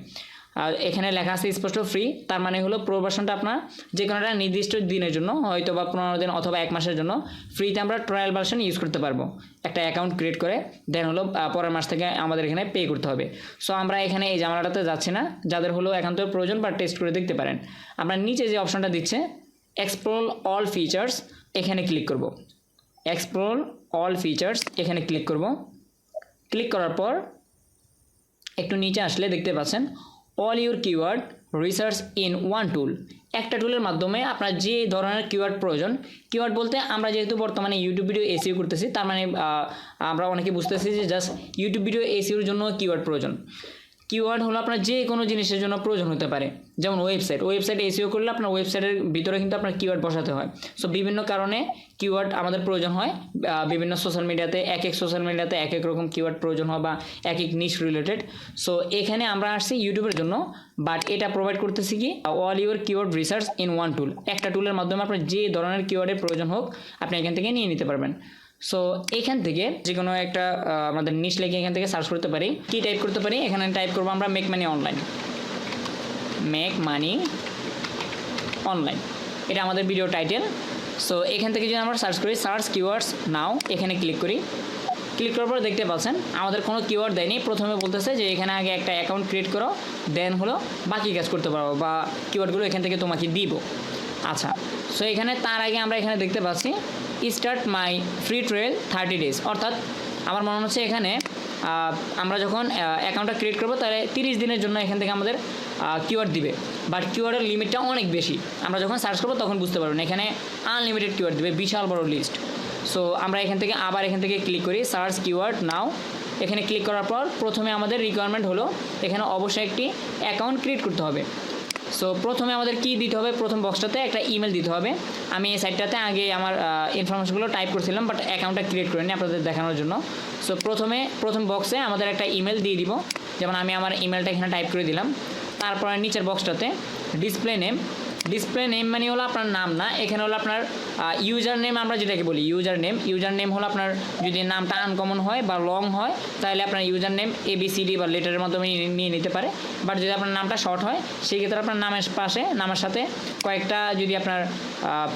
S1: আর এখানে লেখা আছে স্পষ্ট ফ্রি, তার মানে হলো প্রো ভার্সনটা আপনার যে কোনো একটা নির্দিষ্ট দিনের জন্য, হয়তো বা 15 দিন অথবা 1 মাসের জন্য ফ্রিতে আমরা ট্রায়াল ভার্সন ইউজ করতে পারবো একটা অ্যাকাউন্ট ক্রিয়েট করে। দেন হলো পরের মাস থেকে আমাদের এখানে পে করতে হবে। সো আমরা এখানে এই ঝামেলাটাতে যাচ্ছি না, যাদের হলো একান্ত প্রয়োজন বা টেস্ট করে দেখতে পারেন। আমরা নিচে যে অপশনটা দিচ্ছে এক্সপ্লোর অল ফিচার্স, এখানে ক্লিক করব। এক্সপ্লোর অল ফিচার্স এখানে ক্লিক করব। ক্লিক করার পর একটু নিচে আসলে দেখতে পাচ্ছেন all your keyword research in one tool. একটা টুলের মাধ্যমে আপনার যে ধরনের কিওয়ার্ড প্রয়োজন, কিওয়ার্ড বলতে আমরা যেহেতু বর্তমানে ইউটিউব ভিডিও এসইও করতেছি, তার মানে আমরা অনেকে বুঝতেছি যে জাস্ট ইউটিউব ভিডিও এসইওর জন্য কিওয়ার্ড প্রয়োজন। কিওয়ার্ড হলো আপনার যে কোনো জিনিসের জন্য প্রয়োজন হতে পারে, যেমন ওয়েবসাইট এসইও করলে আপনার ওয়েবসাইটের ভিতরে কিন্তু আপনার কিওয়ার্ড বসাতে হয়। সো বিভিন্ন কারণে কিওয়ার্ড আমাদের প্রয়োজন হয়, বিভিন্ন সোশ্যাল মিডিয়াতে এক এক রকম কিওয়ার্ড প্রয়োজন হয় বা এক নিশ রিলেটেড। সো এখানে আমরা আসছি ইউটিউবের জন্য, বাট এটা প্রোভাইড করতেছি কি all your keyword research in one tool. একটা টুলের মাধ্যমে আপনার যে ধরনের কিওয়ার্ডের প্রয়োজন হোক আপনি এখান থেকে নিয়ে নিতে পারবেন। সো এখান থেকে যে কোনো একটা আমাদের নিশ লিখে এখান থেকে সার্চ করতে পারি। কি টাইপ করতে পারি? এখানে টাইপ করবো আমরা make money online. Make money online, এটা আমাদের ভিডিও টাইটেল। সো এখান থেকে যদি আমরা সার্চ করি সার্চ কিওয়ার্ডস নাও, এখানে ক্লিক করি। ক্লিক করার পর দেখতে পাচ্ছেন আমাদের কোনো কিওয়ার্ড দেয়নি। প্রথমে বলতেছে যে এখানে আগে একটা অ্যাকাউন্ট ক্রিয়েট করো, দেন হলো বাকি কাজ করতে পারবো বা কিওয়ার্ডগুলো এখান থেকে তোমাকে দিব। আচ্ছা, সো এখানে তার আগে আমরা এখানে দেখতে পাচ্ছি start my free trial 30 days, অর্থাৎ আমার মনে হচ্ছে এখানে আমরা যখন অ্যাকাউন্টটা ক্রিয়েট করবো তাহলে 30 দিনের জন্য এখান থেকে আমাদের কিওয়ার্ড দিবে। বাট কিওয়ার্ডের লিমিটটা অনেক বেশি, আমরা যখন সার্চ করবো তখন বুঝতে পারবেন এখানে আনলিমিটেড কিওয়ার্ড দিবে, বিশাল বড় লিস্ট। সো আমরা এখান থেকে ক্লিক করি সার্চ কিওয়ার্ড নাও। এখানে ক্লিক করার পর প্রথমে আমাদের রিকোয়ারমেন্ট হলো এখানে অবশ্যই একটি অ্যাকাউন্ট ক্রিয়েট করতে হবে। সো প্রথমে আমাদের কি দিতে হবে? প্রথম বক্সটাতে একটা ইমেল দিতে হবে। আমি এই সাইটটাতে আগে আমার ইনফরমেশনগুলো টাইপ করছিলাম, বাট অ্যাকাউন্টটা ক্রিয়েট করিনি আপনাদের দেখানোর জন্য। সো প্রথম বক্সে আমাদের একটা ইমেল দিয়ে দিব, যেমন আমি আমার ইমেলটা এখানে টাইপ করে দিলাম। তারপরে নিচের বক্সটাতে ডিসপ্লে নেম মানে হলো আপনার নাম না, এখানে হলো আপনার ইউজার নেম, আমরা যেটাকে বলি ইউজার নেম হলো আপনার যদি নামটা আনকমন হয় বা লং হয় তাহলে আপনার ইউজার নেম ABCD বা লেটারের মাধ্যমে নিয়ে নিতে পারে। বাট যদি আপনার নামটা শর্ট হয় সেই ক্ষেত্রে আপনার নামের পাশে নামের সাথে কয়েকটা যদি আপনার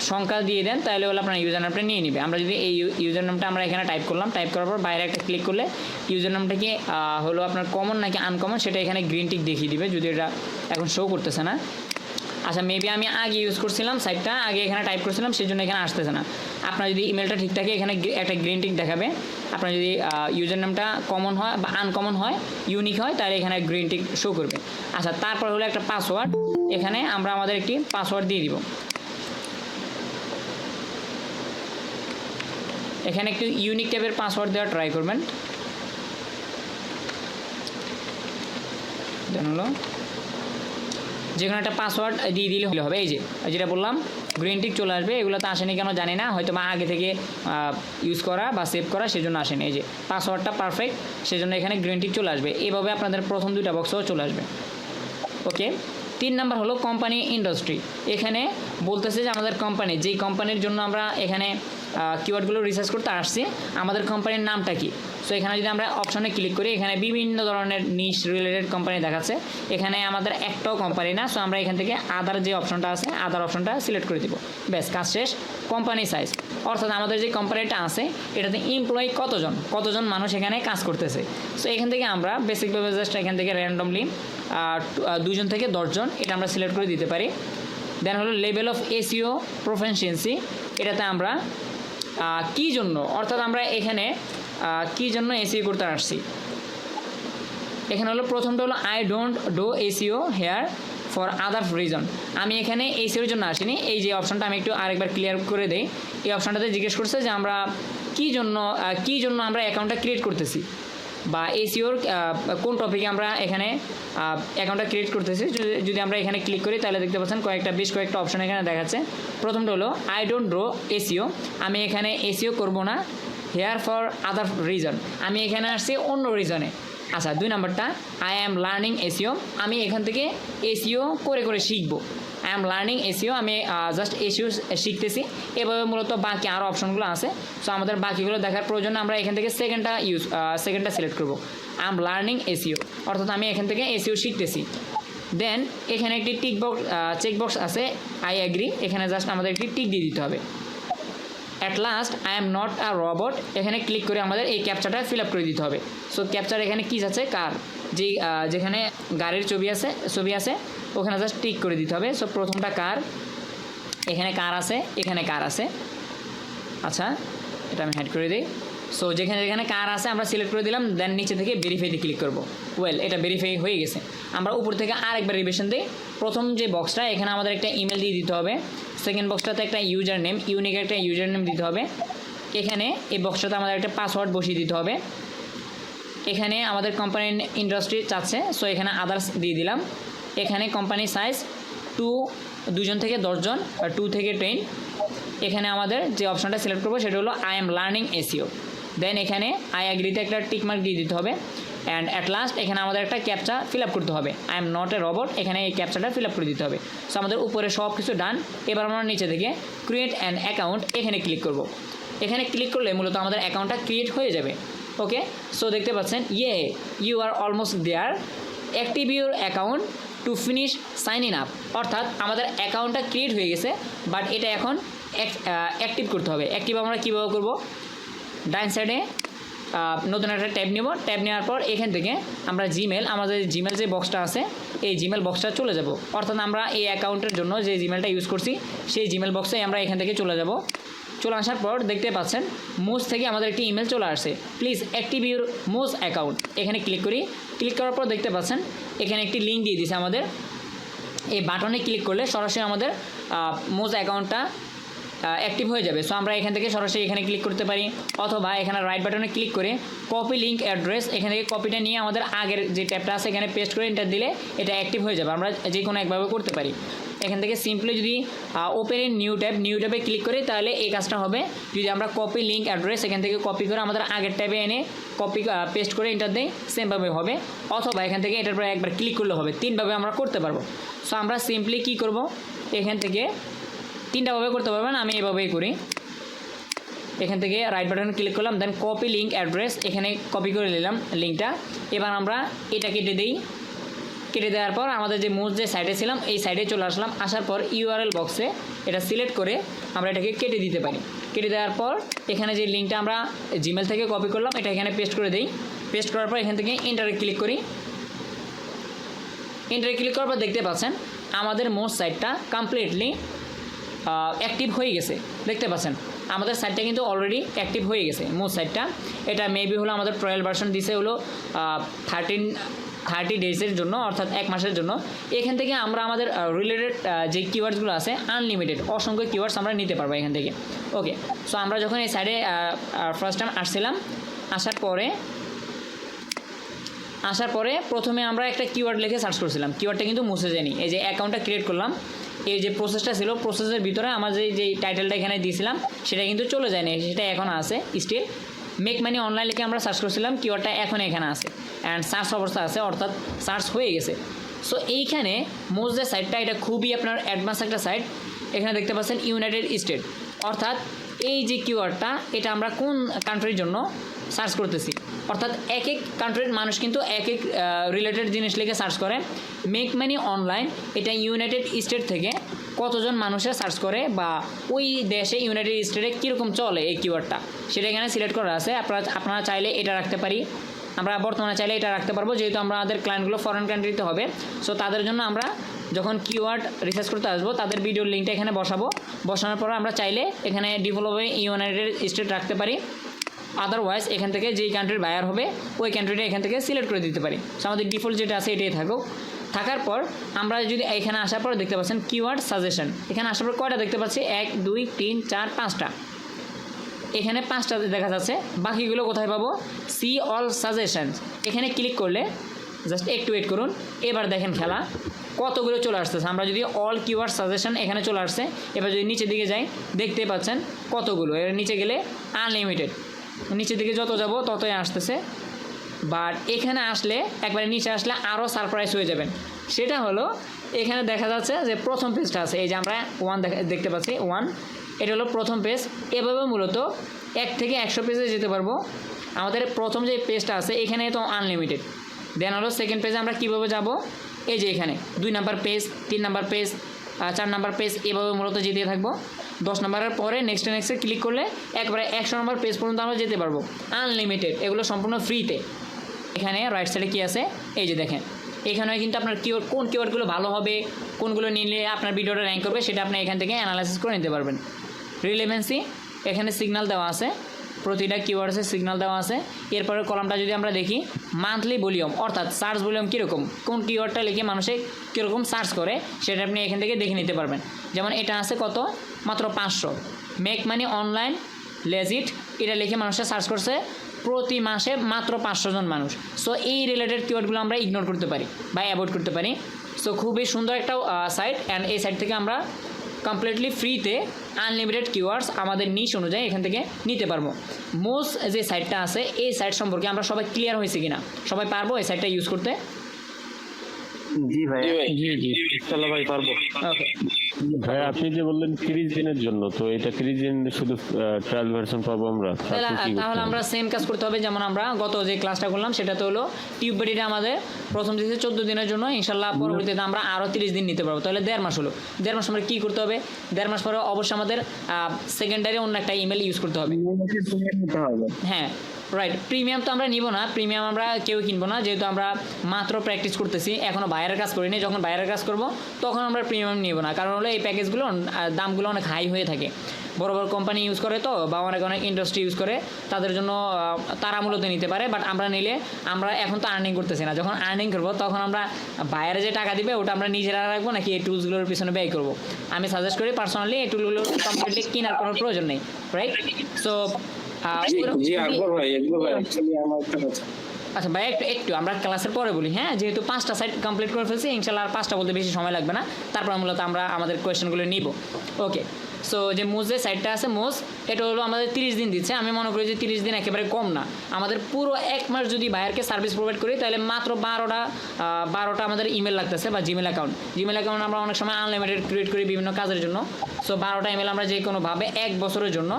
S1: সংখ্যা দিয়ে দেন তাহলে হলো আপনার ইউজার নামটা নিয়ে নেবে। আমরা যদি এই ইউজার নামটা আমরা এখানে টাইপ করলাম, টাইপ করার পর বাইরে একটা ক্লিক করলে ইউজার নামটা কি হলো আপনার কমন নাকি আনকমন সেটা এখানে গ্রিন টিক দেখিয়ে দিবে, যদি এটা এখন শো করতেছে না। আচ্ছা, মেবি আমি আগে ইউজ করছিলাম সাইটটা, আগে এখানে টাইপ করছিলাম সেই জন্য এখানে আসতেছে না। আপনার যদি ইমেলটা ঠিক থাকে এখানে একটা গ্রিন টিক দেখাবে। আপনার যদি ইউজার নামটা কমন হয় বা আনকমন হয়, ইউনিক হয়, তাহলে এখানে গ্রিন টিক শো করবে। আচ্ছা, তারপর হলো একটা পাসওয়ার্ড, এখানে আমরা আমাদের একটি পাসওয়ার্ড দিয়ে দিব। এখানে একটু ইউনিক টাইপের পাসওয়ার্ড দেওয়ার ট্রাই করবেন। দেন হলো যে কোনো একটা পাসওয়ার্ড দিয়ে দিলে হবে। এই যে যেটা বললাম গ্রিন টিক চলে আসবে, এগুলো তো আসেনি কেন জানি না, হয়তো বা আগে থেকে ইউজ করা বা সেভ করা সেজন্য আসেনি। এই যে পাসওয়ার্ডটা পারফেক্ট, সেজন্য এখানে গ্রিন টিক চলে আসবে। এইভাবে আপনাদের প্রথম 2টা বক্সও চলে আসবে। ওকে, 3 নাম্বার হলো কোম্পানি ইন্ডাস্ট্রি। এখানে বলতেছে যে আমাদের কোম্পানি, যেই কোম্পানির জন্য আমরা এখানে কিওয়ার্ডগুলো রিসার্চ করতে আসছি, আমাদের কোম্পানির নামটা কি। সো এখানে যদি আমরা অপশনে ক্লিক করি এখানে বিভিন্ন ধরনের নিশ রিলেটেড কোম্পানি দেখাচ্ছে। এখানে আমাদের একটাও কোম্পানি না, সো আমরা এখান থেকে আদার যে অপশনটা আছে আদার অপশনটা সিলেক্ট করে দিব। ব্যাস, কাজ শেষ। কোম্পানি সাইজ, অর্থাৎ আমাদের যে কোম্পানিটা আছে এটাতে এমপ্লয়ি কতজন মানুষ এখানে কাজ করতেছে। সো এখান থেকে আমরা বেসিকভাবে জাস্ট এখান থেকে র্যান্ডমলি 2 থেকে 10 জন এটা আমরা সিলেক্ট করে দিতে পারি। দেন হলো লেভেল অফ এসইও প্রফেশিয়েন্সি, এটাতে আমরা কী জন্য, অর্থাৎ আমরা এখানে কী জন্য এসইও করতে আসছি। এখানে হলো প্রথমটা হলো I don't do SEO here for other reason. আমি এখানে এসইওর জন্য আসিনি। এই যে অপশনটা আমি একটু আরেকবার ক্লিয়ার করে দেই। এই অপশনটাতে জিজ্ঞেস করছে যে আমরা কী জন্য আমরা অ্যাকাউন্টটা ক্রিয়েট করতেছি বা এসইওর কোন টপিকে আমরা এখানে অ্যাকাউন্টটা ক্রিয়েট করতেছি। যদি আমরা এখানে ক্লিক করি তাহলে দেখতে পাচ্ছেন বেশ কয়েকটা অপশন এখানে দেখাচ্ছে। প্রথমটা হলো আই ডোন্ট ডু এসইও, আমি এখানে এসইও করব না। হেয়ার ফর আদার রিজন, আমি এখানে আসছি অন্য রিজনে। আচ্ছা, 2 নাম্বারটা আই অ্যাম লার্নিং এসইও, আমি এখান থেকে এসইও করে শিখবো। আই অ্যাম লার্নিং এসইও, আমি জাস্ট এসইও শিখতেছি। এভাবে মূলত বাকি আরও অপশনগুলো আছে। সো আমাদের বাকিগুলো দেখার প্রয়োজন আমরা এখান থেকে সেকেন্ডটা সিলেক্ট করবো। আই অ্যাম লার্নিং এসইও, অর্থাৎ আমি এখান থেকে এসইও শিখতেছি। দেন এখানে একটি চেকবক্স আছে আই অ্যাগ্রি, এখানে জাস্ট আমাদের একটি টিক দিয়ে দিতে হবে। At last I am not a robot, এখানে ক্লিক করে আমাদের এই ক্যাপচাটা ফিল আপ করে দিতে হবে। সো ক্যাপচার এখানে কী আছে, কার, যেখানে গাড়ির ছবি আছে ওখানে জাস্ট টিক করে দিতে হবে। সো প্রথমটা কার, এখানে কার আছে, এখানে কার আছে। আচ্ছা, এটা আমি হাইড করে দিই। সো যেখানে কার আছে আমরা সিলেক্ট করে দিলাম, দেন নিচে থেকে ভেরিফাইতে ক্লিক করব। ওয়েল, এটা ভেরিফাই হয়ে গেছে। আমরা উপর থেকে আরেকবার রিভিশন দিই। প্রথম যে বক্সটা এখানে আমাদের একটা ইমেল দিয়ে দিতে হবে, সেকেন্ড বক্সটাতে একটা ইউজার নেম, ইউনিক একটা ইউজার নেম দিতে হবে। এখানে এই বক্সটাতে আমাদের একটা পাসওয়ার্ড বসিয়ে দিতে হবে। এখানে আমাদের কোম্পানির ইন্ডাস্ট্রি চাচ্ছে, সো এখানে আদার্স দিয়ে দিলাম। এখানে কোম্পানি সাইজ 2 থেকে 10 জন, 2 থেকে 10। এখানে আমাদের যে অপশনটা সিলেক্ট করবো সেটা হলো আই এম লার্নিং এসইও। দেন এখানে আই অ্যাগ্রিতে একটা টিকমার্ক দিয়ে দিতে হবে। অ্যান্ড অ্যাট লাস্ট এখানে আমাদের একটা ক্যাপচা ফিল আপ করতে হবে, I am not a robot, এখানে এই ক্যাপচাটা ফিল আপ করে দিতে হবে। সো আমাদের উপরে সব কিছু ডান। এবার আমরা নিচে থেকে ক্রিয়েট অ্যান অ্যাকাউন্ট এখানে ক্লিক করব। এখানে ক্লিক করলে মূলত আমাদের অ্যাকাউন্টটা ক্রিয়েট হয়ে যাবে। ওকে, সো দেখতে পাচ্ছেন you are almost there, active your account to finish sign in up. অর্থাৎ আমাদের অ্যাকাউন্টটা ক্রিয়েট হয়ে গেছে, বাট এটা এখন অ্যাক্টিভ করতে হবে। অ্যাক্টিভ আমরা কীভাবে করব, ডাইন সাইডে নতুন একটা ট্যাব নেব। ট্যাব নেওয়ার পর এখান থেকে আমরা আমাদের জিমেল যে বক্সটা আছে এই জিমেল বক্সটা চলে যাব। অর্থাৎ আমরা এই অ্যাকাউন্টের জন্য যে জিমেলটা ইউজ করছি সেই জিমেল বক্সে আমরা এখান থেকে চলে যাব। চলে আসার পর দেখতে পাচ্ছেন মোজ থেকে আমাদের একটি ইমেল চলে আসছে, প্লিজ অ্যাক্টিভ ইউর মোজ অ্যাকাউন্ট। এখানে ক্লিক করি। ক্লিক করার পর দেখতে পাচ্ছেন এখানে একটি লিঙ্ক দিয়ে দিয়েছে আমাদের। এই বাটনে ক্লিক করলে সরাসরি আমাদের মোজ অ্যাকাউন্টটা অ্যাক্টিভ হয়ে যাবে। সো আমরা এখান থেকে সরাসরি এখানে ক্লিক করতে পারি, অথবা এখানে রাইট বাটনে ক্লিক করে কপি লিঙ্ক অ্যাড্রেস, এখান থেকে কপিটা নিয়ে আমাদের আগের যে ট্যাবটা আছে এখানে পেস্ট করে এন্টার দিলে এটা অ্যাক্টিভ হয়ে যাবে। আমরা যে কোনো একভাবে করতে পারি। এখান থেকে সিম্পলি যদি ওপেন ইন নিউ ট্যাবে ক্লিক করি তাহলে এই কাজটা হবে। যদি আমরা কপি লিঙ্ক অ্যাড্রেস এখান থেকে কপি করে আমাদের আগের ট্যাবে এনে পেস্ট করে এন্টার দিই, সেমভাবে হবে। অথবা এখান থেকে এটার পরে একবার ক্লিক করলে হবে। 3ভাবে আমরা করতে পারবো। সো আমরা সিম্পলি কী করব, এখান থেকে 3টাভাবে করতে পারবেন, আমি এভাবেই করি। এখান থেকে রাইট বাটনে ক্লিক করলাম, দেন কপি লিঙ্ক অ্যাড্রেস, এখানে কপি করে নিলাম লিঙ্কটা। এবার আমরা এটা কেটে দিই। কেটে দেওয়ার পর আমাদের যে মোজ যে সাইডে ছিলাম এই সাইডে চলে আসলাম। আসার পর ইউআরএল বক্সে এটা সিলেক্ট করে আমরা এটাকে কেটে দিতে পারি। কেটে দেওয়ার পর এখানে যে লিঙ্কটা আমরা জিমেল থেকে কপি করলাম এটা এখানে পেস্ট করে দিই। পেস্ট করার পর এখান থেকে এন্টারে ক্লিক করি। এন্টারে ক্লিক করার পর দেখতে পাচ্ছেন আমাদের মোজ সাইটটা কমপ্লিটলি অ্যাক্টিভ হয়ে গেছে। দেখতে পাচ্ছেন আমাদের সাইটটা কিন্তু অলরেডি অ্যাক্টিভ হয়ে গেছে মোজ সাইটটা। এটা মেবি হলো আমাদের ট্রায়াল ভার্সন দিছে হলো 30 ডেজের জন্য, অর্থাৎ 1 মাসের জন্য। এখান থেকে আমরা আমাদের রিলেটেড যে কিওয়ার্ডসগুলো আছে আনলিমিটেড অসংখ্য কিওয়ার্ডস আমরা নিতে পারবো এখান থেকে। ওকে, সো আমরা যখন এই সাইডে ফার্স্ট টাইম আসছিলাম, আসার পরে প্রথমে আমরা একটা কিওয়ার্ড লিখে সার্চ করছিলাম, কিওয়ার্ডটা কিন্তু মুছে যায়নি। এই যে অ্যাকাউন্টটা ক্রিয়েট করলাম, এই যে প্রসেসটা ছিল প্রসেসের ভিতরে আমার যে টাইটেলটা এখানে দিয়েছিলাম সেটা কিন্তু চলে যায়নি, সেটা এখন আছে স্টিল। মেক মানি অনলাইন লিখে আমরা সার্চ করছিলাম, কিওয়ার্ডটা এখন এখানে আছে অ্যান্ড সার্চ অবস্থা আছে, অর্থাৎ সার্চ হয়ে গেছে। সো এইখানে মোজ যে সাইটটা এটা খুবই আপনার অ্যাডভান্স একটা সাইট। এখানে দেখতে পাচ্ছেন ইউনাইটেড স্টেট, অর্থাৎ এই যে কিওয়ার্ডটা এটা আমরা কোন কান্ট্রির জন্য সার্চ করতেছি, অর্থাৎ এক কান্ট্রির মানুষ কিন্তু এক রিলেটেড জিনিস লিখে সার্চ করে। মেক মানি অনলাইন এটা ইউনাইটেড স্টেট থেকে কতজন মানুষে সার্চ করে বা ওই দেশে ইউনাইটেড স্টেটে কীরকম চলে এই কিওয়ার্ডটা সেটা এখানে সিলেক্ট করা আছে। আপনারা চাইলে এটা রাখতে পারি, আমরা বর্তমানে চাইলে এটা রাখতে পারবো, যেহেতু আমাদের ক্লায়েন্টগুলো ফরেন কান্ট্রিতে হবে। সো তাদের জন্য আমরা যখন কিওয়ার্ড রিসার্চ করতে আসবো তাদের ভিডিওর লিঙ্কটা এখানে বসানোর পর আমরা চাইলে এখানে ডেভেলপে ইউনাইটেড স্টেট রাখতে পারি। আদারওয়াইজ এখান থেকে যেই কান্ট্রির বায়ার হবে ওই কান্ট্রিটা এখান থেকে সিলেক্ট করে দিতে পারি। সো আমাদের ডিফল্ট যেটা আছে এটাই থাকার পর আমরা যদি এখানে আসার পর দেখতে পাচ্ছেন কিওয়ার্ড সাজেশন, এখানে আসার পর কয়টা দেখতে পাচ্ছি 1 2 3 4 5টা, এখানে 5টা দেখা যাচ্ছে। বাকিগুলো কোথায় পাবো, সি অল সাজেশন, এখানে ক্লিক করলে জাস্ট একটু ওয়েট করুন। এবার দেখেন খেলা কতগুলো চলে আসতেছে। আমরা যদি অল কিওয়ার্ড সাজেশন এখানে চলে আসছে, এবার যদি নিচের দিকে যাই দেখতে পাচ্ছেন কতগুলো, এর নিচে গেলে আনলিমিটেড, নিচের দিকে যত যাব ততই আসতেছে। বাট এখানে আসলে একবারে নিচে আসলে আরও সারপ্রাইজ হয়ে যাবেন। সেটা হলো এখানে দেখা যাচ্ছে যে প্রথম পেজটা আছে, এই যে আমরা 1 দেখতে পাচ্ছি 1, এটা হলো প্রথম পেজ। এভাবে মূলত 1 থেকে 100 পেজে যেতে পারবো। আমাদের প্রথম যে পেজটা আছে এখানে তো আনলিমিটেড। দেন হলো সেকেন্ড পেজে আমরা কীভাবে যাব, এই যে এখানে 2 number page, 3 number page, 4 number page, এভাবে মূলত যেতে থাকবো। 10 নাম্বারের পরে নেক্সটে ক্লিক করলে একবারে 100 নাম্বার পেজ পর্যন্ত আমরা যেতে পারবো, আনলিমিটেড। এগুলো সম্পূর্ণ ফ্রিতে। এখানে রাইট সাইডে কী আছে, এই যে দেখেন, এখানে কিন্তু আপনার কিওয়ার্ড, কোন কিওয়ার্ডগুলো ভালো হবে, কোনগুলো নিলে আপনার ভিডিওটা র্যাঙ্ক করবে, সেটা আপনি এখান থেকে অ্যানালাইসিস করে নিতে পারবেন। রিলেভেন্সি, এখানে সিগন্যাল দেওয়া আছে, প্রতিটা কিওয়ার্ডসের সিগন্যাল দেওয়া আছে। এরপরে কলামটা যদি আমরা দেখি, মান্থলি ভলিউম, অর্থাৎ সার্চ ভলিউম কীরকম, কোন কিওয়ার্ডটা লিখে মানুষে কীরকম সার্চ করে, সেটা আপনি এখান থেকে দেখে নিতে পারবেন। যেমন এটা আছে কত, মাত্র 500। মেক মানি অনলাইন লেজিট, এটা লিখে মানুষের সার্চ করছে প্রতি মাসে মাত্র 500 জন মানুষ। সো এই রিলেটেড কিওয়ার্ডগুলো আমরা ইগনোর করতে পারি বা অ্যাভয়েড করতে পারি। সো খুবই সুন্দর একটা সাইট, অ্যান্ড এই সাইট থেকে আমরা কমপ্লিটলি ফ্রিতে আনলিমিটেড কিওয়ার্ডস আমাদের নিশ অনুযায়ী এখান থেকে নিতে পারবো। মোস্ট যে সাইটটা আছে, এই সাইট সম্পর্কে আমরা সবাই ক্লিয়ার হয়েছি কিনা, সবাই পারবো এই সাইটটা ইউজ করতে?
S2: জি ভাই,
S3: জি
S2: চলো ভাই, পারবো।
S1: ওকে
S3: ভাই, আপনি যে বললেন 30 দিনের জন্য, তো এটা 30 দিন শুধু ট্রায়াল ভার্সন পাবো আমরা?
S1: তাহলে আমরা সেম কাজ করতে হবে, যেমন আমরা গত যে ক্লাসটা করলাম সেটা তো হলো টিউববাড়িটা আমাদের প্রথম থেকে 14 দিনের জন্য, ইনশাল্লাহ পরবর্তীতে আমরা আরও 30 দিন নিতে পারবো। তাহলে 1.5 মাস হলো। 1.5 মাস আমরা কী করতে হবে? 1.5 মাস পরে অবশ্যই আমাদের সেকেন্ডারি অন্য একটা ইমেল ইউজ করতে হবে। হ্যাঁ রাইট, প্রিমিয়াম তো আমরা নিব না, প্রিমিয়াম আমরা কেউ কিনবো না, যেহেতু আমরা মাত্র প্র্যাকটিস করতেছি, এখনও বাইরের কাজ করিনি। যখন বাইরের কাজ করব তখন আমরা প্রিমিয়াম নিব না, কারণ হলো এই প্যাকেজগুলো দামগুলো অনেক হাই হয়ে থাকে। বড় বড় কোম্পানি ইউজ করে তো, বা অনেক ইন্ডাস্ট্রি ইউজ করে, তাদের জন্য তারা মূলত নিতে পারে। বাট আমরা নিলে, আমরা এখন তো আর্নিং করতেছি না, যখন আর্নিং করবো তখন আমরা বাইরে যে টাকা দিবে ওটা আমরা নিজেরা রাখবো নাকি এই টুলসগুলোর পিছনে ব্যয় করবো। আমি সাজেস্ট করি পার্সোনালি এই টুলগুলো কমপ্লিটলি কেনার কোনো প্রয়োজন নেই, রাইট? সো আচ্ছা ভাই, একটু আমরা ক্লাসের পরে বলি, হ্যাঁ, যেহেতু 5টা সাইট কমপ্লিট করে ফেলছি, ইনশাল্লাহ আর 5টা বলতে বেশি সময় লাগবে না। তারপর মূলত আমরা আমাদের কোয়েশ্চেনগুলো নিব। ওকে, সো যে মোজ যে সাইটটা আছে, মোজ, এটা হলো আমাদের 30 দিন দিচ্ছে। আমি মনে করি যে 30 দিন একেবারে কম না। আমাদের পুরো 1 মাস যদি বাইরকে সার্ভিস প্রোভাইড করি, তাহলে মাত্র 12টা আমাদের ইমেল লাগতেছে, বা জিমেল অ্যাকাউন্ট আমরা অনেক সময় আনলিমিটেড ক্রিয়েট করি বিভিন্ন কাজের জন্য। সো 12টা ইমেল আমরা যে কোনোভাবে 1 বছরের জন্য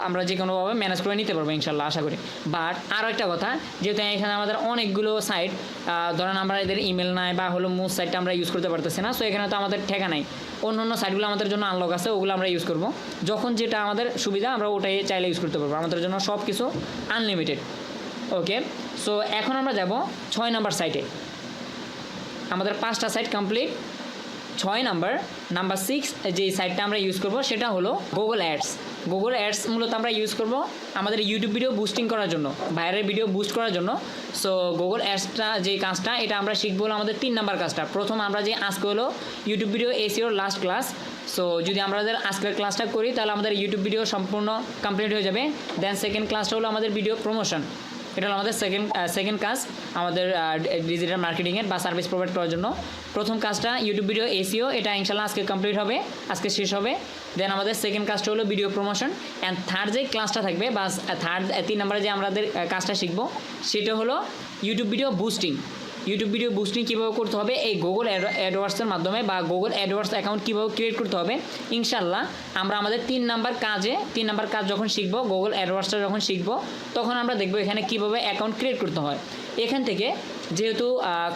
S1: আমরা যে কোনোভাবে ম্যানেজ করে নিতে পারবো ইনশাল্লাহ, আশা করি। বাট আরও একটা কথা, যেহেতু এখানে আমাদের অনেকগুলো সাইট, ধরেন আমরা এদের ইমেল নাই বা হলো মোস্ট সাইটটা আমরা ইউজ করতে পারতেছি না, সো এখানে তো আমাদের ঠেকা নাই। অন্য সাইটগুলো আমাদের জন্য আনলক আছে, ওগুলো আমরা ইউজ করবো। যখন যেটা আমাদের সুবিধা আমরা ওটাই চাইলে ইউজ করতে পারবো, আমাদের জন্য সব কিছু আনলিমিটেড। ওকে, সো এখন আমরা যাব 6 নাম্বার সাইটে। আমাদের 5টা সাইট কমপ্লিট। 6 নাম্বার 6 যে সাইটটা আমরা ইউজ করব সেটা হলো গুগল অ্যাডস। মূলত আমরা ইউজ করব আমাদের ইউটিউব ভিডিও বুস্টিং করার জন্য, বাইরের ভিডিও বুস্ট করার জন্য। সো গুগল অ্যাডসটা যে কাজটা, এটা আমরা শিখবো হলো আমাদের 3 নাম্বার কাজটা। প্রথম আমরা যে আজকে হলো ইউটিউব ভিডিও এসইওর লাস্ট ক্লাস। সো যদি আমাদের আজকের ক্লাসটা করি, তাহলে আমাদের ইউটিউব ভিডিও সম্পূর্ণ কমপ্লিট হয়ে যাবে। দেন সেকেন্ড ক্লাসটা হলো আমাদের ভিডিও প্রমোশন। এটা হলো আমাদের সেকেন্ড কাজ আমাদের ডিজিটাল মার্কেটিংয়ের বা সার্ভিস প্রোভাইড করার জন্য। প্রথম কাজটা ইউটিউব ভিডিও এসইও, এটা ইনশাল্লাহ আজকে কমপ্লিট হবে, আজকে শেষ হবে। দেন আমাদের সেকেন্ড কাজটা হলো ভিডিও প্রমোশন। অ্যান্ড থার্ড যে ক্লাসটা থাকবে, বা 3 নম্বরে যে আমাদের কাজটা শিখবো, সেটা হলো ইউটিউব ভিডিও বুস্টিং কীভাবে করতে হবে এই গুগল অ্যাডওয়ার্ডসের মাধ্যমে, বা গুগল অ্যাডওয়ার্ডস অ্যাকাউন্ট কীভাবে ক্রিয়েট করতে হবে। ইনশাল্লাহ আমরা আমাদের 3 নাম্বার কাজ যখন শিখবো, গুগল অ্যাডওয়ার্ডসটা যখন শিখবো, তখন আমরা দেখবো এখানে কীভাবে অ্যাকাউন্ট ক্রিয়েট করতে হয়। এখান থেকে যেহেতু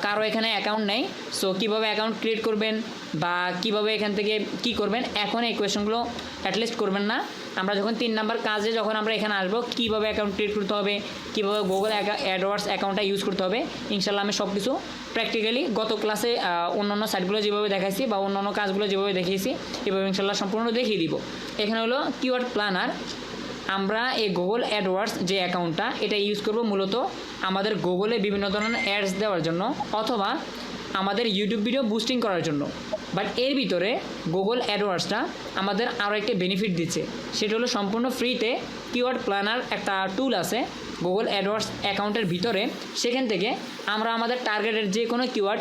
S1: কারো এখানে অ্যাকাউন্ট নেই, সো কীভাবে অ্যাকাউন্ট ক্রিয়েট করবেন বা কীভাবে এখান থেকে কী করবেন, এখন এই কোয়েশনগুলো অ্যাটলিস্ট করবেন না। আমরা যখন 3 নাম্বার কাজে যখন আমরা এখানে আসবো, কীভাবে অ্যাকাউন্ট ক্রিয়েট করতে হবে, কীভাবে গুগল অ্যাডওয়ার্ডস অ্যাকাউন্টটা ইউজ করতে হবে, ইনশাল্লাহ আমি সব কিছু প্র্যাকটিক্যালি গত ক্লাসে অন্যান্য সাইটগুলো যেভাবে দেখাইছি বা অন্যান্য কাজগুলো যেভাবে দেখিয়েছি, এভাবে ইনশাল্লাহ সম্পূর্ণ দেখিয়ে দিব। এখানে হলো কিওয়ার্ড প্ল্যানার। আমরা এই গুগল অ্যাডওয়ার্ডস যে অ্যাকাউন্টটা, এটা ইউজ করব মূলত আমাদের গুগলে বিভিন্ন ধরনের অ্যাডস দেওয়ার জন্য, অথবা আমাদের ইউটিউব ভিডিও বুস্টিং করার জন্য। বাট এর ভিতরে গুগল অ্যাডওয়ার্ডসটা আমাদের আরও একটা বেনিফিট দিচ্ছে, সেটা হলো সম্পূর্ণ ফ্রিতে কিওয়ার্ড প্ল্যানার একটা টুল আছে গুগল অ্যাডওয়ার্ডস অ্যাকাউন্টের ভিতরে। সেখান থেকে আমরা আমাদের টার্গেটের যে কোনো কিওয়ার্ড